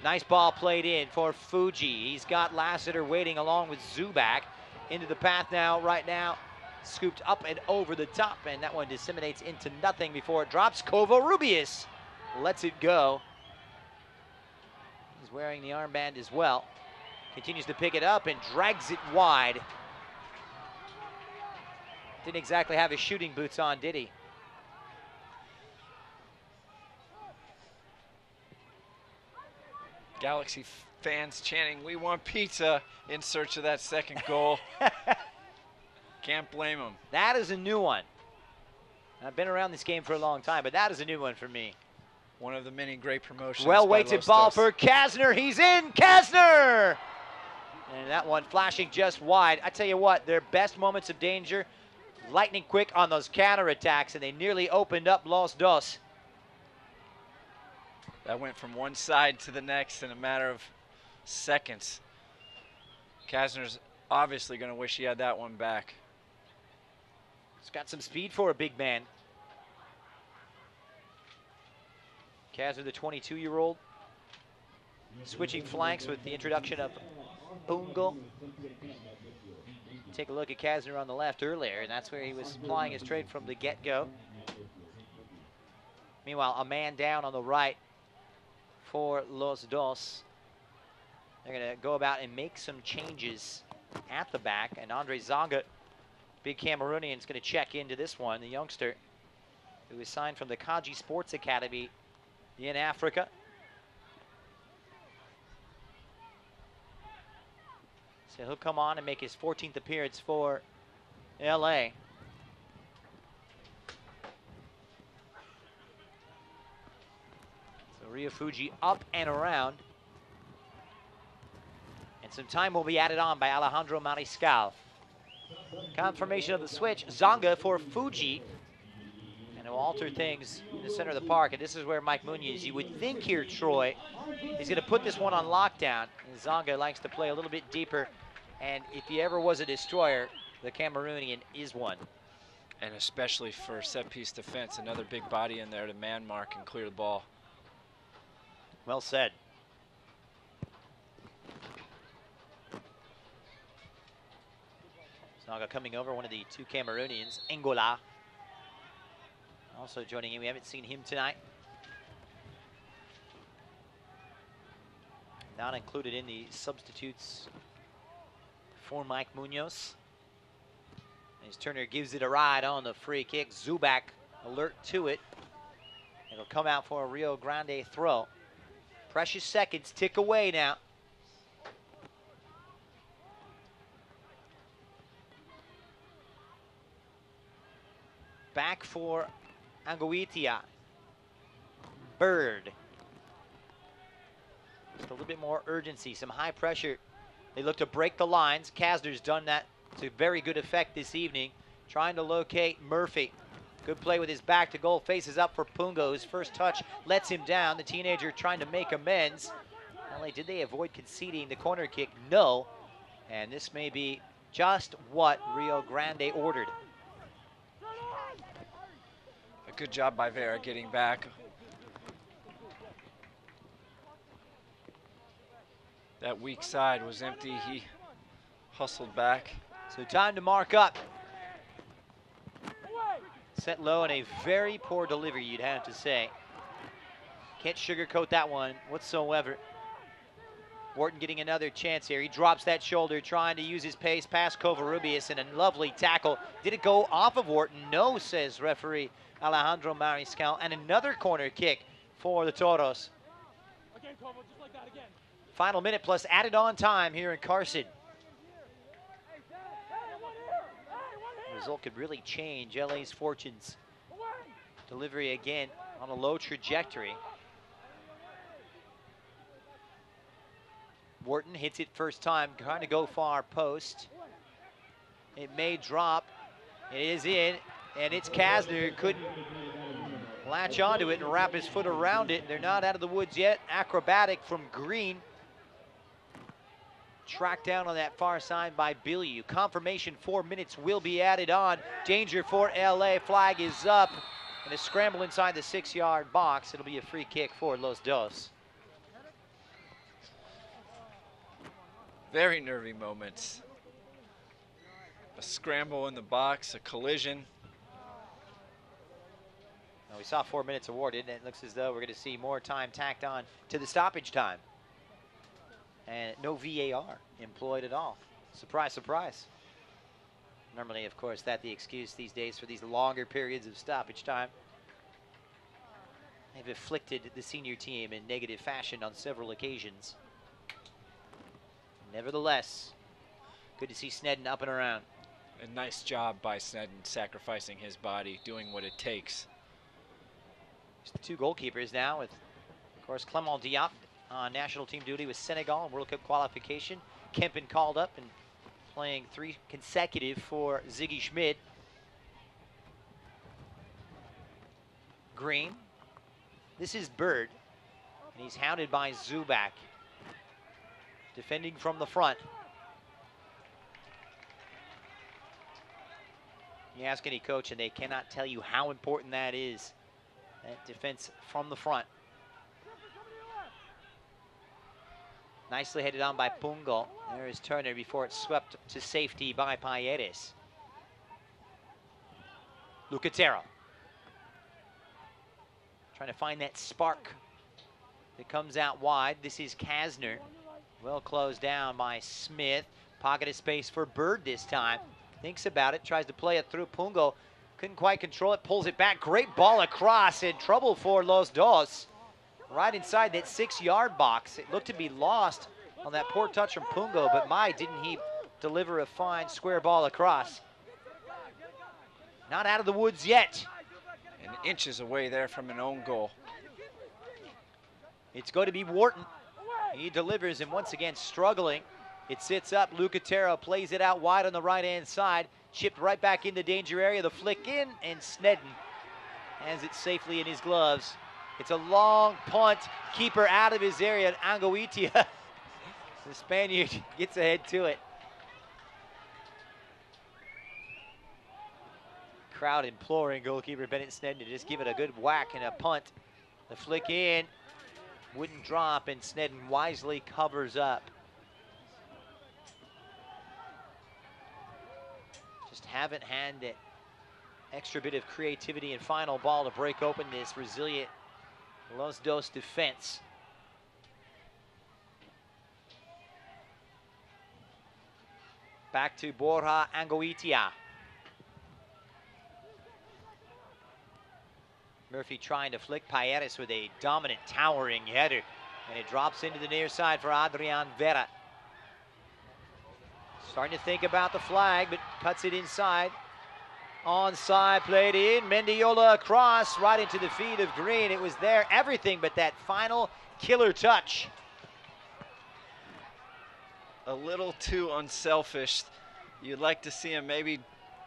Nice ball played in for Fuji. He's got Lassiter waiting along with Zubak. Into the path now, right now. Scooped up and over the top, and that one disseminates into nothing before it drops. Covarrubias lets it go. He's wearing the armband as well. Continues to pick it up and drags it wide. Didn't exactly have his shooting boots on, did he? Galaxy fans chanting, "We want pizza," in search of that second goal. Can't blame them. That is a new one. I've been around this game for a long time, but that is a new one for me. One of the many great promotions. Well-weighted ball for Kasner. He's in. Kasner! And that one flashing just wide. I tell you what, their best moments of danger, lightning quick on those counterattacks, and they nearly opened up Los Dos. That went from one side to the next in a matter of seconds. Kasner's obviously going to wish he had that one back. He's got some speed for a big man. Kasner, the 22-year-old, switching flanks with the introduction of Pungo. Take a look at Kasner on the left earlier, and that's where he was plying his trade from the get-go. Meanwhile, a man down on the right for Los Dos. They're going to go about and make some changes at the back, and Andre Zonga, big Cameroonian, is going to check into this one, the youngster who was signed from the Kaji Sports Academy in Africa. So he'll come on and make his 14th appearance for LA. So Rio Fuji up and around. And some time will be added on by Alejandro Mariscal. Confirmation of the switch. Zonga for Fuji. And it'll alter things in the center of the park. And this is where Mike Munoz, you would think here, Troy, is going to put this one on lockdown. And Zonga likes to play a little bit deeper. And if he ever was a destroyer, the Cameroonian is one. And especially for set-piece defense, another big body in there to man mark and clear the ball. Well said. Zonga coming over, one of the two Cameroonians, Angola. Also joining in, we haven't seen him tonight. Not included in the substitutes for Mike Munoz. As Turner gives it a ride on the free kick, Zubac alert to it. It'll come out for a Rio Grande throw. Precious seconds tick away now. Back for Anguitia. Bird. Just a little bit more urgency, some high pressure. They look to break the lines. Kasner's done that to very good effect this evening, trying to locate Murphy. Good play with his back to goal, faces up for Pungo. His first touch lets him down. The teenager trying to make amends. Not only did they avoid conceding the corner kick, no. And this may be just what Rio Grande ordered. A good job by Vera getting back. That weak side was empty. He hustled back. So time to mark up. Set low and a very poor delivery, you'd have to say. Can't sugarcoat that one whatsoever. Wharton getting another chance here. He drops that shoulder, trying to use his pace past Covarrubias, and a lovely tackle. Did it go off of Wharton? No, says referee Alejandro Mariscal. And another corner kick for the Toros. Again, Como, just like that again. Final minute plus added on time here in Carson. The result could really change LA's fortunes. Delivery again on a low trajectory. Wharton hits it first time, trying to go far post. It may drop. It is in, and it's Kasner. Couldn't latch onto it and wrap his foot around it. They're not out of the woods yet. Acrobatic from Green. Tracked down on that far side by Bilyeu. Confirmation 4 minutes will be added on. Danger for LA. Flag is up. And a scramble inside the 6-yard box. It'll be a free kick for Los Dos. Very nervy moments. A scramble in the box, a collision. Now we saw 4 minutes awarded, and it looks as though we're going to see more time tacked on to the stoppage time. And no VAR employed at all. Surprise, surprise. Normally, of course, that's the excuse these days for these longer periods of stoppage time. have afflicted the senior team in negative fashion on several occasions. Nevertheless, good to see Snedden up and around. A nice job by Snedden, sacrificing his body, doing what it takes. It's the two goalkeepers now with, of course, Clement Diop on national team duty with Senegal in World Cup qualification. Kempen called up and playing 3 consecutive for Ziggy Schmid. Green. This is Bird, and he's hounded by Zubak. Defending from the front. You ask any coach and they cannot tell you how important that is. That defense from the front. Nicely headed on by Pungo. There is Turner before it's swept to safety by Payeres. Lucatero. Trying to find that spark that comes out wide. This is Kasner. Well closed down by Smith. Pocket of space for Bird this time. Thinks about it, tries to play it through. Pungo couldn't quite control it, pulls it back. Great ball across, in trouble for Los Dos. Right inside that 6-yard box. It looked to be lost on that poor touch from Pungo, but didn't he deliver a fine square ball across. Not out of the woods yet. And inches away there from an own goal. It's going to be Wharton. He delivers, and once again struggling. It sits up. Lucatero plays it out wide on the right-hand side. Chipped right back in the danger area. The flick in, and Snedden has it safely in his gloves. It's a long punt. Keeper out of his area. Angoitia, the Spaniard, gets ahead to it. Crowd imploring goalkeeper Bennett Snedden to just give it a good whack and a punt. The flick in. Wouldn't drop, and Snedden wisely covers up. Just haven't had that extra bit of creativity and final ball to break open this resilient Los Dos defense. Back to Borja Angoitia. Murphy trying to flick Payeres with a dominant, towering header. And it drops into the near side for Adrian Vera. Starting to think about the flag, but cuts it inside. Onside, played in. Mendiola across, right into the feet of Green. It was there, everything but that final killer touch. A little too unselfish. You'd like to see him maybe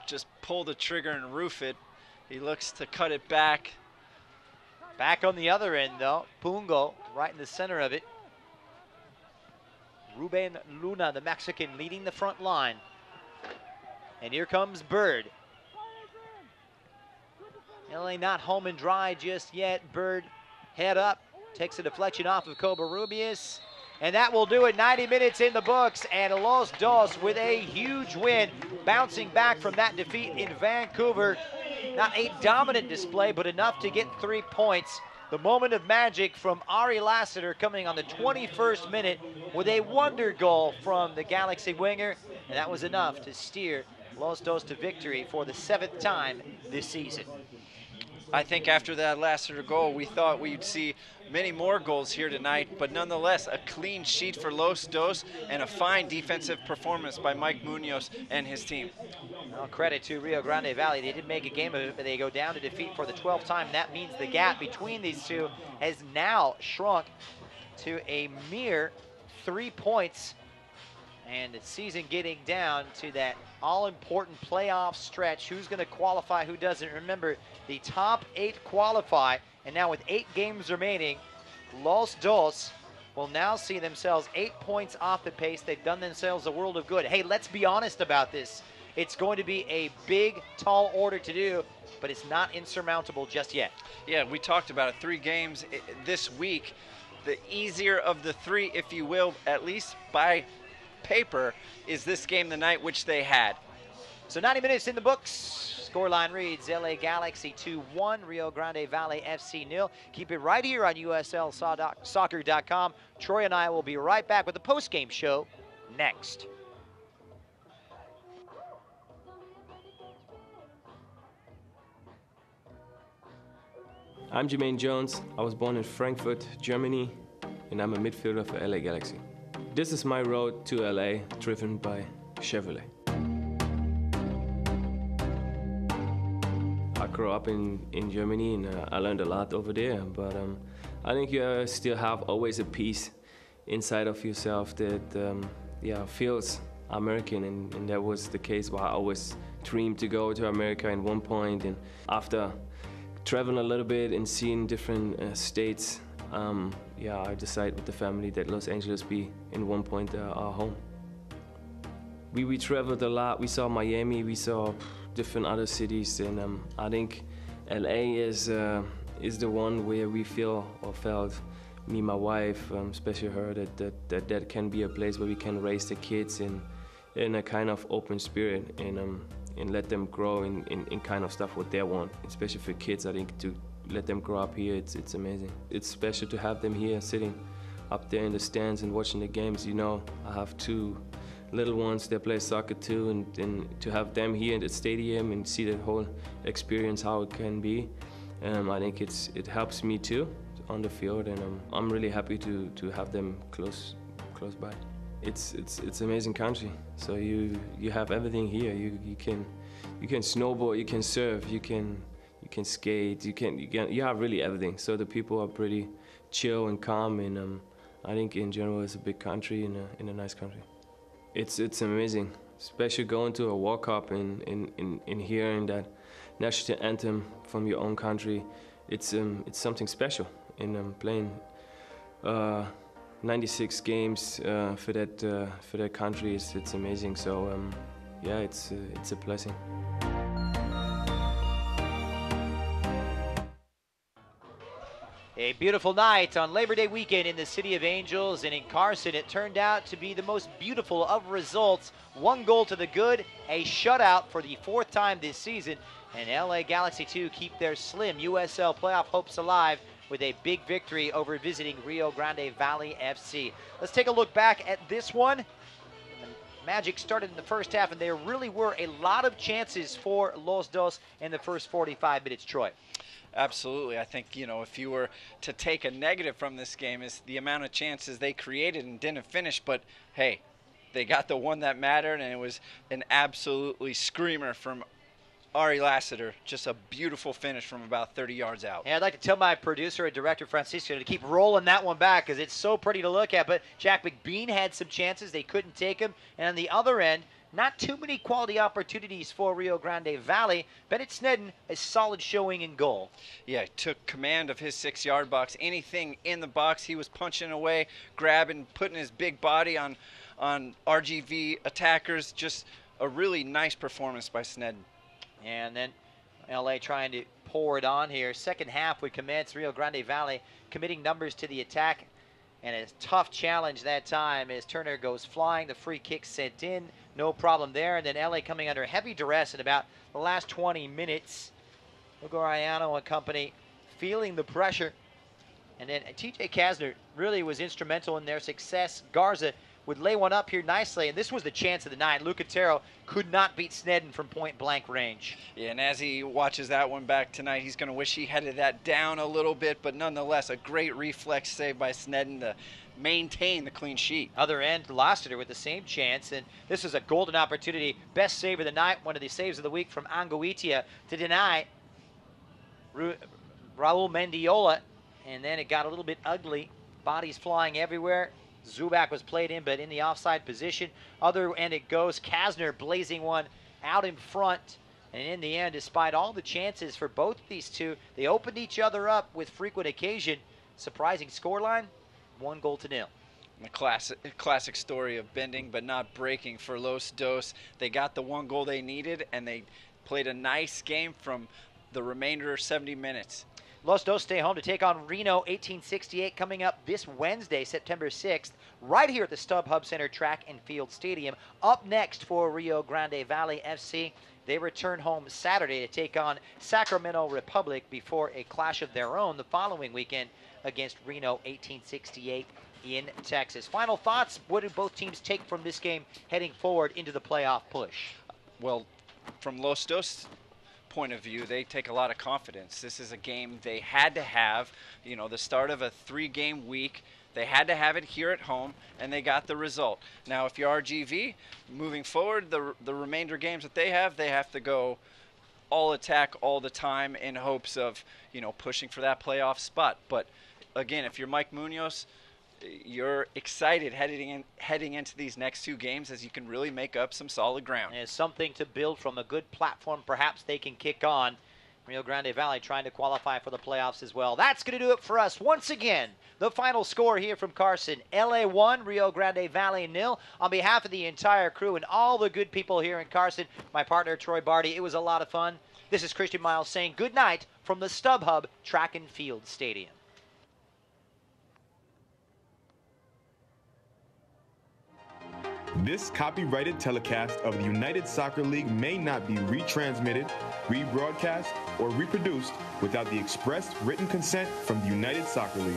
just pull the trigger and roof it. He looks to cut it back. Back on the other end, though. Pungo, right in the center of it. Ruben Luna, the Mexican, leading the front line. And here comes Bird. LA not home and dry just yet. Bird, head up, takes a deflection off of Covarrubias. And that will do it. 90 minutes in the books, and Los Dos with a huge win, bouncing back from that defeat in Vancouver. Not a dominant display, but enough to get 3 points. The moment of magic from Ari Lassiter coming on the 21st minute with a wonder goal from the Galaxy winger, and that was enough to steer Los Dos to victory for the 7th time this season. I think after that Lassiter goal, we thought we'd see many more goals here tonight, but nonetheless, a clean sheet for Los Dos and a fine defensive performance by Mike Munoz and his team. Well, credit to Rio Grande Valley. They did make a game of it, but they go down to defeat for the 12th time. That means the gap between these two has now shrunk to a mere 3 points. And the season getting down to that all-important playoff stretch. Who's going to qualify, who doesn't? Remember, the top 8 qualify, and now with 8 games remaining, Los Dos will now see themselves 8 points off the pace. They've done themselves a world of good. Hey, let's be honest about this. It's going to be a big, tall order to do, but it's not insurmountable just yet. Yeah, we talked about it. 3 games this week. The easier of the 3, if you will, at least by paper, is this game tonight, which they had. So 90 minutes in the books. Scoreline reads LA Galaxy 2-1, Rio Grande Valley FC 0. Keep it right here on USLsoccer.com. Troy and I will be right back with the post-game show next. I'm Jermaine Jones. I was born in Frankfurt, Germany, and I'm a midfielder for LA Galaxy. This is my road to LA, driven by Chevrolet. I grew up in Germany, and I learned a lot over there, but I think you still have always a piece inside of yourself that feels American, and that was the case why I always dreamed to go to America at one point. And after traveling a little bit and seeing different states, I decided with the family that Los Angeles be in one point our home. We traveled a lot. We saw Miami, we saw different other cities, and I think LA is the one where we felt, me, my wife, especially her, that can be a place where we can raise the kids in a kind of open spirit, and let them grow in kind of stuff what they want, especially for kids. I think to let them grow up here, it's amazing. It's special to have them here sitting up there in the stands and watching the games. You know, I have two little ones that play soccer too, and to have them here in the stadium and see the whole experience, how it can be, I think it helps me too on the field, and I'm really happy to have them close by. It's amazing country. So you have everything here. You can snowboard, you can surf, you can skate, you have really everything. So the people are pretty chill and calm, and I think in general it's a big country in a nice country. It's amazing, especially going to a World Cup and hearing that national anthem from your own country. It's something special. And playing 96 games for that country, it's amazing. So it's a blessing. A beautiful night on Labor Day weekend in the City of Angels, and in Carson it turned out to be the most beautiful of results. 1 goal to the good, a shutout for the 4th time this season, and LA Galaxy 2 keep their slim USL playoff hopes alive with a big victory over visiting Rio Grande Valley FC. Let's take a look back at this one. The Magic started in the first half, and there really were a lot of chances for Los Dos in the first 45 minutes, Troy. Absolutely. I think, if you were to take a negative from this game, is the amount of chances they created and didn't finish. But, hey, they got the one that mattered, and it was an absolutely screamer from Ari Lassiter. Just a beautiful finish from about 30 yards out. Yeah, I'd like to tell my producer and director, Francisco, to keep rolling that one back because it's so pretty to look at. But Jack McBean had some chances. They couldn't take him. And on the other end, not too many quality opportunities for Rio Grande Valley. Bennett Snedden, a solid showing in goal. Yeah, he took command of his 6-yard box. Anything in the box, he was punching away, grabbing, putting his big body on RGV attackers. Just a really nice performance by Snedden. And then LA trying to pour it on here. Second half would commence. Rio Grande Valley committing numbers to the attack. And a tough challenge that time as Turner goes flying. The free kick sent in. No problem there. And then LA coming under heavy duress in about the last 20 minutes. Hugo Rayano and company feeling the pressure. And then TJ Kasner really was instrumental in their success. Garza would lay one up here nicely, and this was the chance of the night. Lucatero could not beat Snedden from point-blank range. Yeah, and as he watches that one back tonight, he's going to wish he headed that down a little bit, but nonetheless, a great reflex save by Snedden to maintain the clean sheet. Other end, Lassiter with the same chance, and this is a golden opportunity. Best save of the night, one of the saves of the week from Angoitia to deny Raul Mendiola, and then it got a little bit ugly. Bodies flying everywhere. Zubac was played in, but in the offside position. Other end it goes. Kasner blazing one out in front. And in the end, despite all the chances for both these two, they opened each other up with frequent occasion. Surprising scoreline, 1-0. The classic story of bending but not breaking for Los Dos. They got the 1 goal they needed, and they played a nice game from the remainder 70 minutes. Los Dos stay home to take on Reno 1868 coming up this Wednesday, September 6th, right here at the Stuhub Center Track and Field Stadium. Up next for Rio Grande Valley FC, they return home Saturday to take on Sacramento Republic before a clash of their own the following weekend against Reno 1868 in Texas. Final thoughts, what do both teams take from this game heading forward into the playoff push? Well, from Los Dos' point of view, they take a lot of confidence. This is a game they had to have, you know, the start of a 3-game week. They had to have it here at home, and they got the result. Now, if you're RGV, moving forward, the remainder games that they have to go all attack all the time in hopes of, you know, pushing for that playoff spot. But again, if you're Mike Munoz, you're excited heading into these next 2 games, as you can really make up some solid ground. And it's something to build from, a good platform perhaps they can kick on. Rio Grande Valley trying to qualify for the playoffs as well. That's going to do it for us. Once again, the final score here from Carson: LA 1, Rio Grande Valley 0. On behalf of the entire crew and all the good people here in Carson, my partner Troy Barty, it was a lot of fun. This is Christian Miles saying good night from the Stuhub Track and Field Stadium. This copyrighted telecast of the United Soccer League may not be retransmitted, rebroadcast, or reproduced without the express written consent from the United Soccer League.